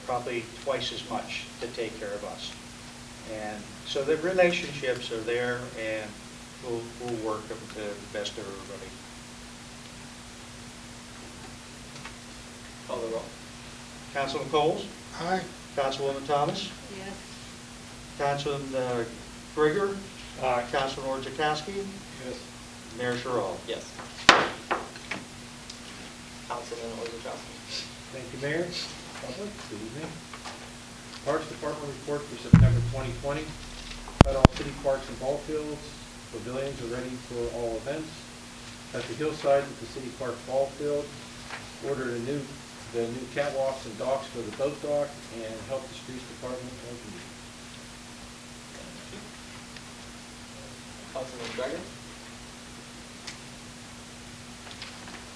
probably twice as much to take care of us. And so the relationships are there, and we'll work them to the best of everybody. Call the roll. Councilman Coles? Aye. Councilwoman Thomas? Yes. Councilman Grigger? Councilman Orchakowski? Yes. Mayor Cheryl? Yes. Councilman Orzachowski. Thank you, Mayor. Public, good evening. Parks Department report for September 2020. Cut all city parks and ball fields. Pavilions are ready for all events. At the hillside at the city park ball field. Ordered the new catwalks and docks for the boat dock and helped the streets department open. Councilman Gregor.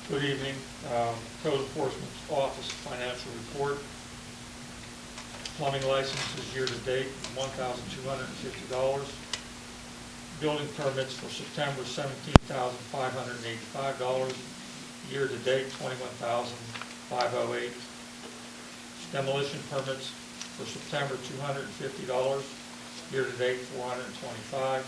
Good evening. Code Enforcement Office Financial Report. Plumbing licenses year-to-date, $1,250. Building permits for September, $17,585. Year-to-date, $21,508. Demolition permits for September, $250. Year-to-date, $425.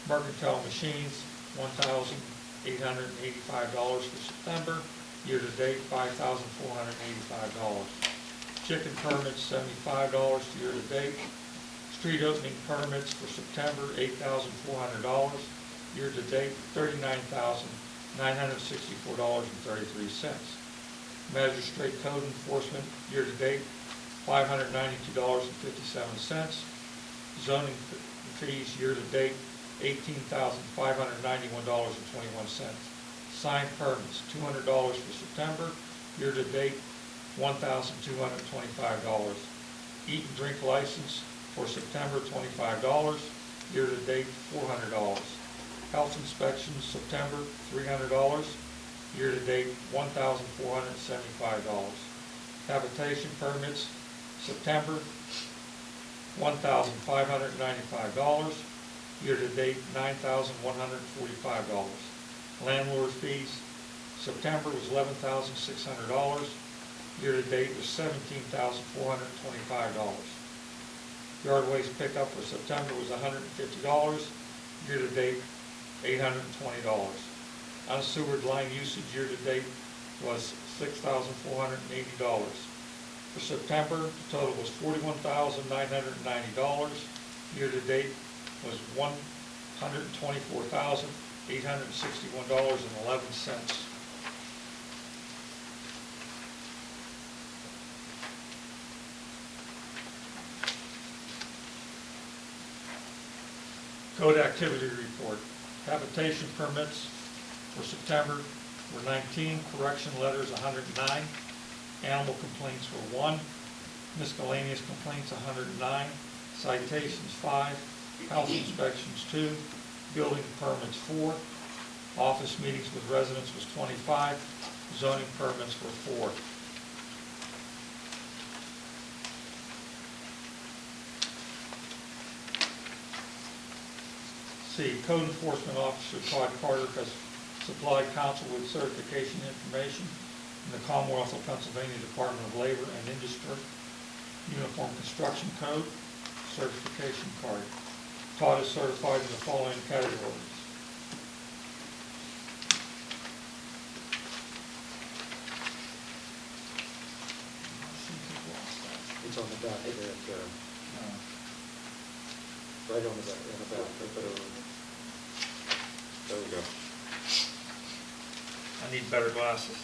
Mercantile machines, $1,885 for September. Year-to-date, $5,485. Chicken permits, $75 year-to-date. Street opening permits for September, $8,400. Year-to-date, $39,964.33. Magistrate code enforcement, year-to-date, $592.57. Zoning fees, year-to-date, $18,591.21. Sign permits, $200 for September, year-to-date, $1,225. Eat and drink license for September, $25, year-to-date, $400. Health inspections, September, $300, year-to-date, $1,475. Habitation permits, September, $1,595, year-to-date, $9,145. Landlord fees, September was $11,600, year-to-date was $17,425. Yard waste pickup for September was $150, year-to-date $820. Unsewered line usage year-to-date was $6,480. For September, the total was $41,990. Year-to-date was $124,861.11. Code activity report. Habitation permits for September were 19, correction letters 109, animal complaints were 1, miscellaneous complaints 109, citations 5, house inspections 2, building permits 4, office meetings with residents was 25, zoning permits were 4. C, Code Enforcement Officer Todd Carter has supplied council with certification information in the Commonwealth of Pennsylvania Department of Labor and Industry Uniform Construction Code certification card. Todd is certified in the following categories. It's on the back of that, right on the back, there we go. I need better glasses.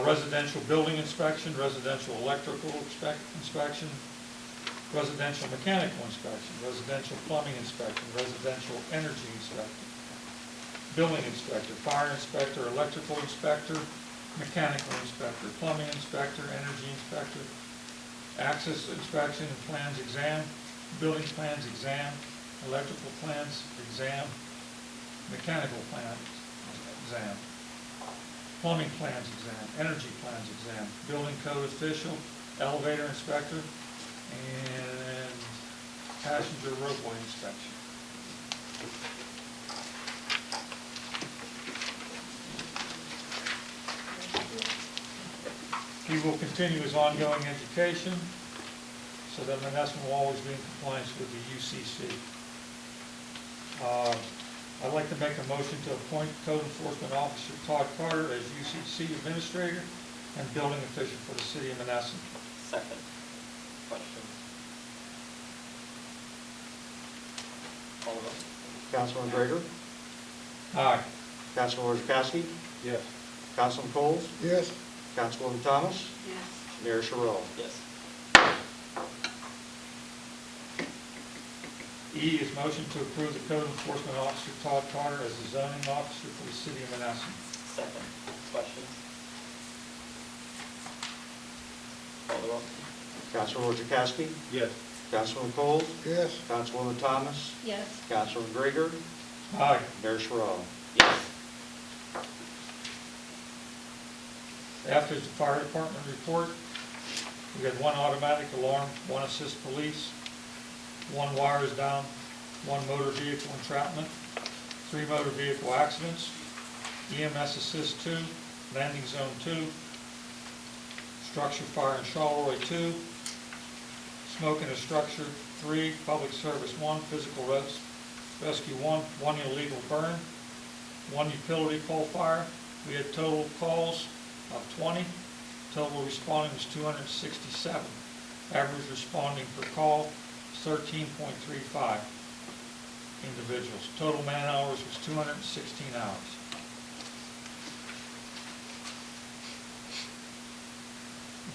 Residential building inspection, residential electrical inspection, residential mechanical inspection, residential plumbing inspection, residential energy inspector, building inspector, fire inspector, electrical inspector, mechanical inspector, plumbing inspector, energy inspector, access inspection and plans exam, building plans exam, electrical plans exam, mechanical plans exam, plumbing plans exam, energy plans exam, building code official, elevator inspector, and passenger roadway inspection. He will continue his ongoing education so that Monessen will always be in compliance with the UCC. I'd like to make a motion to appoint Code Enforcement Officer Todd Carter as UCC Administrator and Building Official for the City of Monessen. Second. Questions? Call the roll. Councilman Gregor? Aye. Councilman Orchakowski? Yes. Councilman Coles? Yes. Councilwoman Thomas? Yes. Mayor Cheryl? Yes. E is motion to approve the Code Enforcement Officer Todd Carter as the zoning officer for the City of Monessen. Second. Questions? Call the roll. Councilman Orchakowski? Yes. Councilman Coles? Yes. Councilwoman Thomas? Yes. Councilman Gregor? Aye. Mayor Cheryl? Yes. After the fire department report, we had one automatic alarm, one assist police, one wires down, one motor vehicle entrapment, 3 motor vehicle accidents, EMS assist 2, landing zone 2, structure fire in Charleroi 2, smoke in a structure 3, public service 1, physical rescue 1 illegal burn, 1 utility pole fire. We had total calls of 20, total responding was 267. Average responding per call is 13.35 individuals. Total man hours was 216 hours.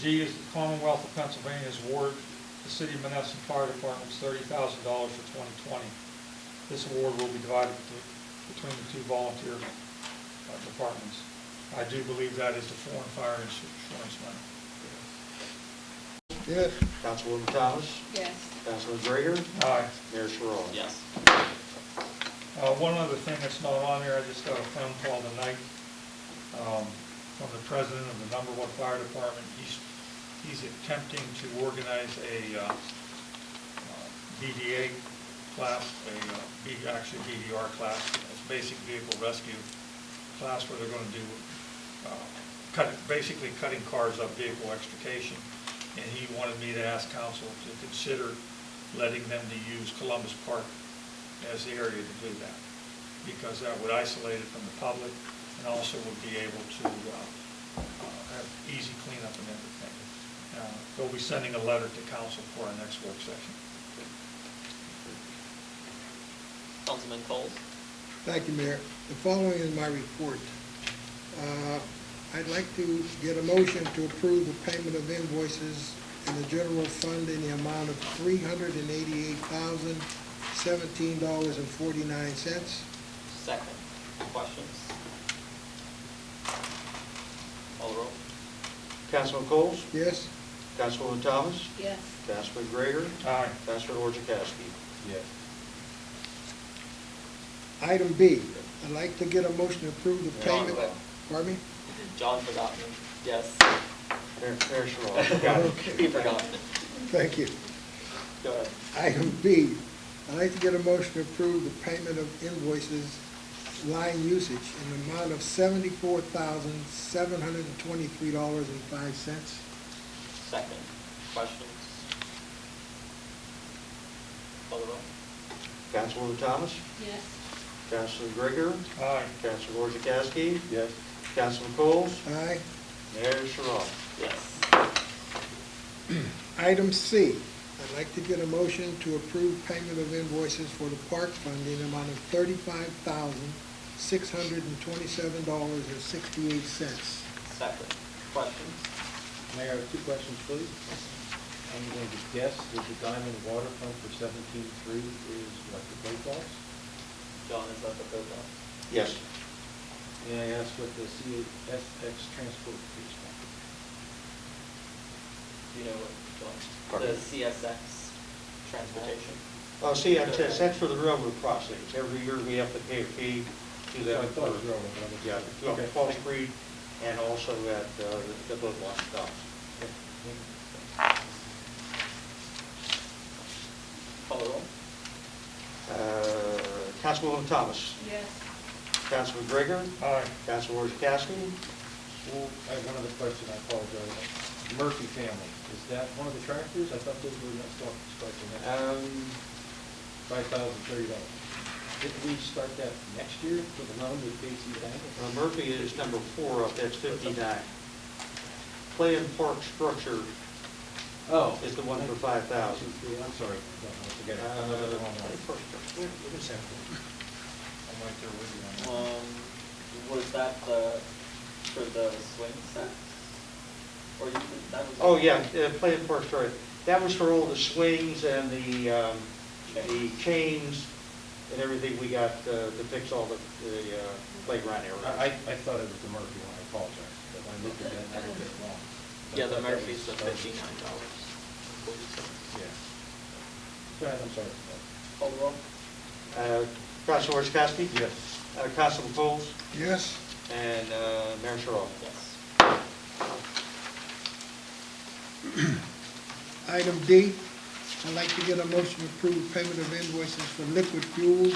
G is the Commonwealth of Pennsylvania's award the City of Monessen Fire Department's $30,000 for 2020. This award will be divided between the 2 volunteer departments. I do believe that is the foreign fire insurance money. Yes. Councilwoman Thomas? Yes. Councilman Gregor? Aye. Mayor Cheryl? Yes. One other thing that's not on there, I just got a phone call tonight from the president of the #1 fire department. He's attempting to organize a BDA class, actually BDR class, it's basic vehicle rescue class where they're going to do basically cutting cars up, vehicle extrication. And he wanted me to ask council to consider letting them to use Columbus Park as the area to do that, because that would isolate it from the public and also would be able to have easy cleanup and everything. They'll be sending a letter to council for our next work session. Councilman Coles? Thank you, Mayor. The following is my report. I'd like to get a motion to approve the payment of invoices in the general fund in the amount of $388,017.49. Second. Questions? Call the roll. Councilman Coles? Yes. Councilwoman Thomas? Yes. Councilman Gregor? Aye. Councilman Orchakowski? Yes. Item B, I'd like to get a motion to approve the John, payment. wait. Pardon me? John forgot me. Yes. Mayor Cheryl? Got it. He forgot. Thank you. Go ahead. Item B, I'd like to get a motion to approve the payment of invoices line usage in the amount of $74,723.05. Second. Questions? Call the roll. Councilwoman Thomas? Yes. Councilman Gregor? Aye. Councilman Orchakowski? Yes. Councilman Coles? Aye. Mayor Cheryl? Yes. Item C, I'd like to get a motion to approve payment of invoices for the park fund in the amount of $35,627.68. Second. Questions? Mayor, I have 2 questions, please. I'm going to guess that the Diamond Water Fund for 17.3 is what the play costs? John, is that the third one? Yes. May I ask what the CSX transport fees are? Do you know what, John? Pardon? The CSX transportation? Oh, see, that's for the railroad crossings. Every year we have to pay a fee to them. I thought it was railroad, but I was- Yeah, Okay. 12th Street and also at the boat launch stops. Call the roll. Councilwoman Thomas? Yes. Councilman Gregor? Aye. Councilman Orchakowski? Well, I have one other question, I apologize. Murphy family, is that one of the tractors? I thought those were not starting at $5,030. Did we start that next year with the loan with KC Bank? Murphy is number 4 up, that's 59. Play and park structure Oh. is the one for 5,000. I'm sorry. No, I forget it. I'm looking at the wrong one. What is that for? I'm right there with you on that. Was that for the swing set? Or that was? Oh, yeah, play and park structure. That was for all the swings and the chains and everything we got to fix all the playground area. I thought it was the Murphy one, I apologize, but I looked at that and I did it wrong. Yeah, the Murphy's the $59. Yeah. Go ahead, I'm sorry. Call the roll. Councilor Chakowski? Yes. Councilor Coles? Yes. And Mayor Sherrill? Yes. Item D, I'd like to get a motion to approve payment of invoices for liquid fuels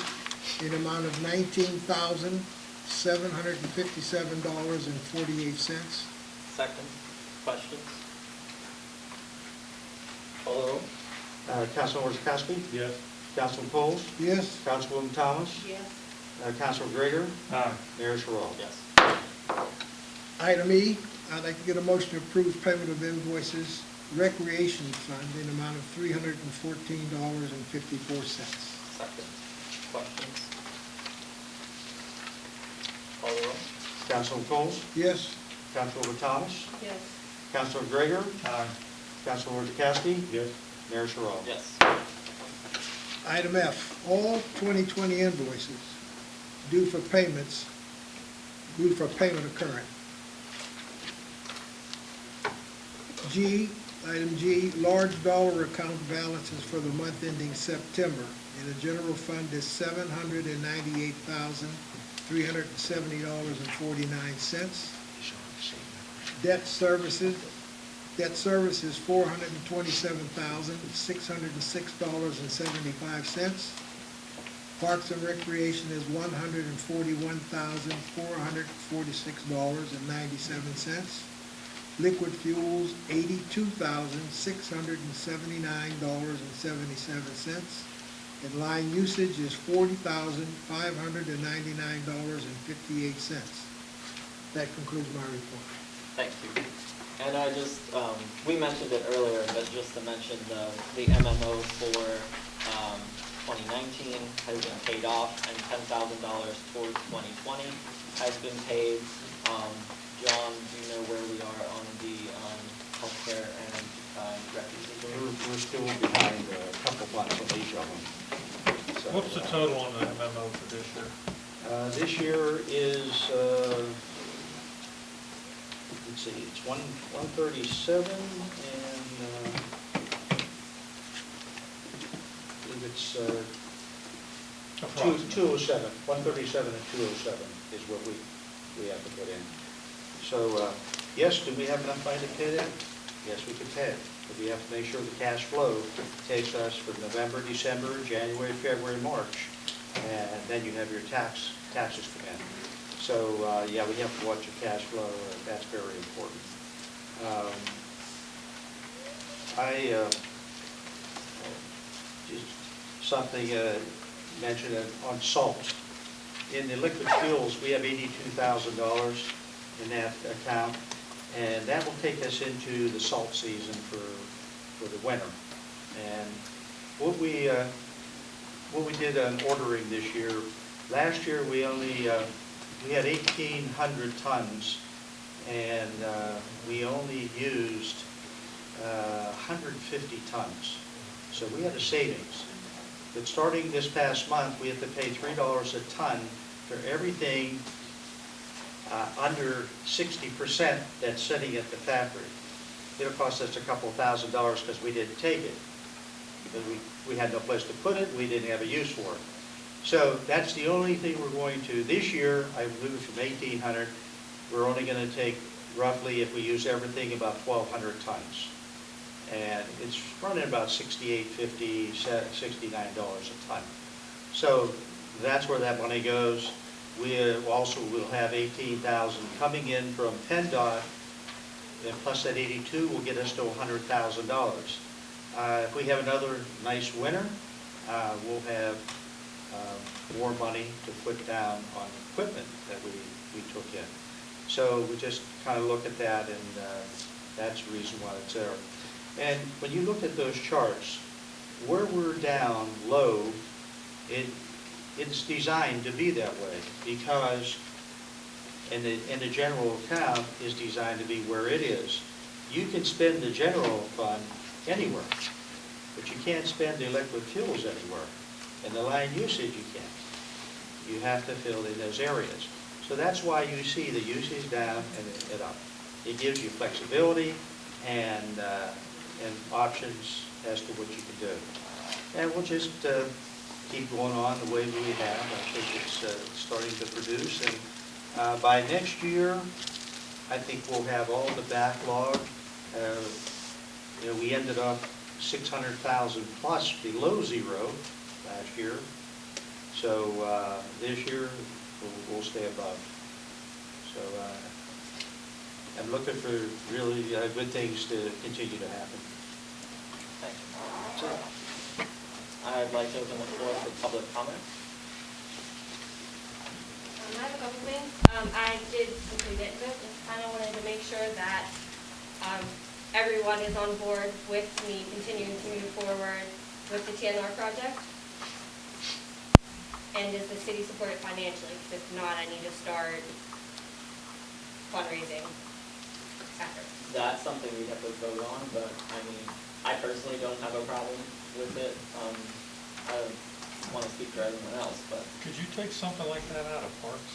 in amount of $19,757.48. Second. Questions? Call the roll. Councilor Chakowski? Yes. Councilor Coles? Yes. Councilwoman Thomas? Yes. Councilor Gregor? Aye. Mayor Sherrill? Yes. Item E, I'd like to get a motion to approve payment of invoices recreation fund in amount of $314.54. Second. Questions? Call the roll. Councilor Coles? Yes. Councilwoman Thomas? Yes. Councilor Gregor? Aye. Councilor Chakowski? Yes. Mayor Sherrill? Yes. Item F, all 2020 invoices due for payment are current. G, item G, large dollar account balances for the month ending September in the general fund is $798,370.49. Debt service is $427,606.75. Parks and Recreation is $141,446.97. Liquid fuels, $82,679.77. And line usage is $40,599.58. That concludes my report. Thank you. And I just, we mentioned it earlier, but just to mention the MMO for 2019 has been paid off, and $10,000 towards 2020 has been paid. John, do you know where we are on the healthcare and refugees? We're still behind a couple months on each of them. So, What's the total on the MMO for this year? This year is, let's see, it's 137 and I believe it's 207, 137 and 207 is what we have to put in. So, yes, do we have enough money to pay that? Yes, we can pay it. But we have to make sure the cash flow takes us from November, December, January, February, March, and then you have your taxes come in. So, yeah, we have to watch your cash flow. That's very important. Just something mentioned on salt. In the liquid fuels, we have $82,000 in that account, and that will take us into the salt season for the winter. And what we did on ordering this year, last year we only we had 1,800 tons, and we only used 150 tons. So we had a savings. But starting this past month, we have to pay $3 a ton for everything under 60% that's sitting at the factory. It'll cost us a couple $1,000s because we didn't take it. Because we had no place to put it, we didn't have a use for it. So that's the only thing we're going to, this year, I moved from 1,800, we're only going to take roughly, if we use everything, about 1,200 tons. And it's running about $68.50, $69 a ton. So that's where that money goes. We also will have 18,000 coming in from PennDOT, and plus that 82 will get us to $100,000. If we have another nice winter, we'll have more money to put down on equipment that we took in. So we just kind of look at that, and that's the reason why it's there. And when you look at those charts, where we're down low, it's designed to be that way, because in the general account is designed to be where it is. You can spend the general fund anywhere, but you can't spend the liquid fuels anywhere. And the line usage you can't. You have to fill in those areas. So that's why you see the usage down and it up. It gives you flexibility and options as to what you can do. And we'll just keep going on the way we have. I think it's starting to produce. And by next year, I think we'll have all the backlog. We ended up 600,000 plus below zero last year. So this year, we'll stay above. So I'm looking for really good things to continue to happen. Thank you. I'd like to open the floor for public comment. I have a couple things. I did complete it, but just kind of wanted to make sure that everyone is on board with me continuing to move forward with the TNR project. And does the city support it financially? Because if not, I need to start fundraising efforts. That's something we'd have to vote on, but I mean, I personally don't have a problem with it. I want to speak for everyone else, but. Could you take something like that out of parks?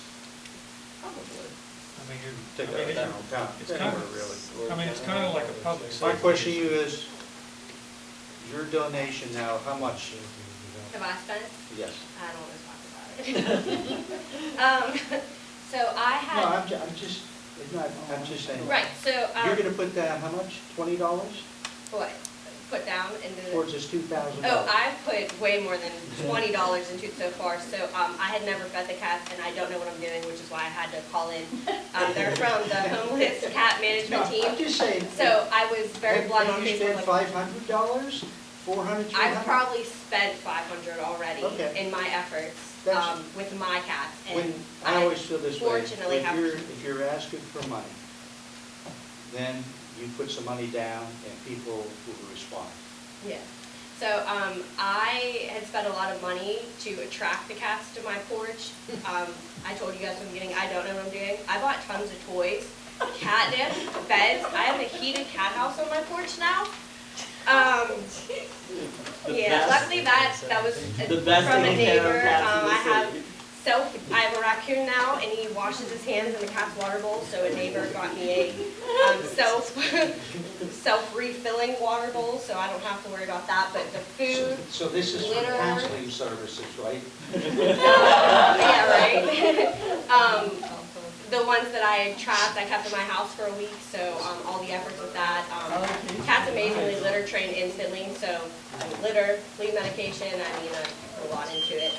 Probably. I mean, Take that down. it's kind of, Really. I mean, it's kind of like a public My safety. question to you is, your donation now, how much? Have I spent? Yes. I don't want to talk about it. So I had. No, I'm just saying. Right, so. You're gonna put down how much? $20 What? Put down into the. towards this $2,000? Oh, I've put way more than $20 into it so far. So I had never fed the cats, and I don't know what I'm doing, which is why I had to call in. They're from the homeless cat management team. I'm just saying. So I was very blunt on Have you Facebook. spent Like, $500? $400? I've probably spent $500 already Okay. in my efforts That's- with my cats, and When, I always feel this way. fortunately have. If you're asking for money, then you put some money down and people will respond. Yeah. So I had spent a lot of money to attract the cats to my porch. I told you guys from the beginning, I don't know what I'm doing. I bought tons of toys, catnip, beds. I have a heated cat house on my porch now. Yeah, luckily that was The best from a taken care of neighbor. cats in the city. I have a raccoon now, and he washes his hands in the cat's water bowl. So a neighbor got me a self-refilling water bowl, so I don't have to worry about that. But the food, So this is for litter. counseling services, right? yeah, right. The ones that I trapped, I kept in my house for a week, so all the efforts with that. Cats amazingly litter trained instantly, so litter, flea medication, I mean, I put a lot into it.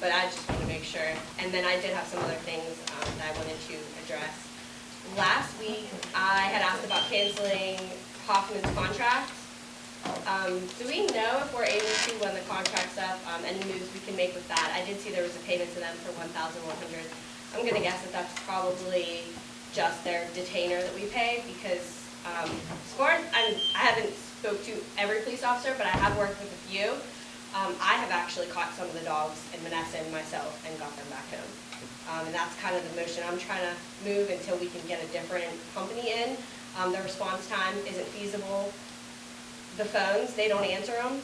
But I just want to make sure. And then I did have some other things that I wanted to address. Last week, I had asked about canceling Hoffman's contract. Do we know if we're able to, when the contract's up, any moves we can make with that? I did see there was a payment to them for $1,100. I'm going to guess that that's probably just their detainer that we pay, because as far as, I haven't spoke to every police officer, but I have worked with a few. I have actually caught some of the dogs in Monessen myself and got them back home. And that's kind of the motion I'm trying to move until we can get a different company in. The response time isn't feasible. The phones, they don't answer them.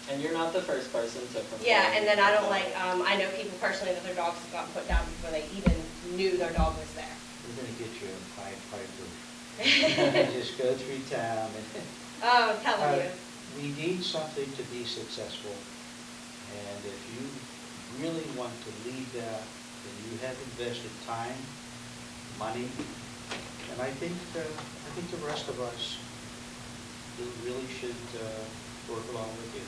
And you're not the first person to complain. Yeah, and then I don't like, I know people personally that their dogs have gotten put down before they even knew their dog was there. We're gonna get you a Pied Piper. Just go through town and. Oh, I'm telling you. We need something to be successful, and if you really want to lead that, then you have invested time, money, and I think the rest of us really should work along with you.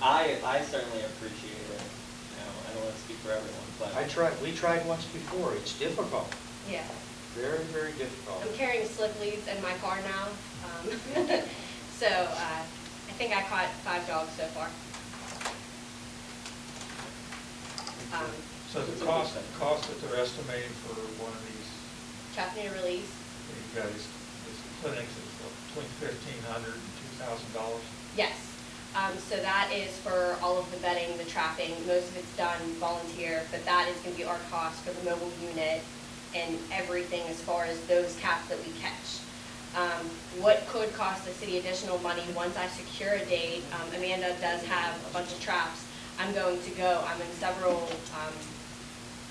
I certainly appreciate it. I don't want to speak for everyone, but. We tried once before. It's difficult. Yeah. Very, very difficult. I'm carrying slip leads in my car now. So I think I caught 5 dogs so far. So the cost that they're estimating for one of these, Trap meter release. you guys, these clinics is between $1,500 and $2,000? Yes. So that is for all of the bedding, the trapping. Most of it's done volunteer, but that is going to be our cost for the mobile unit and everything as far as those cats that we catch. What could cost the city additional money once I secure a date? Amanda does have a bunch of traps. I'm going to go. I'm in several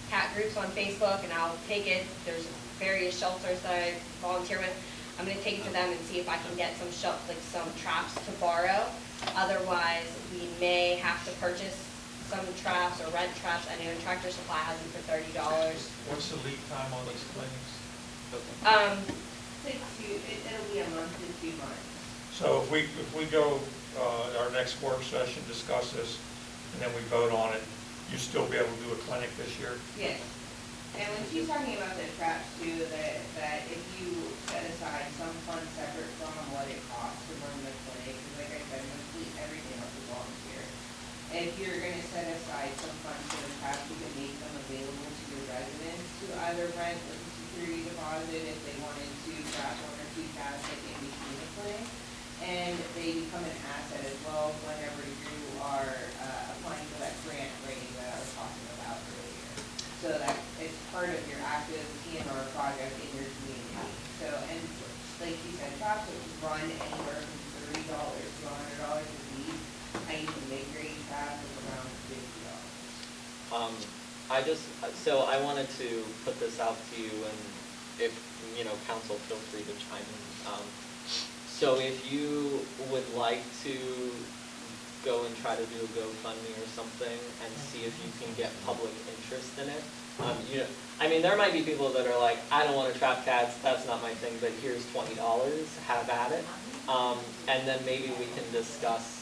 cat groups on Facebook, and I'll take it. There's various shelters that I volunteer with. I'm going to take it to them and see if I can get some traps to borrow. Otherwise, we may have to purchase some traps or rent traps. I know Tractor Supply has them for $30. What's the lead time on these clinics? It'll be a month to 2 months. So if we go, our next work session, discuss this, and then we vote on it, you still be able to do a clinic this year? Yes. And when she's talking about the traps too, that if you set aside some fund separate from what it costs to run the clinic, because like I said, mostly everything else is volunteer. If you're gonna set aside some funds for the traps, you can make them available to your residents to either rent with a security deposit if they wanted to trap 1 or 2 cats like in between the clinic. And they become an asset as well whenever you are applying for that grant rating that I was talking about earlier. So that it's part of your active PNR project in your community. So, and like you said, traps run anywhere from $30 to $100 a piece. I use a mid-grade trap is around $50. So I wanted to put this out to you, and if, council, feel free to chime in. So if you would like to go and try to do a GoFundMe or something and see if you can get public interest in it. There might be people that are like, I don't want to trap cats, that's not my thing, but here's $20, have at it. And then maybe we can discuss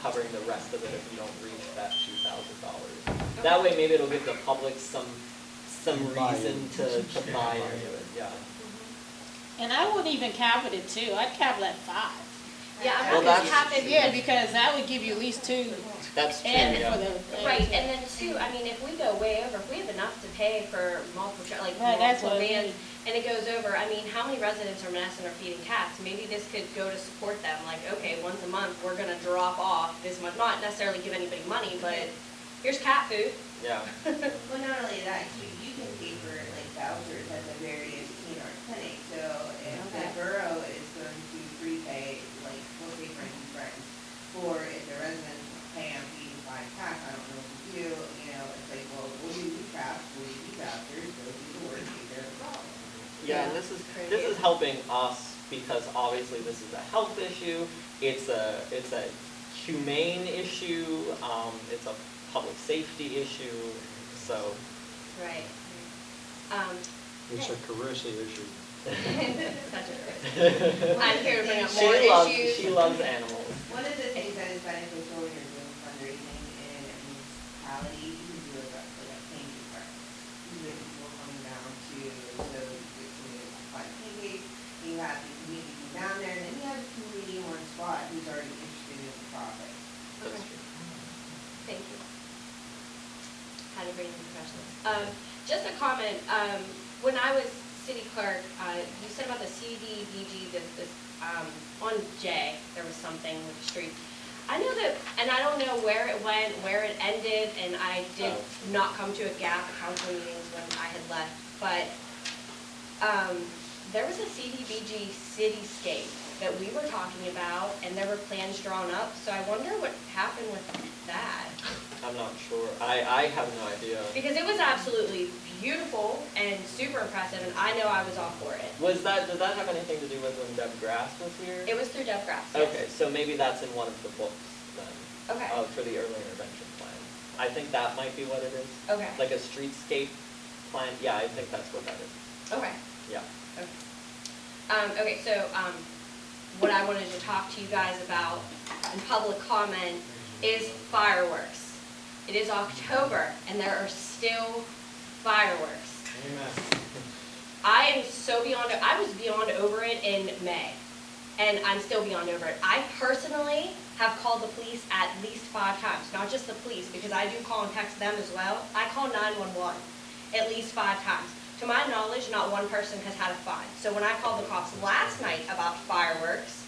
covering the rest of it if you don't reach that $2,000. That way maybe it'll give the public some reason to buy into it, yeah. And I wouldn't even cap it at 2, I'd cap it at 5. Yeah, Well, I'm not that's- gonna cap it. Yeah, because that would give you at least 2. That's true, And yeah. for the. Right, and then too, if we go way over, if we have enough to pay for multiple, Right, that's multiple what I vans, mean. and it goes over, how many residents are Monessen are feeding cats? Maybe this could go to support them, like, okay, once a month, we're gonna drop off this much, not necessarily give anybody money, but here's cat food. Yeah. Well, not only that, you can pay for like vouchers at the various PNR clinics. So if the borough is going to prepay, like, we'll say for instance, friends, for if the residents pay on feeding 5 cats, I don't know what to do, it's like, well, we'll do traps, we'll do vouchers, go do the work, take care of the problem. Yeah, and this is helping us because obviously this is a health issue, it's a humane issue, it's a public safety issue, so. Right. It's a Carissa issue. Such a I'm here to bring up more issues. She loves animals. One of the things that is beneficial when you're doing fundraising in a municipality, you can do like a pancake cart. You get people coming down to, so you get to buy pancakes, you have the community down there, and then you have the community in one spot who's already interested in the topic. That's true. Thank you. How to bring in professionals. Just a comment, when I was city clerk, you said about the CDBG, on J, there was something with the streets. I know that, and I don't know where it went, where it ended, and I did not come to a gap at council meetings when I had left, but there was a CDBG cityscape that we were talking about, and there were plans drawn up, so I wonder what happened with that. I'm not sure. I have no idea. Because it was absolutely beautiful and super impressive, and I know I was all for it. Did that have anything to do with when Deb Grass was here? It was through Deb Grass, yes. Okay, so maybe that's in one of the books then. Okay. For the early intervention plan. I think that might be what it is. Okay. Like a streetscape plan. Yeah, I think that's what that is. Okay. Yeah. Okay, so what I wanted to talk to you guys about in public comment is fireworks. It is October, and there are still fireworks. Amen. I am so I was beyond over it in May. and I'm still beyond over it. I personally have called the police at least 5 times, not just the police, because I do call and text them as well. I call 911 at least 5 times. To my knowledge, not one person has had a fine. So when I called the cops last night about fireworks,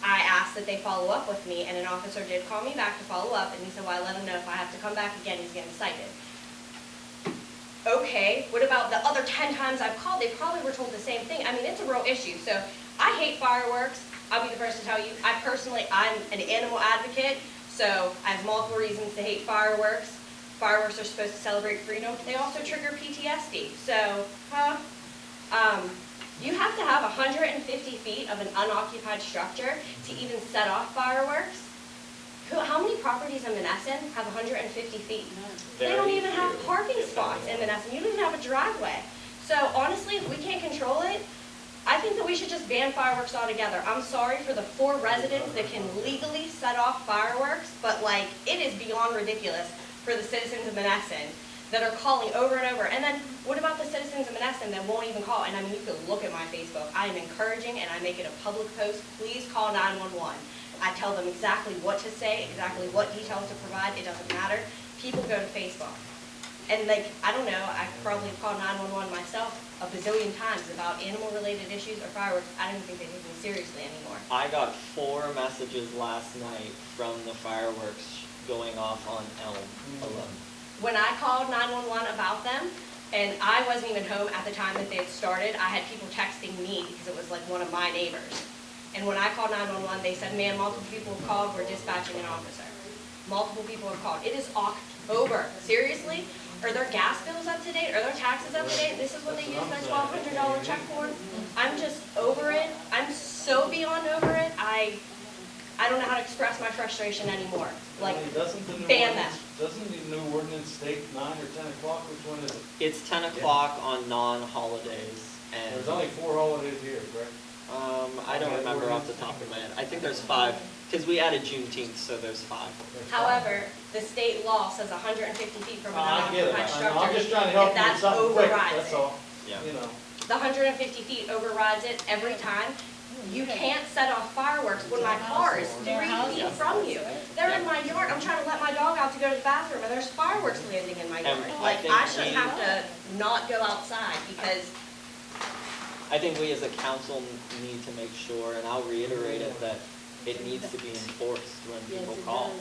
I asked that they follow up with me, and an officer did call me back to follow up, and he said, well, I let him know if I have to come back again, he's getting cited. Okay, what about the other 10 times I've called? They probably were told the same thing. I mean, it's a real issue. So I hate fireworks. I'll be the first to tell you. I'm an animal advocate, so I have multiple reasons to hate fireworks. Fireworks are supposed to celebrate freedom. They also trigger PTSD. So, you have to have 150 feet of an unoccupied structure to even set off fireworks. How many properties in Monessen have 150 feet? They don't even have parking spots in Monessen. You don't even have a driveway. So honestly, if we can't control it, I think that we should just ban fireworks altogether. I'm sorry for the 4 residents that can legally set off fireworks, but like, it is beyond ridiculous for the citizens of Monessen that are calling over and over. And then what about the citizens of Monessen that won't even call? And I mean, you could look at my Facebook. I am encouraging, and I make it a public post. Please call 911. I tell them exactly what to say, exactly what details to provide. It doesn't matter. People go to Facebook. And like, I don't know, I probably have called 911 myself a bazillion times about animal-related issues or fireworks. I don't think they take me seriously anymore. I got 4 messages last night from the fireworks going off on Elm alone. When I called 911 about them, and I wasn't even home at the time that they had started, I had people texting me because it was like one of my neighbors. And when I called 911, they said, ma'am, multiple people have called, we're dispatching an officer. Multiple people have called. It is October. Seriously? Are their gas bills up to date? Are their taxes up to date? This is what they use their $1,200 check for? I'm just over it. I'm so beyond over it. I don't know how to express my frustration anymore. Like, ban them. Doesn't the new ordinance state 9 or 10 o'clock? Which one is it? It's 10 o'clock on non-holidays, and There's only 4 holidays here, correct? I don't remember off the top of my head. I think there's 5, because we added Juneteenth, so there's 5. However, the state law says 150 feet from an I get it. unoccupied structure. I'm just trying to help If you with that something quick, overrides that's it. all. Yeah. You know. The 150 feet overrides it every time. You can't set off fireworks when my car is 3 feet from you. They're in my yard. I'm trying to let my dog out to go to the bathroom, and there's fireworks landing in my yard. Like, I shouldn't have to not go outside because I think we as a council need to make sure, and I'll reiterate it, that it needs to be enforced when people call.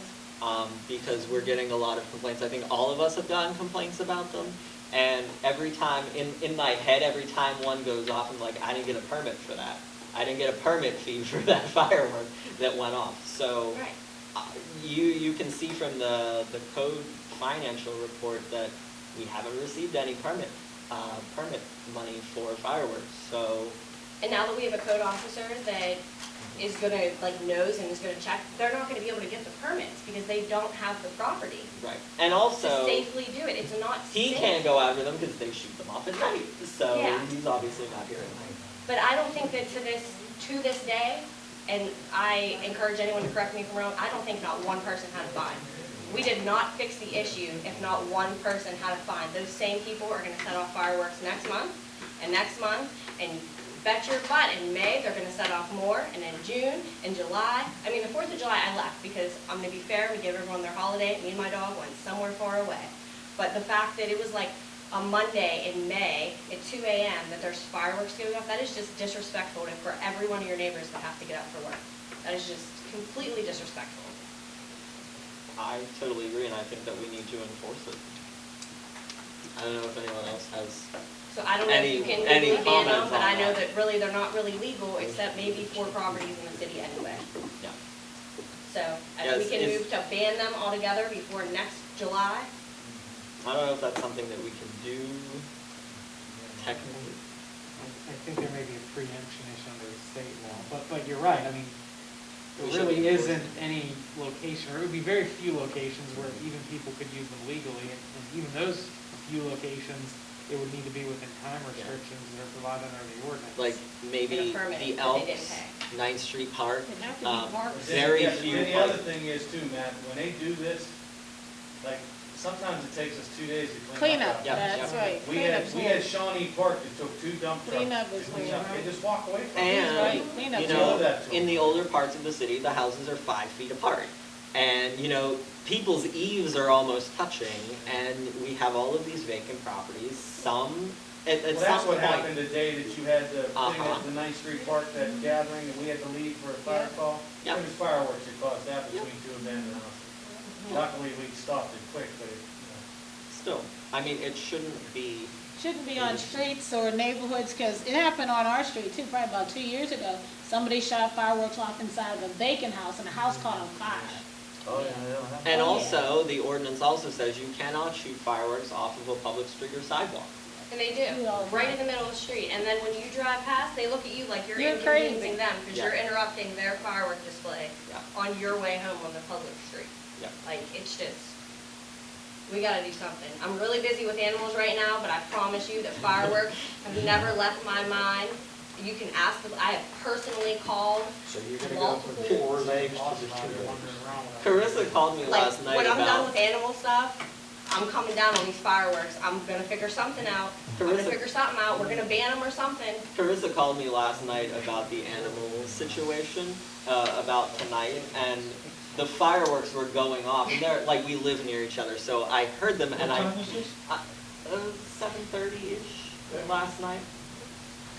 Because we're getting a lot of complaints. I think all of us have gotten complaints about them. And every time, in my head, every time one goes off, I'm like, I didn't get a permit for that. I didn't get a permit fee for that firework that went off. So you can see from the code financial report that we haven't received any permit money for fireworks. So, and now that we have a code officer that is gonna, like, knows and is gonna check, they're not gonna be able to get the permits because they don't have the property. right. And also, To safely do it, it's not he safe. can't go after them because they shoot them off at night. So Yeah. he's obviously not here at night. But I don't think that to this day, and I encourage anyone to correct me if I'm wrong, I don't think not one person had a fine. We did not fix the issue if not one person had a fine. Those same people are gonna set off fireworks next month, and bet your butt in May, they're gonna set off more, and in June, and July. I mean, the 4th of July I left because I'm gonna be fair, we give everyone their holiday, me and my dog went somewhere far away. But the fact that it was like a Monday in May at 2 a.m. that there's fireworks going off, that is just disrespectful for every one of your neighbors that have to get up for work. That is just completely disrespectful. I totally agree, and I think that we need to enforce it. I don't know if anyone else has. So I don't know if you can any legally ban them, comments but on I know that? that really they're not really legal except maybe 4 properties in the city anyway. Yeah. So if we can move to ban them altogether before next July. I don't know if that's something that we can do technically. I think there may be a preemption issue under the state law, but you're right, I mean, We there should really be isn't any location, or it would be very few locations where even people could use them legally, and even those few locations, it would need to be within time restrictions that are provided under the ordinance. Like maybe And a permit the that they Elks, didn't pay. 9th Street Park. It'd have to be parks. Very Yeah, few and the parks. other thing is too, Matt, when they do this, like, sometimes it takes us 2 days to Clean clean up, up. that's right. We Cleanup's had horrible. Shawnee Park that took 2 dump trucks. Cleanup is to clean up. horrible. They just walk away from it. Right, And, cleanup's you horrible. know, in the older parts of the city, the houses are 5 feet apart. And, you know, people's eaves are almost touching, and we have all of these vacant properties. Some, at Well, some that's what point. happened the day that you had the thing Uh-huh. at the 9th Street Park, that gathering, and we had to leave for a fire call. Yep. There was fireworks that caused that between 2 abandoned houses. Luckily, we stopped it quick, but it, Still, I mean, it shouldn't be. Shouldn't be on streets or neighborhoods, because it happened on our street too, probably about 2 years ago. Somebody shot fireworks off inside of a vacant house, and the house caught on fire. Oh, yeah, And Oh, yeah. also, the ordinance also says you cannot shoot fireworks off of a public street or sidewalk. And they Do it all do, the right time. in the middle of the street. And then when you drive past, they look at you like you're You're inconveniencing crazy. them because Yeah. you're interrupting their firework display Yeah. on your way home on the public street. Yeah. Like, it's just, we gotta do something. I'm really busy with animals right now, but I promise you that fireworks have never left my mind. You can ask, I have personally called So you're gonna go multiple. from 4 days to Awesome, the I've 2 been days. wondering around with that. Carissa called me Like, last night when I'm done about. with animal stuff, I'm coming down on these fireworks. I'm gonna figure something out. I'm gonna Carissa- figure something out. We're gonna ban them or something. Carissa called me last night about the animal situation, about tonight, and the fireworks were going off, and they're, like, we live near each other, so I heard them, and What time was this? 7:30-ish last night.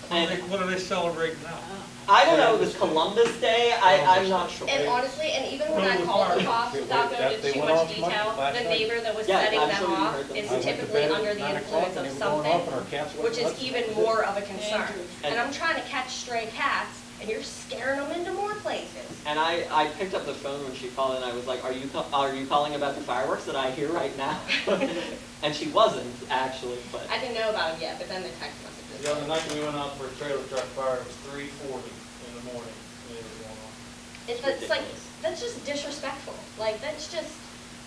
What And are they celebrating now? I don't know, it was Columbus Day, I'm not sure. And honestly, and even when I Well, called the fire- cops without going into They too went much off detail, last the night. neighbor that was Yeah, setting I'm them sure you off heard them. is I went to typically bed at under the 9 o'clock influence and of they were going off and our something, cats went which is nuts. even more of a concern. Andrew. And I'm trying to catch stray cats, and you're scaring them into more places. And I picked up the phone when she called, and I was like, are you calling about the fireworks that I hear right now? And she wasn't, actually, but. I didn't know about them yet, but then the text messages. The other night we went out for a trailer truck fire, it was 3:40 in the morning, when it was going on. It's like, that's just disrespectful. Like, that's just,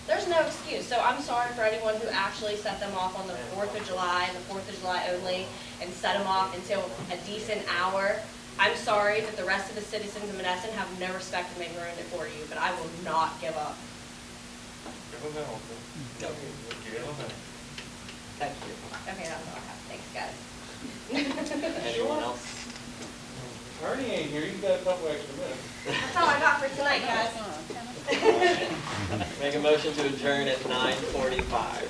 there's no excuse. So I'm sorry for anyone who actually set them off on the 4th of July and the 4th of July only and set them off until a decent hour. I'm sorry that the rest of the citizens of Monessen have no respect and they ruined it for you, but I will not give up. Give them that. Give them that. Thank you. Okay, that's all I have. Thanks, guys. Anyone else? Ernie ain't here, you got a couple extra minutes. That's all I got for tonight, guys. Make a motion to adjourn at 9:45.